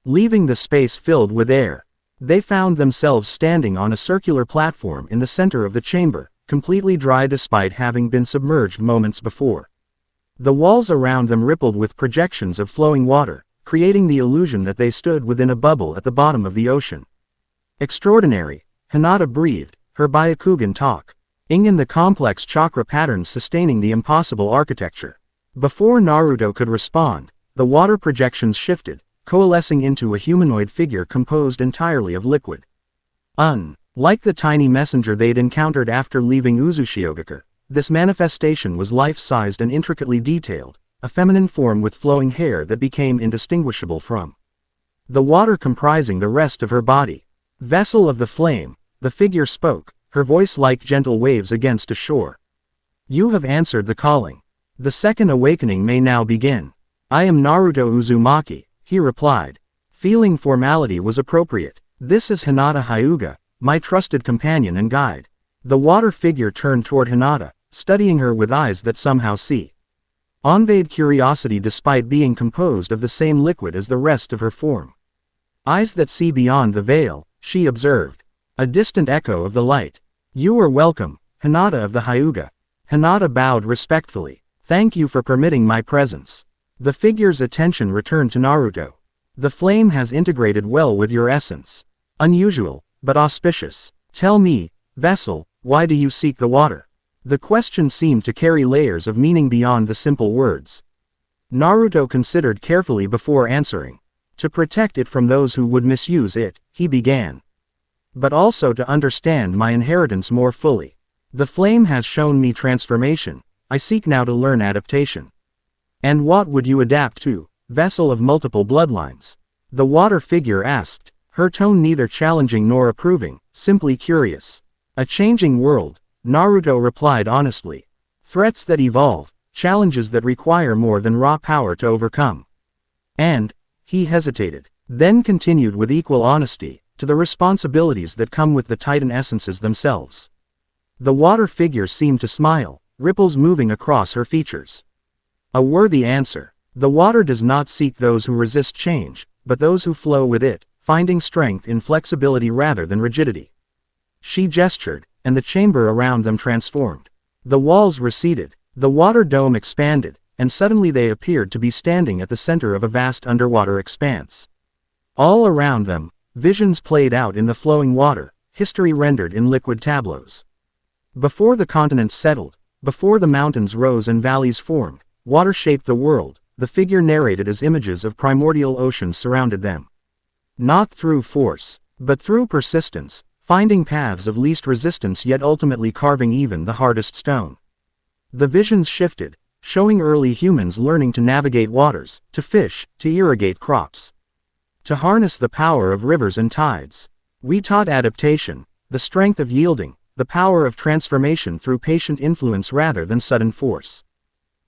leaving the space filled with air. They found themselves standing on a circular platform in the center of the chamber, completely dry despite having been submerged moments before. The walls around them rippled with projections of flowing water, creating the illusion that they stood within a bubble at the bottom of the ocean. "Extraordinary," Hinata breathed, her Byakugan talking in the complex chakra patterns sustaining the impossible architecture. Before Naruto could respond, the water projections shifted, coalescing into a humanoid figure composed entirely of liquid. Like the tiny messenger they'd encountered after leaving Uzushiogakure, this manifestation was life-sized and intricately detailed, a feminine form with flowing hair that became indistinguishable from the water comprising the rest of her body. "Vessel of the flame," the figure spoke, her voice like gentle waves against a shore. "You have answered the calling. The second awakening may now begin." "I am Naruto Uzumaki," he replied. Feeling formality was appropriate. "This is Hinata Hyuga, my trusted companion and guide." The water figure turned toward Hinata, studying her with eyes that somehow conveyed curiosity despite being composed of the same liquid as the rest of her form. "Eyes that see beyond the veil," she observed. A distant echo of the light. "You are welcome, Hinata of the Hyuga." Hinata bowed respectfully. "Thank you for permitting my presence." The figure's attention returned to Naruto. "The flame has integrated well with your essence. Unusual, but auspicious. Tell me, vessel, why do you seek the water?" The question seemed to carry layers of meaning beyond the simple words. Naruto considered carefully before answering. "To protect it from those who would misuse it," he began. "But also to understand my inheritance more fully. The flame has shown me transformation, I seek now to learn adaptation." "And what would you adapt to, vessel of multiple bloodlines?" the water figure asked, her tone neither challenging nor approving, simply curious. "A changing world," Naruto replied honestly. "Threats that evolve, challenges that require more than raw power to overcome. And," he hesitated, then continued with equal honesty, "to the responsibilities that come with the Titan essences themselves." The water figure seemed to smile, ripples moving across her features. "A worthy answer. The water does not seek those who resist change, but those who flow with it, finding strength in flexibility rather than rigidity." She gestured, and the chamber around them transformed. The walls receded, the water dome expanded, and suddenly they appeared to be standing at the center of a vast underwater expanse. All around them, visions played out in the flowing water, history rendered in liquid tableaus. Before the continents settled, before the mountains rose and valleys formed, water shaped the world, the figure narrated as images of primordial oceans surrounded them. Not through force, but through persistence, finding paths of least resistance yet ultimately carving even the hardest stone. The visions shifted, showing early humans learning to navigate waters, to fish, to irrigate crops, to harness the power of rivers and tides. We taught adaptation, the strength of yielding, the power of transformation through patient influence rather than sudden force.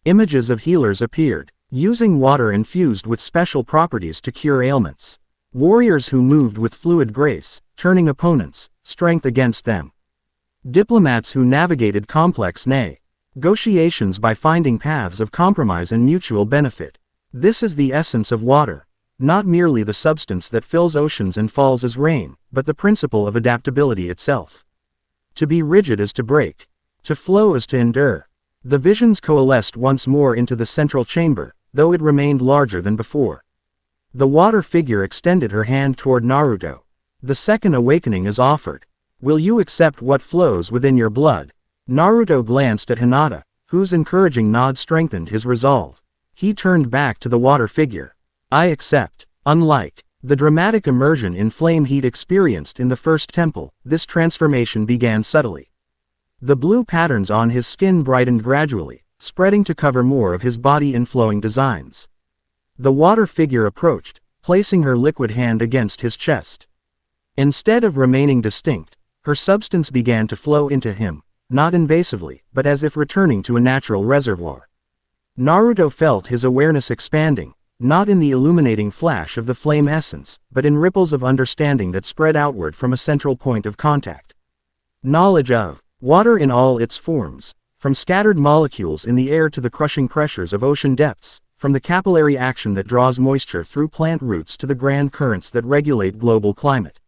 Images of healers appeared, using water infused with special properties to cure ailments. Warriors who moved with fluid grace, turning opponents' strength against them. Diplomats who navigated complex negotiations by finding paths of compromise and mutual benefit. This is the essence of water. Not merely the substance that fills oceans and falls as rain, but the principle of adaptability itself. To be rigid is to break. To flow is to endure. The visions coalesced once more into the central chamber, though it remained larger than before. The water figure extended her hand toward Naruto. The second awakening is offered. Will you accept what flows within your blood? Naruto glanced at Hinata, whose encouraging nod strengthened his resolve. He turned back to the water figure. I accept. Unlike the dramatic immersion in flame he'd experienced in the first temple, this transformation began subtly. The blue patterns on his skin brightened gradually, spreading to cover more of his body in flowing designs. The water figure approached, placing her liquid hand against his chest. Instead of remaining distinct, her substance began to flow into him, not invasively, but as if returning to a natural reservoir. Naruto felt his awareness expanding, not in the illuminating flash of the flame essence, but in ripples of understanding that spread outward from a central point of contact. Knowledge of water in all its forms, from scattered molecules in the air to the crushing pressures of ocean depths, from the capillary action that draws moisture through plant roots to the grand currents that regulate global climate.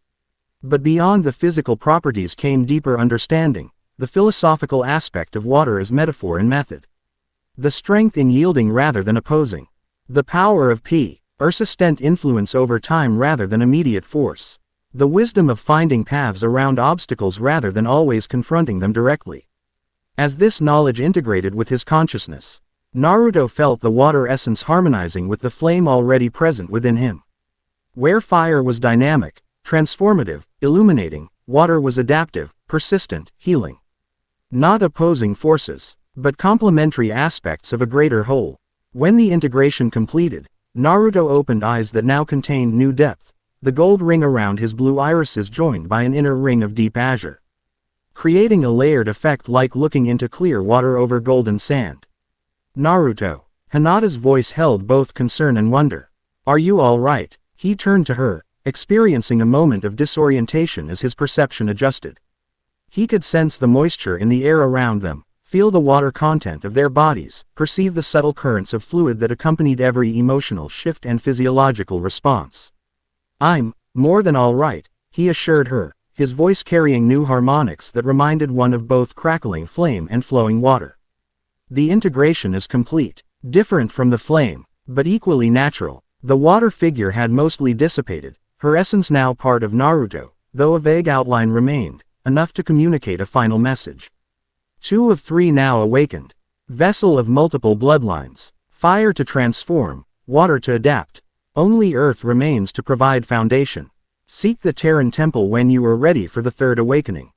But beyond the physical properties came deeper understanding, the philosophical aspect of water as metaphor and method. The strength in yielding rather than opposing. The power of persistent influence over time rather than immediate force. The wisdom of finding paths around obstacles rather than always confronting them directly. As this knowledge integrated with his consciousness, Naruto felt the water essence harmonizing with the flame already present within him. Where fire was dynamic, transformative, illuminating, water was adaptive, persistent, healing. Not opposing forces, but complementary aspects of a greater whole. When the integration completed, Naruto opened eyes that now contained new depth, the gold ring around his blue irises joined by an inner ring of deep azure, creating a layered effect like looking into clear water over golden sand. Naruto. Hinata's voice held both concern and wonder. Are you all right? He turned to her, experiencing a moment of disorientation as his perception adjusted. He could sense the moisture in the air around them, feel the water content of their bodies, perceive the subtle currents of fluid that accompanied every emotional shift and physiological response. I'm more than all right, he assured her, his voice carrying new harmonics that reminded one of both crackling flame and flowing water. The integration is complete, different from the flame, but equally natural. The water figure had mostly dissipated, her essence now part of Naruto, though a vague outline remained, enough to communicate a final message. 2 of 3 now awakened. Vessel of multiple bloodlines. Fire to transform, water to adapt. Only earth remains to provide foundation. Seek the Terran temple when you are ready for the third awakening.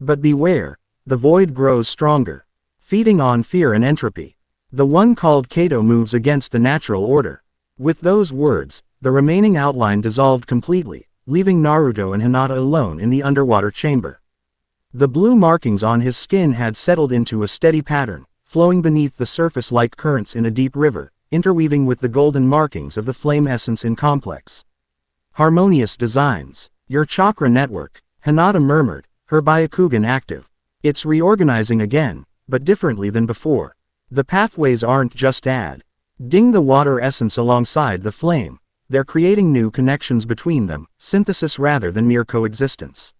But beware, the void grows stronger, feeding on fear and entropy. The one called Kato moves against the natural order. With those words, the remaining outline dissolved completely, leaving Naruto and Hinata alone in the underwater chamber. The blue markings on his skin had settled into a steady pattern, flowing beneath the surface like currents in a deep river, interweaving with the golden markings of the flame essence in complex, harmonious designs. Your chakra network, Hinata murmured, her Byakugan active. It's reorganizing again, but differently than before. The pathways aren't just ding the water essence alongside the flame, they're creating new connections between them, synthesis rather than mere coexistence.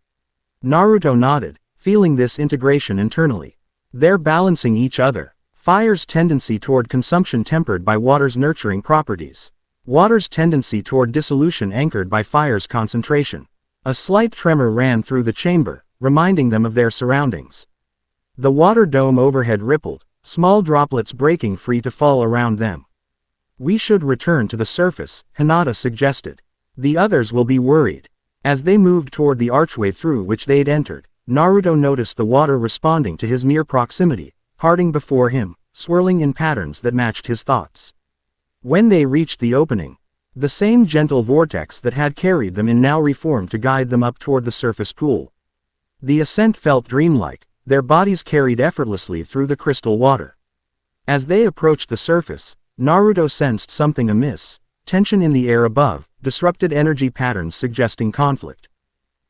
Naruto nodded, feeling this integration internally. They're balancing each other. Fire's tendency toward consumption tempered by water's nurturing properties. Water's tendency toward dissolution anchored by fire's concentration. A slight tremor ran through the chamber, reminding them of their surroundings. The water dome overhead rippled, small droplets breaking free to fall around them. We should return to the surface, Hinata suggested. The others will be worried. As they moved toward the archway through which they'd entered, Naruto noticed the water responding to his mere proximity, parting before him, swirling in patterns that matched his thoughts. When they reached the opening, the same gentle vortex that had carried them in now reformed to guide them up toward the surface pool. The ascent felt dreamlike, their bodies carried effortlessly through the crystal water. As they approached the surface, Naruto sensed something amiss, tension in the air above, disrupted energy patterns suggesting conflict.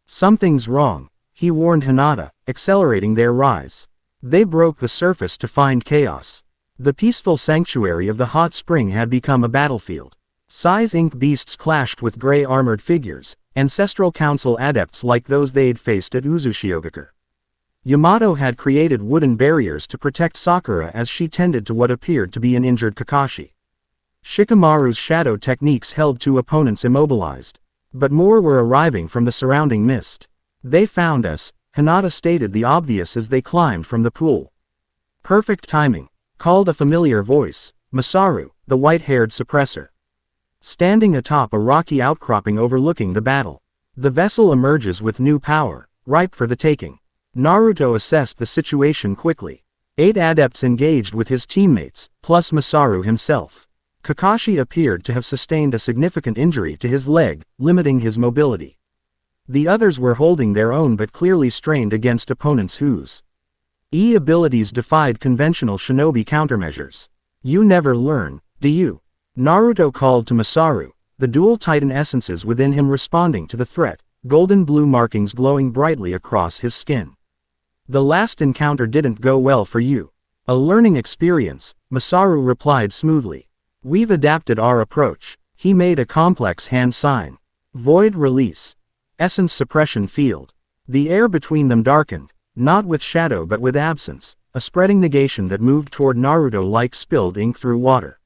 Something's wrong, he warned Hinata, accelerating their rise. They broke the surface to find chaos. The peaceful sanctuary of the hot spring had become a battlefield. Size-ink beasts clashed with gray-armored figures, ancestral council adepts like those they'd faced at Uzushiogakure. Yamato had created wooden barriers to protect Sakura as she tended to what appeared to be an injured Kakashi. Shikamaru's shadow techniques held two opponents immobilized. But more were arriving from the surrounding mist. "They found us," Hinata stated the obvious as they climbed from the pool. "Perfect timing," called a familiar voice, Masaru, the white-haired suppressor. Standing atop a rocky outcropping overlooking the battle. The vessel emerges with new power, ripe for the taking. Naruto assessed the situation quickly. 8 adepts engaged with his teammates, plus Masaru himself. Kakashi appeared to have sustained a significant injury to his leg, limiting his mobility. The others were holding their own but clearly strained against opponents whose abilities defied conventional shinobi countermeasures. "You never learn, do you?" Naruto called to Masaru, the dual titan essences within him responding to the threat, golden blue markings glowing brightly across his skin. "The last encounter didn't go well for you." "A learning experience," Masaru replied smoothly. "We've adapted our approach." He made a complex hand sign. Void release. Essence suppression field. The air between them darkened, not with shadow but with absence, a spreading negation that moved toward Naruto like spilled ink through water.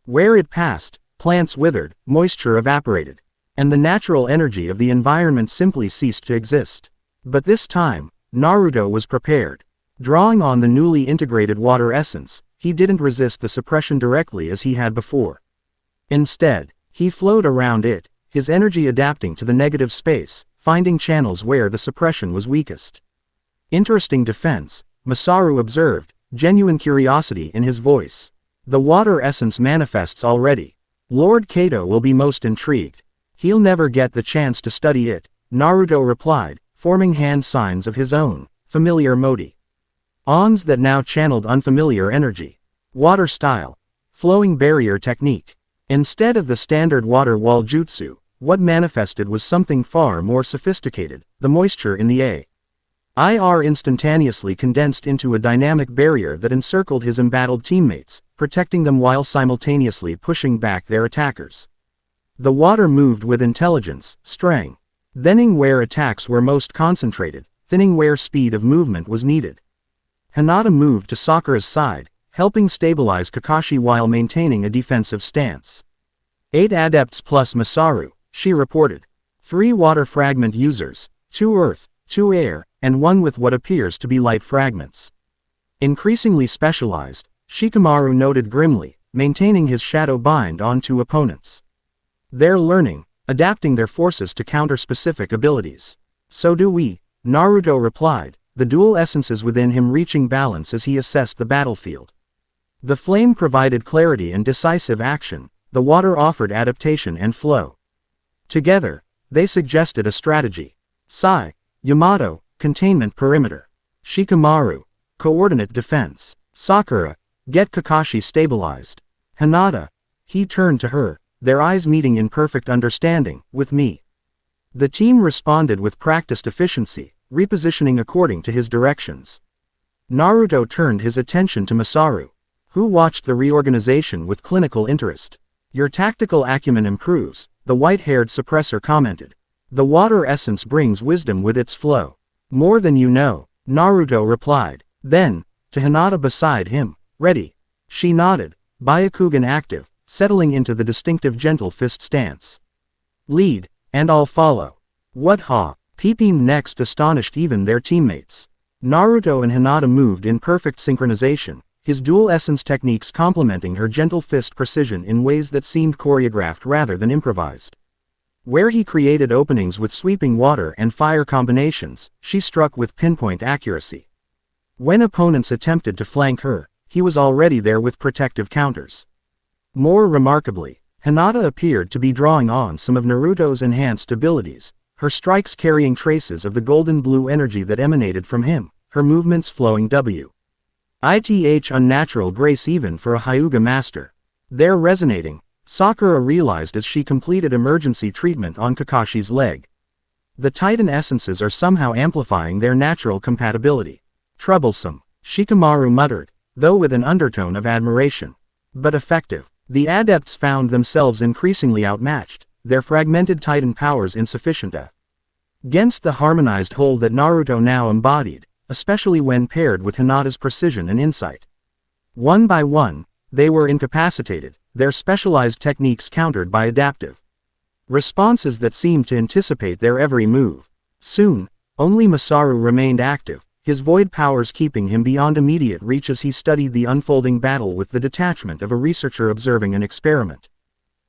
Where it passed, plants withered, moisture evaporated, and the natural energy of the environment simply ceased to exist. But this time, Naruto was prepared. Drawing on the newly integrated water essence, he didn't resist the suppression directly as he had before. Instead, he flowed around it, his energy adapting to the negative space, finding channels where the suppression was weakest. "Interesting defense," Masaru observed, genuine curiosity in his voice. "The water essence manifests already. Lord Kato will be most intrigued. He'll never get the chance to study it," Naruto replied, forming hand signs of his own, familiar modi. Ons that now channeled unfamiliar energy. Water style. Flowing barrier technique. Instead of the standard water wall jutsu, what manifested was something far more sophisticated, the moisture in the air instantaneously condensed into a dynamic barrier that encircled his embattled teammates, protecting them while simultaneously pushing back their attackers. The water moved with intelligence, strength, thinning where attacks were most concentrated, thinning where speed of movement was needed. Hinata moved to Sakura's side, helping stabilize Kakashi while maintaining a defensive stance. 8 adepts plus Masaru, she reported. 3 water fragment users, 2 earth, 2 air, and 1 with what appears to be light fragments. Increasingly specialized, Shikamaru noted grimly, maintaining his shadow bind on 2 opponents. "They're learning, adapting their forces to counter specific abilities." "So do we," Naruto replied, the dual essences within him reaching balance as he assessed the battlefield. The flame provided clarity and decisive action, the water offered adaptation and flow. Together, they suggested a strategy. Sai, Yamato, containment perimeter. Shikamaru, coordinate defense. Sakura, get Kakashi stabilized. Hinata, he turned to her, their eyes meeting in perfect understanding, with me. The team responded with practiced efficiency, repositioning according to his directions. Naruto turned his attention to Masaru, who watched the reorganization with clinical interest. "Your tactical acumen improves," the white-haired suppressor commented. "The water essence brings wisdom with its flow." "More than you know," Naruto replied. Then, to Hinata beside him, "Ready." She nodded, Byakugan active, settling into the distinctive gentle fist stance. "Lead, and I'll follow." "What ha?" Peeping next astonished even their teammates. Naruto and Hinata moved in perfect synchronization, his dual essence techniques complementing her gentle fist precision in ways that seemed choreographed rather than improvised. Where he created openings with sweeping water and fire combinations, she struck with pinpoint accuracy. When opponents attempted to flank her, he was already there with protective counters. More remarkably, Hinata appeared to be drawing on some of Naruto's enhanced abilities, her strikes carrying traces of the golden blue energy that emanated from him, her movements flowing with unnatural grace even for a Hyuga master. "They're resonating," Sakura realized as she completed emergency treatment on Kakashi's leg. "The Titan essences are somehow amplifying their natural compatibility." "Troublesome," Shikamaru muttered. though with an undertone of admiration. But effective. The adepts found themselves increasingly outmatched, their fragmented Titan powers insufficient against the harmonized whole that Naruto now embodied, especially when paired with Hinata's precision and insight. One by one, they were incapacitated, their specialized techniques countered by adaptive responses that seemed to anticipate their every move. Soon, only Masaru remained active, his void powers keeping him beyond immediate reach as he studied the unfolding battle with the detachment of a researcher observing an experiment.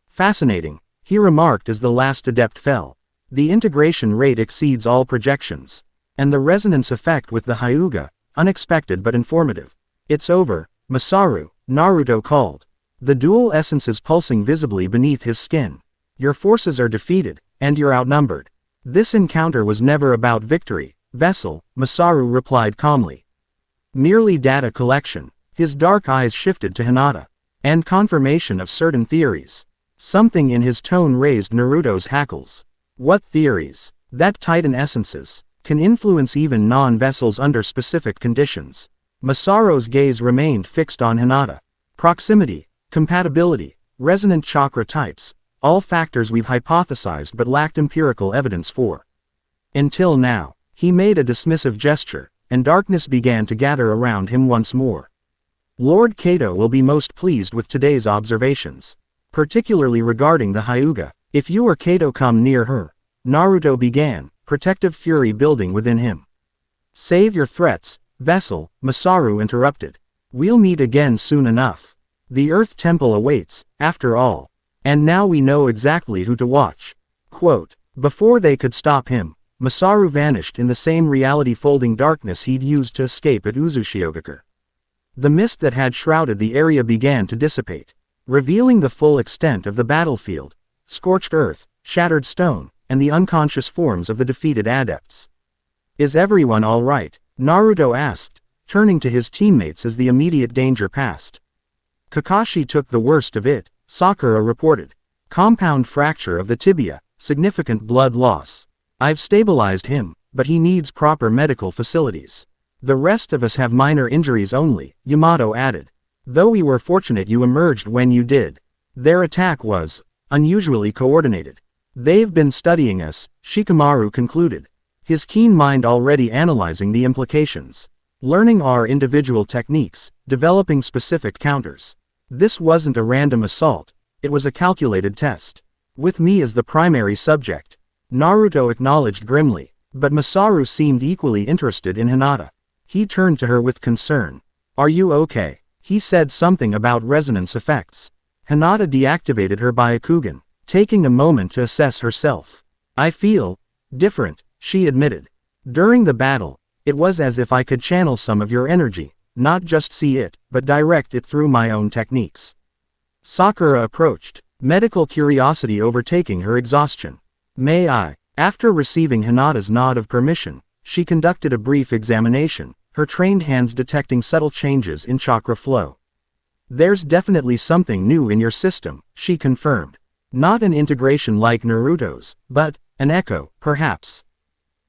Fascinating, he remarked as the last adept fell. The integration rate exceeds all projections. And the resonance effect with the Hyuga, unexpected but informative. It's over, Masaru, Naruto called. The dual essences pulsing visibly beneath his skin. Your forces are defeated, and you're outnumbered. This encounter was never about victory, Vessel, Masaru replied calmly. Merely data collection. His dark eyes shifted to Hinata. And confirmation of certain theories. Something in his tone raised Naruto's hackles. What theories? That Titan essences can influence even non-vessels under specific conditions. Masaru's gaze remained fixed on Hinata. Proximity, compatibility, resonant chakra types, all factors we've hypothesized but lacked empirical evidence for. Until now. He made a dismissive gesture, and darkness began to gather around him once more. Lord Kato will be most pleased with today's observations. Particularly regarding the Hyuga. If you or Kato come near her, Naruto began, protective fury building within him. Save your threats, Vessel, Masaru interrupted. We'll meet again soon enough. The Earth Temple awaits, after all. And now we know exactly who to watch. Quote, before they could stop him, Masaru vanished in the same reality-folding darkness he'd used to escape at Uzushiogakure. The mist that had shrouded the area began to dissipate, revealing the full extent of the battlefield, scorched earth, shattered stone, and the unconscious forms of the defeated adepts. Is everyone all right? Naruto asked, turning to his teammates as the immediate danger passed. Kakashi took the worst of it, Sakura reported. Compound fracture of the tibia, significant blood loss. I've stabilized him, but he needs proper medical facilities. The rest of us have minor injuries only, Yamato added. Though we were fortunate you emerged when you did. Their attack was unusually coordinated. They've been studying us, Shikamaru concluded, his keen mind already analyzing the implications. Learning our individual techniques, developing specific counters. This wasn't a random assault, it was a calculated test. With me as the primary subject. Naruto acknowledged grimly, but Masaru seemed equally interested in Hinata. He turned to her with concern. Are you okay? He said something about resonance effects. Hinata deactivated her Byakugan, taking a moment to assess herself. I feel different, she admitted. During the battle, it was as if I could channel some of your energy, not just see it, but direct it through my own techniques. Sakura approached, medical curiosity overtaking her exhaustion. May I? After receiving Hinata's nod of permission, she conducted a brief examination, her trained hands detecting subtle changes in chakra flow. There's definitely something new in your system, she confirmed. Not an integration like Naruto's, but an echo, perhaps.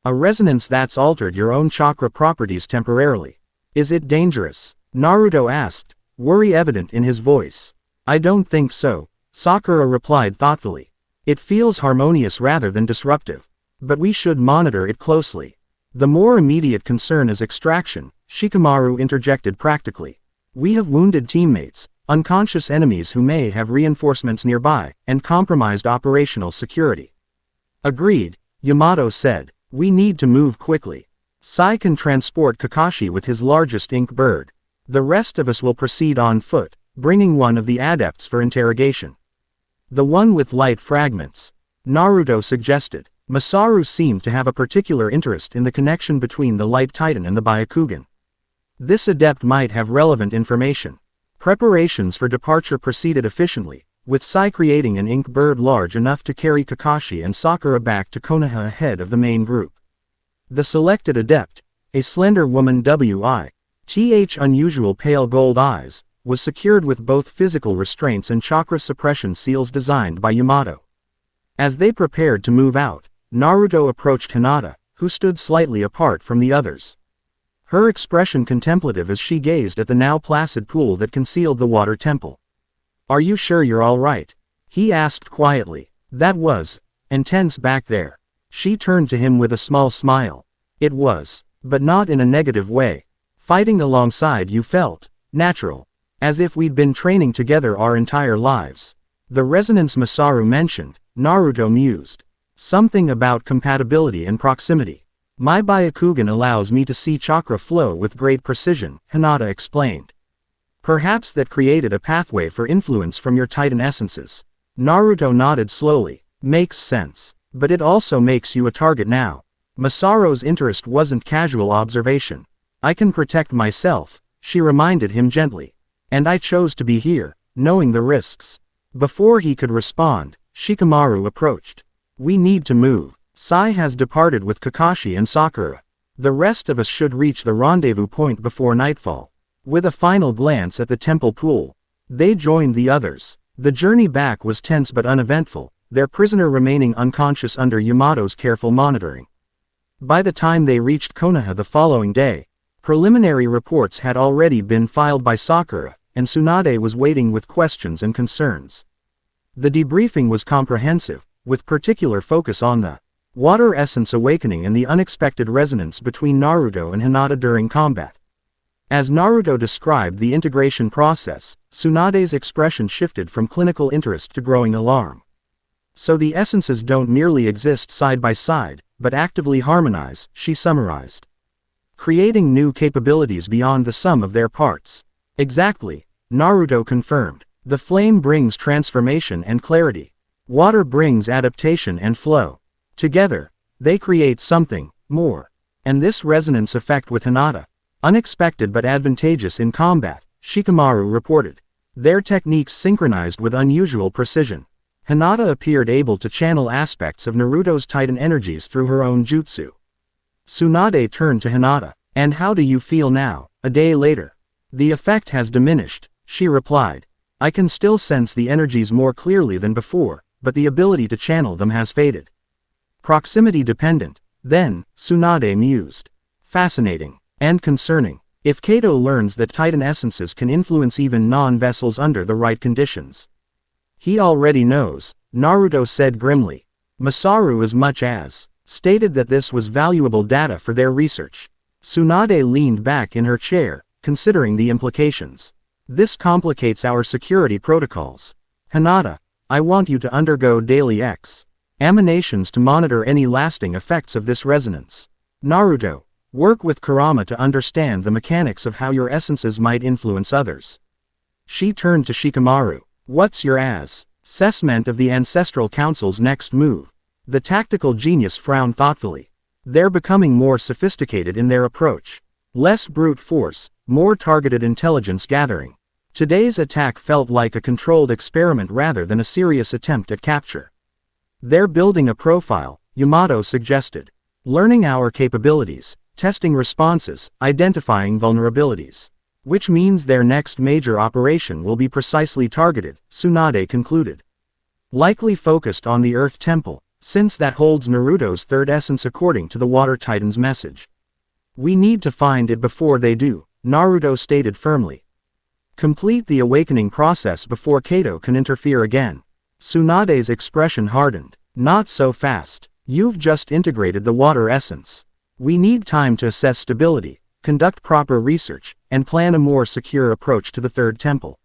A resonance that's altered your own chakra properties temporarily. Is it dangerous? Naruto asked, worry evident in his voice. I don't think so, Sakura replied thoughtfully. It feels harmonious rather than disruptive. But we should monitor it closely. The more immediate concern is extraction, Shikamaru interjected practically. We have wounded teammates, unconscious enemies who may have reinforcements nearby, and compromised operational security. Agreed, Yamato said. We need to move quickly. Sai can transport Kakashi with his largest ink bird. The rest of us will proceed on foot, bringing one of the adepts for interrogation. The one with light fragments, Naruto suggested. Masaru seemed to have a particular interest in the connection between the Light Titan and the Byakugan. This adept might have relevant information. Preparations for departure proceeded efficiently, with Sai creating an ink bird large enough to carry Kakashi and Sakura back to Konoha ahead of the main group. The selected adept, a slender woman with unusual pale gold eyes, was secured with both physical restraints and chakra suppression seals designed by Yamato. As they prepared to move out, Naruto approached Hinata, who stood slightly apart from the others. her expression contemplative as she gazed at the now placid pool that concealed the water temple. "Are you sure you're all right?" he asked quietly. "That was intense back there." She turned to him with a small smile. "It was, but not in a negative way. Fighting alongside you felt natural, as if we'd been training together our entire lives." "The resonance Masaru mentioned," Naruto mused. "Something about compatibility and proximity. My Byakugan allows me to see chakra flow with great precision," Hinata explained. "Perhaps that created a pathway for influence from your Titan essences." Naruto nodded slowly. "Makes sense. But it also makes you a target now." Masaru's interest wasn't casual observation. "I can protect myself," she reminded him gently. "And I chose to be here, knowing the risks." Before he could respond, Shikamaru approached. "We need to move. Sai has departed with Kakashi and Sakura. The rest of us should reach the rendezvous point before nightfall." With a final glance at the temple pool, they joined the others. The journey back was tense but uneventful, their prisoner remaining unconscious under Yamato's careful monitoring. By the time they reached Konoha the following day, preliminary reports had already been filed by Sakura, and Tsunade was waiting with questions and concerns. The debriefing was comprehensive, with particular focus on the water essence awakening and the unexpected resonance between Naruto and Hinata during combat. As Naruto described the integration process, Tsunade's expression shifted from clinical interest to growing alarm. "So the essences don't merely exist side by side, but actively harmonize," she summarized. "Creating new capabilities beyond the sum of their parts." "Exactly," Naruto confirmed. "The flame brings transformation and clarity. Water brings adaptation and flow. Together, they create something more. And this resonance effect with Hinata, unexpected but advantageous in combat," Shikamaru reported. "Their techniques synchronized with unusual precision. Hinata appeared able to channel aspects of Naruto's Titan energies through her own jutsu." Tsunade turned to Hinata. "And how do you feel now, a day later?" "The effect has diminished," she replied. "I can still sense the energies more clearly than before, but the ability to channel them has faded." "Proximity dependent," then, Tsunade mused. "Fascinating. And concerning. If Kato learns that Titan essences can influence even non-vessels under the right conditions." "He already knows," Naruto said grimly. "Masaru as much as stated that this was valuable data for their research." Tsunade leaned back in her chair, considering the implications. "This complicates our security protocols. Hinata, I want you to undergo daily examinations to monitor any lasting effects of this resonance. Naruto, work with Kurama to understand the mechanics of how your essences might influence others." She turned to Shikamaru. "What's your assessment of the Ancestral Council's next move?" The tactical genius frowned thoughtfully. "They're becoming more sophisticated in their approach. Less brute force, more targeted intelligence gathering. Today's attack felt like a controlled experiment rather than a serious attempt at capture. They're building a profile," Yamato suggested. "Learning our capabilities, testing responses, identifying vulnerabilities. Which means their next major operation will be precisely targeted," Tsunade concluded. "Likely focused on the Earth Temple, since that holds Naruto's third essence according to the Water Titan's message. We need to find it before they do," Naruto stated firmly. "Complete the awakening process before Kato can interfere again." Tsunade's expression hardened. "Not so fast. You've just integrated the water essence. We need time to assess stability, conduct proper research, and plan a more secure approach to the third temple.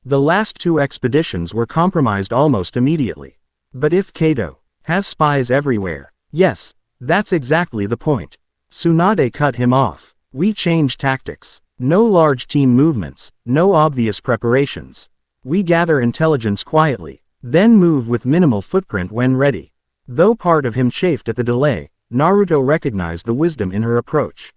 The last two expeditions were compromised almost immediately. But if Kato has spies everywhere." "Yes, that's exactly the point." Tsunade cut him off. "We change tactics. No large team movements, no obvious preparations. We gather intelligence quietly, then move with minimal footprint when ready." Though part of him chafed at the delay, Naruto recognized the wisdom in her approach.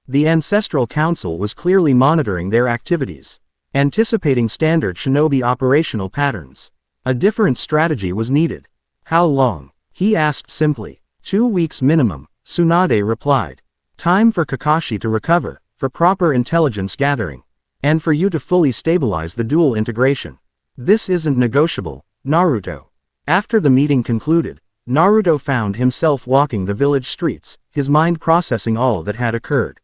The Ancestral Council was clearly monitoring their activities, anticipating standard shinobi operational patterns. A different strategy was needed. "How long?" he asked simply. 2 weeks minimum, Tsunade replied. "Time for Kakashi to recover, for proper intelligence gathering, and for you to fully stabilize the dual integration. This isn't negotiable, Naruto." After the meeting concluded, Naruto found himself walking the village streets, his mind processing all that had occurred.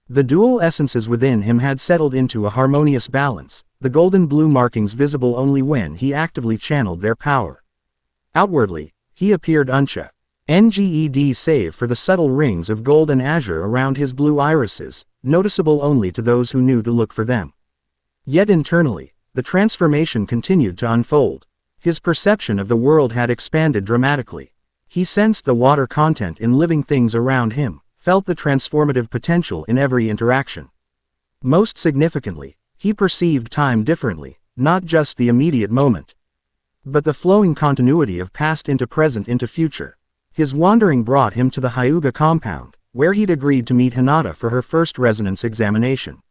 The dual essences within him had settled into a harmonious balance, the golden blue markings visible only when he actively channeled their power. Outwardly, he appeared unchanged save for the subtle rings of gold and azure around his blue irises, noticeable only to those who knew to look for them. Yet internally, the transformation continued to unfold. His perception of the world had expanded dramatically. He sensed the water content in living things around him, felt the transformative potential in every interaction. Most significantly, he perceived time differently, not just the immediate moment, but the flowing continuity of past into present into future. His wandering brought him to the Hyuga compound, where he'd agreed to meet Hinata for her first resonance examination.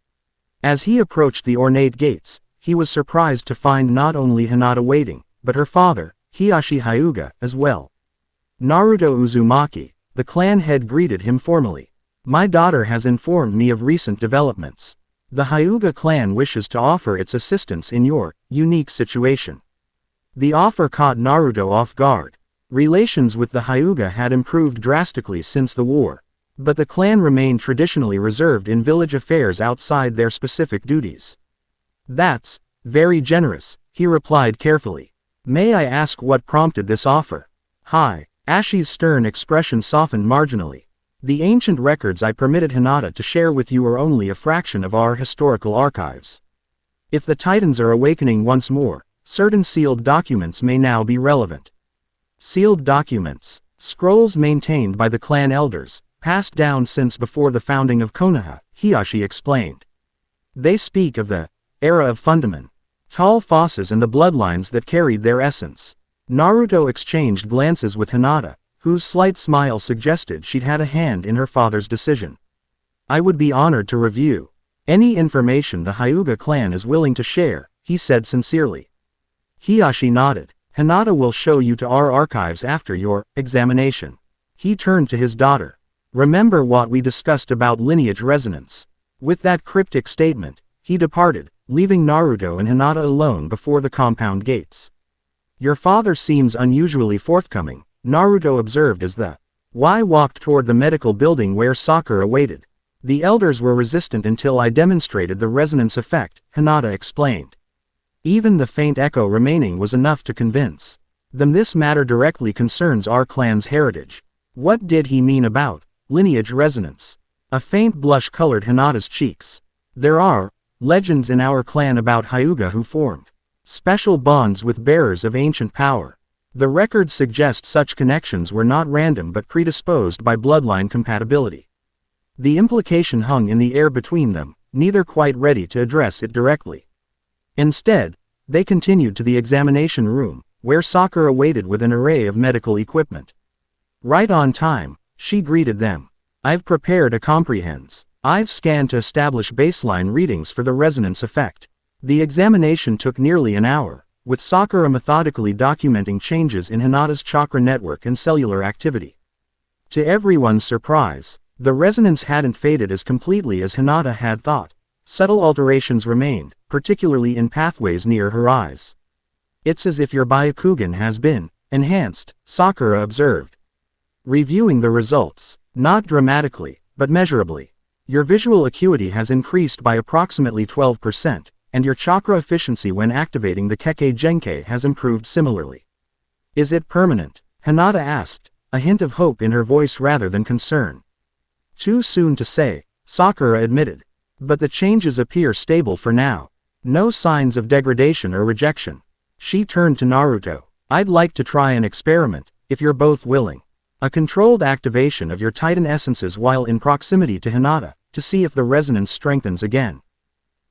As he approached the ornate gates, he was surprised to find not only Hinata waiting, but her father, Hiyashi Hyuga, as well. Naruto Uzumaki, the clan head, greeted him formally. "My daughter has informed me of recent developments. The Hyuga clan wishes to offer its assistance in your unique situation." The offer caught Naruto off guard. Relations with the Hyuga had improved drastically since the war, but the clan remained traditionally reserved in village affairs outside their specific duties. "That's very generous," he replied carefully. "May I ask what prompted this offer?" Ashi's stern expression softened marginally. "The ancient records I permitted Hinata to share with you are only a fraction of our historical archives. If the Titans are awakening once more, certain sealed documents may now be relevant." Sealed documents, scrolls maintained by the clan elders, passed down since before the founding of Konoha, Hiyashi explained. "They speak of the era of fundament, tall fosses and the bloodlines that carried their essence." Naruto exchanged glances with Hinata, whose slight smile suggested she'd had a hand in her father's decision. "I would be honored to review any information the Hyuga clan is willing to share," he said sincerely. Hiyashi nodded. "Hinata will show you to our archives after your examination." He turned to his daughter. "Remember what we discussed about lineage resonance." With that cryptic statement, he departed, leaving Naruto and Hinata alone before the compound gates. "Your father seems unusually forthcoming," Naruto observed as the Y walked toward the medical building where Sakura waited. "The elders were resistant until I demonstrated the resonance effect," Hinata explained. "Even the faint echo remaining was enough to convince them this matter directly concerns our clan's heritage." What did he mean about lineage resonance? A faint blush colored Hinata's cheeks. "There are legends in our clan about Hyuga who formed special bonds with bearers of ancient power. The records suggest such connections were not random but predisposed by bloodline compatibility." The implication hung in the air between them, neither quite ready to address it directly. Instead, they continued to the examination room, where Sakura waited with an array of medical equipment. Right on time, she greeted them. "I've prepared a comprehensive. I've scanned to establish baseline readings for the resonance effect." The examination took nearly an hour, with Sakura methodically documenting changes in Hinata's chakra network and cellular activity. To everyone's surprise, the resonance hadn't faded as completely as Hinata had thought. Subtle alterations remained, particularly in pathways near her eyes. "It's as if your Byakugan has been enhanced," Sakura observed, reviewing the results. "Not dramatically, but measurably. Your visual acuity has increased by approximately 12%, and your chakra efficiency when activating the Kekkei Genkai has improved similarly." "Is it permanent?" Hinata asked, a hint of hope in her voice rather than concern. "Too soon to say," Sakura admitted. "But the changes appear stable for now. No signs of degradation or rejection." She turned to Naruto. "I'd like to try an experiment, if you're both willing. A controlled activation of your Titan essences while in proximity to Hinata, to see if the resonance strengthens again."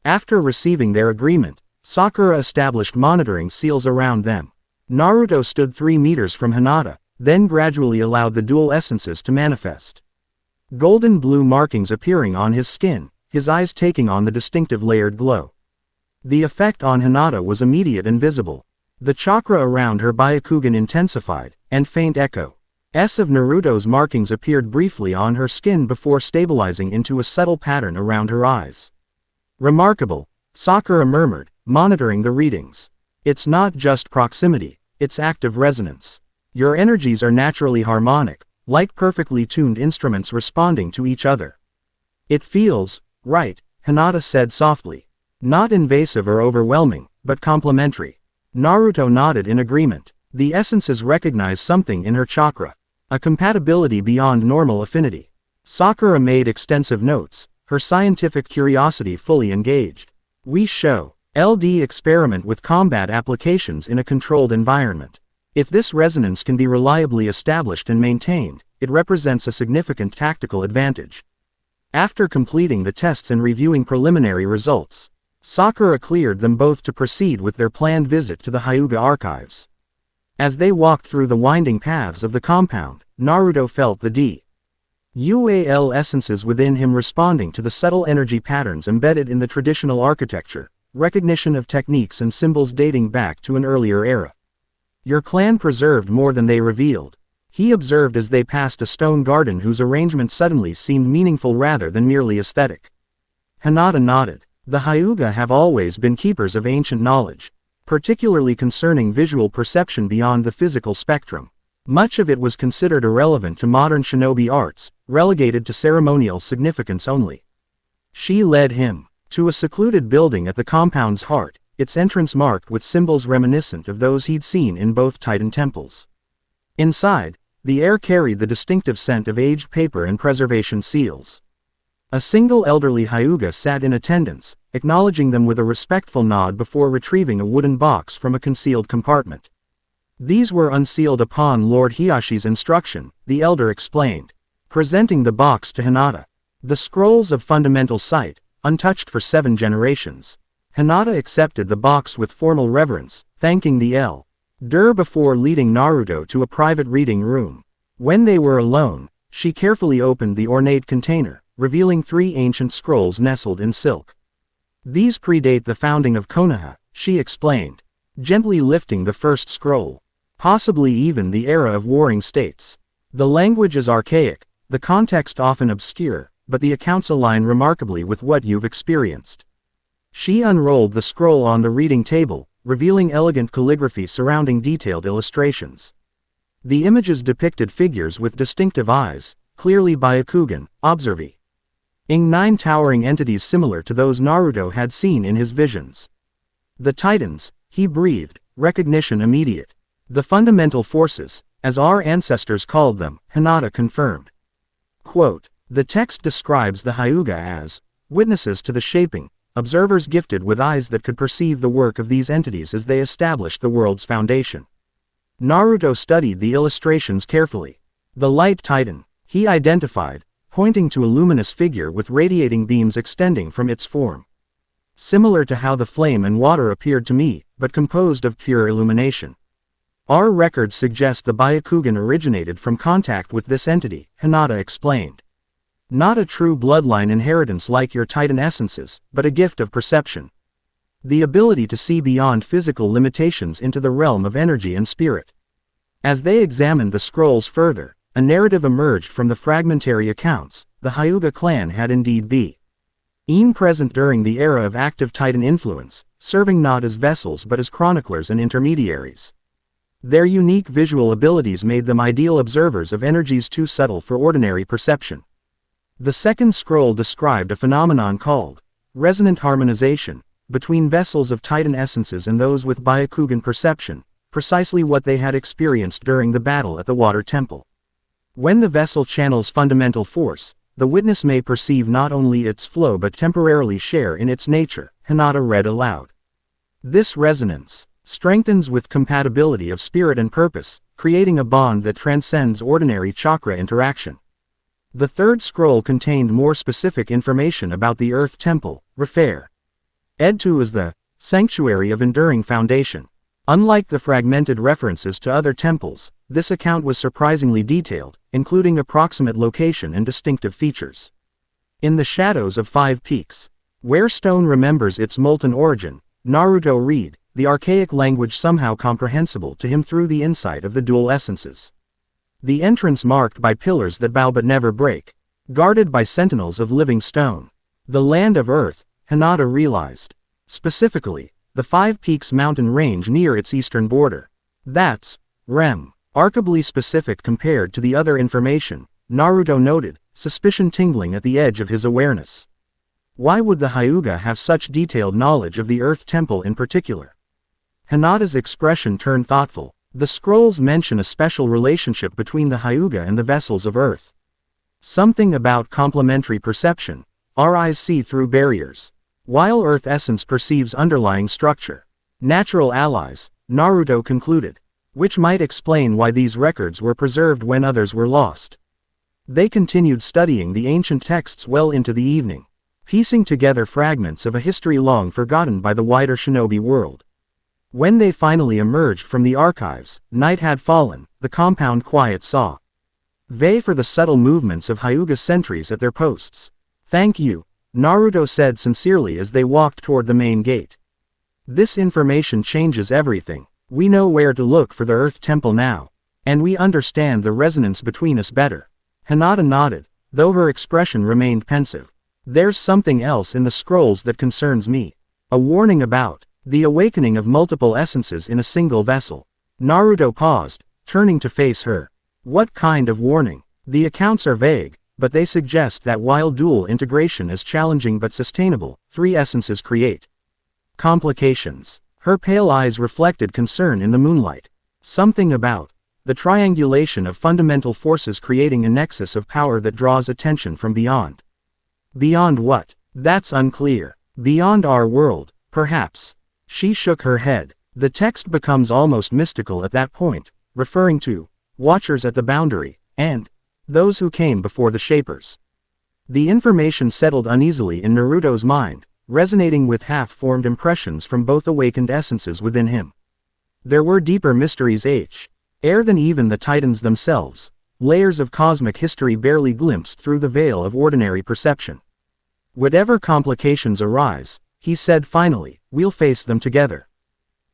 After receiving their agreement, Sakura established monitoring seals around them. Naruto stood 3 meters from Hinata, then gradually allowed the dual essences to manifest. Golden blue markings appearing on his skin, his eyes taking on the distinctive layered glow. The effect on Hinata was immediate and visible. The chakra around her Byakugan intensified, and faint echo of Naruto's markings appeared briefly on her skin before stabilizing into a subtle pattern around her eyes. "Remarkable," Sakura murmured, monitoring the readings. "It's not just proximity, it's active resonance. Your energies are naturally harmonic, like perfectly tuned instruments responding to each other." It feels right, Hinata said softly. Not invasive or overwhelming, but complementary. Naruto nodded in agreement. The essences recognized something in her chakra. A compatibility beyond normal affinity. Sakura made extensive notes, her scientific curiosity fully engaged. We show LD experiment with combat applications in a controlled environment. If this resonance can be reliably established and maintained, it represents a significant tactical advantage. After completing the tests and reviewing preliminary results, Sakura cleared them both to proceed with their planned visit to the Hyuga archives. As they walked through the winding paths of the compound, Naruto felt the D.U.A.L. essences within him responding to the subtle energy patterns embedded in the traditional architecture, recognition of techniques and symbols dating back to an earlier era. Your clan preserved more than they revealed, he observed as they passed a stone garden whose arrangement suddenly seemed meaningful rather than merely aesthetic. Hinata nodded. The Hyuga have always been keepers of ancient knowledge, particularly concerning visual perception beyond the physical spectrum. Much of it was considered irrelevant to modern shinobi arts, relegated to ceremonial significance only. She led him to a secluded building at the compound's heart, its entrance marked with symbols reminiscent of those he'd seen in both Titan temples. Inside, the air carried the distinctive scent of aged paper and preservation seals. A single elderly Hyuga sat in attendance, acknowledging them with a respectful nod before retrieving a wooden box from a concealed compartment. These were unsealed upon Lord Hiyashi's instruction, the elder explained, presenting the box to Hinata. The scrolls of fundamental sight, untouched for 7 generations. Hinata accepted the box with formal reverence, thanking the elder before leading Naruto to a private reading room. When they were alone, she carefully opened the ornate container, revealing 3 ancient scrolls nestled in silk. These predate the founding of Konoha, she explained, gently lifting the first scroll. Possibly even the era of warring states. The language is archaic, the context often obscure, but the accounts align remarkably with what you've experienced. She unrolled the scroll on the reading table, revealing elegant calligraphy surrounding detailed illustrations. The images depicted figures with distinctive eyes, clearly Byakugan, observing 9 towering entities similar to those Naruto had seen in his visions. The Titans, he breathed, recognition immediate. The fundamental forces, as our ancestors called them, Hinata confirmed. Quote, the text describes the Hyuga as witnesses to the shaping, observers gifted with eyes that could perceive the work of these entities as they established the world's foundation. Naruto studied the illustrations carefully. The Light Titan, he identified, pointing to a luminous figure with radiating beams extending from its form. Similar to how the flame and water appeared to me, but composed of pure illumination. Our records suggest the Byakugan originated from contact with this entity, Hinata explained. Not a true bloodline inheritance like your Titan essences, but a gift of perception. The ability to see beyond physical limitations into the realm of energy and spirit. As they examined the scrolls further, a narrative emerged from the fragmentary accounts. The Hyuga clan had indeed been present during the era of active Titan influence, serving not as vessels but as chroniclers and intermediaries. Their unique visual abilities made them ideal observers of energies too subtle for ordinary perception. The second scroll described a phenomenon called resonant harmonization between vessels of Titan essences and those with Byakugan perception, precisely what they had experienced during the battle at the Water Temple. When the vessel channels fundamental force, the witness may perceive not only its flow but temporarily share in its nature, Hinata read aloud. This resonance strengthens with compatibility of spirit and purpose, creating a bond that transcends ordinary chakra interaction. The third scroll contained more specific information about the Earth Temple, referred to as the Sanctuary of Enduring Foundation. Unlike the fragmented references to other temples, this account was surprisingly detailed, including approximate location and distinctive features. In the shadows of 5 peaks, where stone remembers its molten origin, Naruto read, the archaic language somehow comprehensible to him through the insight of the dual essences. The entrance marked by pillars that bow but never break, guarded by sentinels of living stone. The land of earth, Hinata realized. Specifically, the 5 Peaks mountain range near its eastern border. That's remarkably specific compared to the other information, Naruto noted, suspicion tingling at the edge of his awareness. Why would the Hyuga have such detailed knowledge of the Earth Temple in particular? Hinata's expression turned thoughtful. The scrolls mention a special relationship between the Hyuga and the vessels of Earth. Something about complementary perception. Our eyes see through barriers, while Earth essence perceives underlying structure. Natural allies, Naruto concluded, which might explain why these records were preserved when others were lost. They continued studying the ancient texts well into the evening, piecing together fragments of a history long forgotten by the wider shinobi world. When they finally emerged from the archives, night had fallen, the compound quiet saw. Vey for the subtle movements of Hyuga sentries at their posts. Thank you, Naruto said sincerely as they walked toward the main gate. This information changes everything. We know where to look for the Earth Temple now. And we understand the resonance between us better. Hinata nodded, though her expression remained pensive. There's something else in the scrolls that concerns me. A warning about the awakening of multiple essences in a single vessel. Naruto paused, turning to face her. What kind of warning? The accounts are vague, but they suggest that while dual integration is challenging but sustainable, three essences create complications. Her pale eyes reflected concern in the moonlight. Something about the triangulation of fundamental forces creating a nexus of power that draws attention from beyond. Beyond what? That's unclear. Beyond our world, perhaps. She shook her head. The text becomes almost mystical at that point, referring to watchers at the boundary, and those who came before the Shapers. The information settled uneasily in Naruto's mind, resonating with half-formed impressions from both awakened essences within him. There were deeper mysteries ere than even the Titans themselves, layers of cosmic history barely glimpsed through the veil of ordinary perception. Whatever complications arise, he said finally, we'll face them together.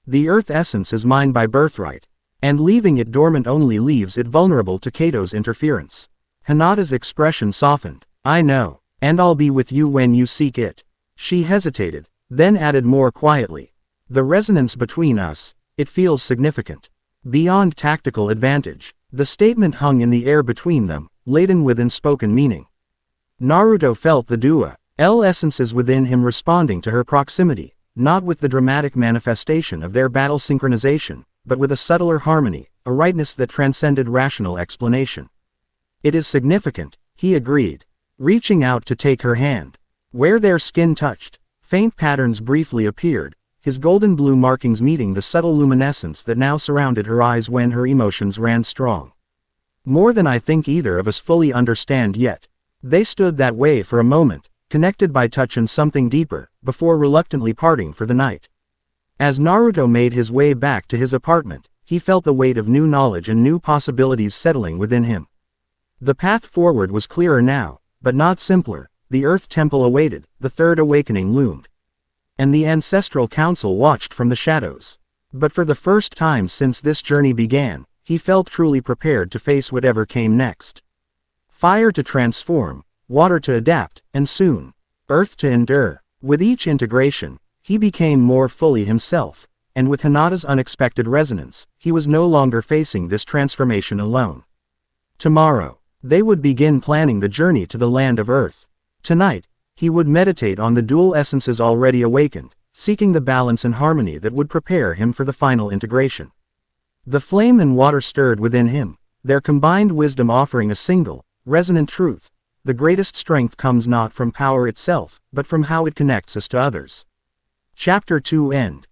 The Earth essence is mine by birthright, and leaving it dormant only leaves it vulnerable to Kato's interference. Hinata's expression softened. I know, and I'll be with you when you seek it. She hesitated, then added more quietly. The resonance between us, it feels significant. Beyond tactical advantage, the statement hung in the air between them, laden with unspoken meaning. Naruto felt the dual essences within him responding to her proximity, not with the dramatic manifestation of their battle synchronization, but with a subtler harmony, a rightness that transcended rational explanation. It is significant, he agreed, reaching out to take her hand. Where their skin touched, faint patterns briefly appeared, his golden blue markings meeting the subtle luminescence that now surrounded her eyes when her emotions ran strong. More than I think either of us fully understand yet. They stood that way for a moment, connected by touch and something deeper, before reluctantly parting for the night. As Naruto made his way back to his apartment, he felt the weight of new knowledge and new possibilities settling within him. The path forward was clearer now, but not simpler. The Earth Temple awaited, the third awakening loomed. And the Ancestral Council watched from the shadows. But for the first time since this journey began, he felt truly prepared to face whatever came next. Fire to transform, water to adapt, and soon, earth to endure. With each integration, he became more fully himself, and with Hinata's unexpected resonance, he was no longer facing this transformation alone. Tomorrow, they would begin planning the journey to the land of Earth. Tonight, he would meditate on the dual essences already awakened, seeking the balance and harmony that would prepare him for the final integration. The flame and water stirred within him, their combined wisdom offering a single, resonant truth. The greatest strength comes not from power itself, but from how it connects us to others. Chapter 2 End.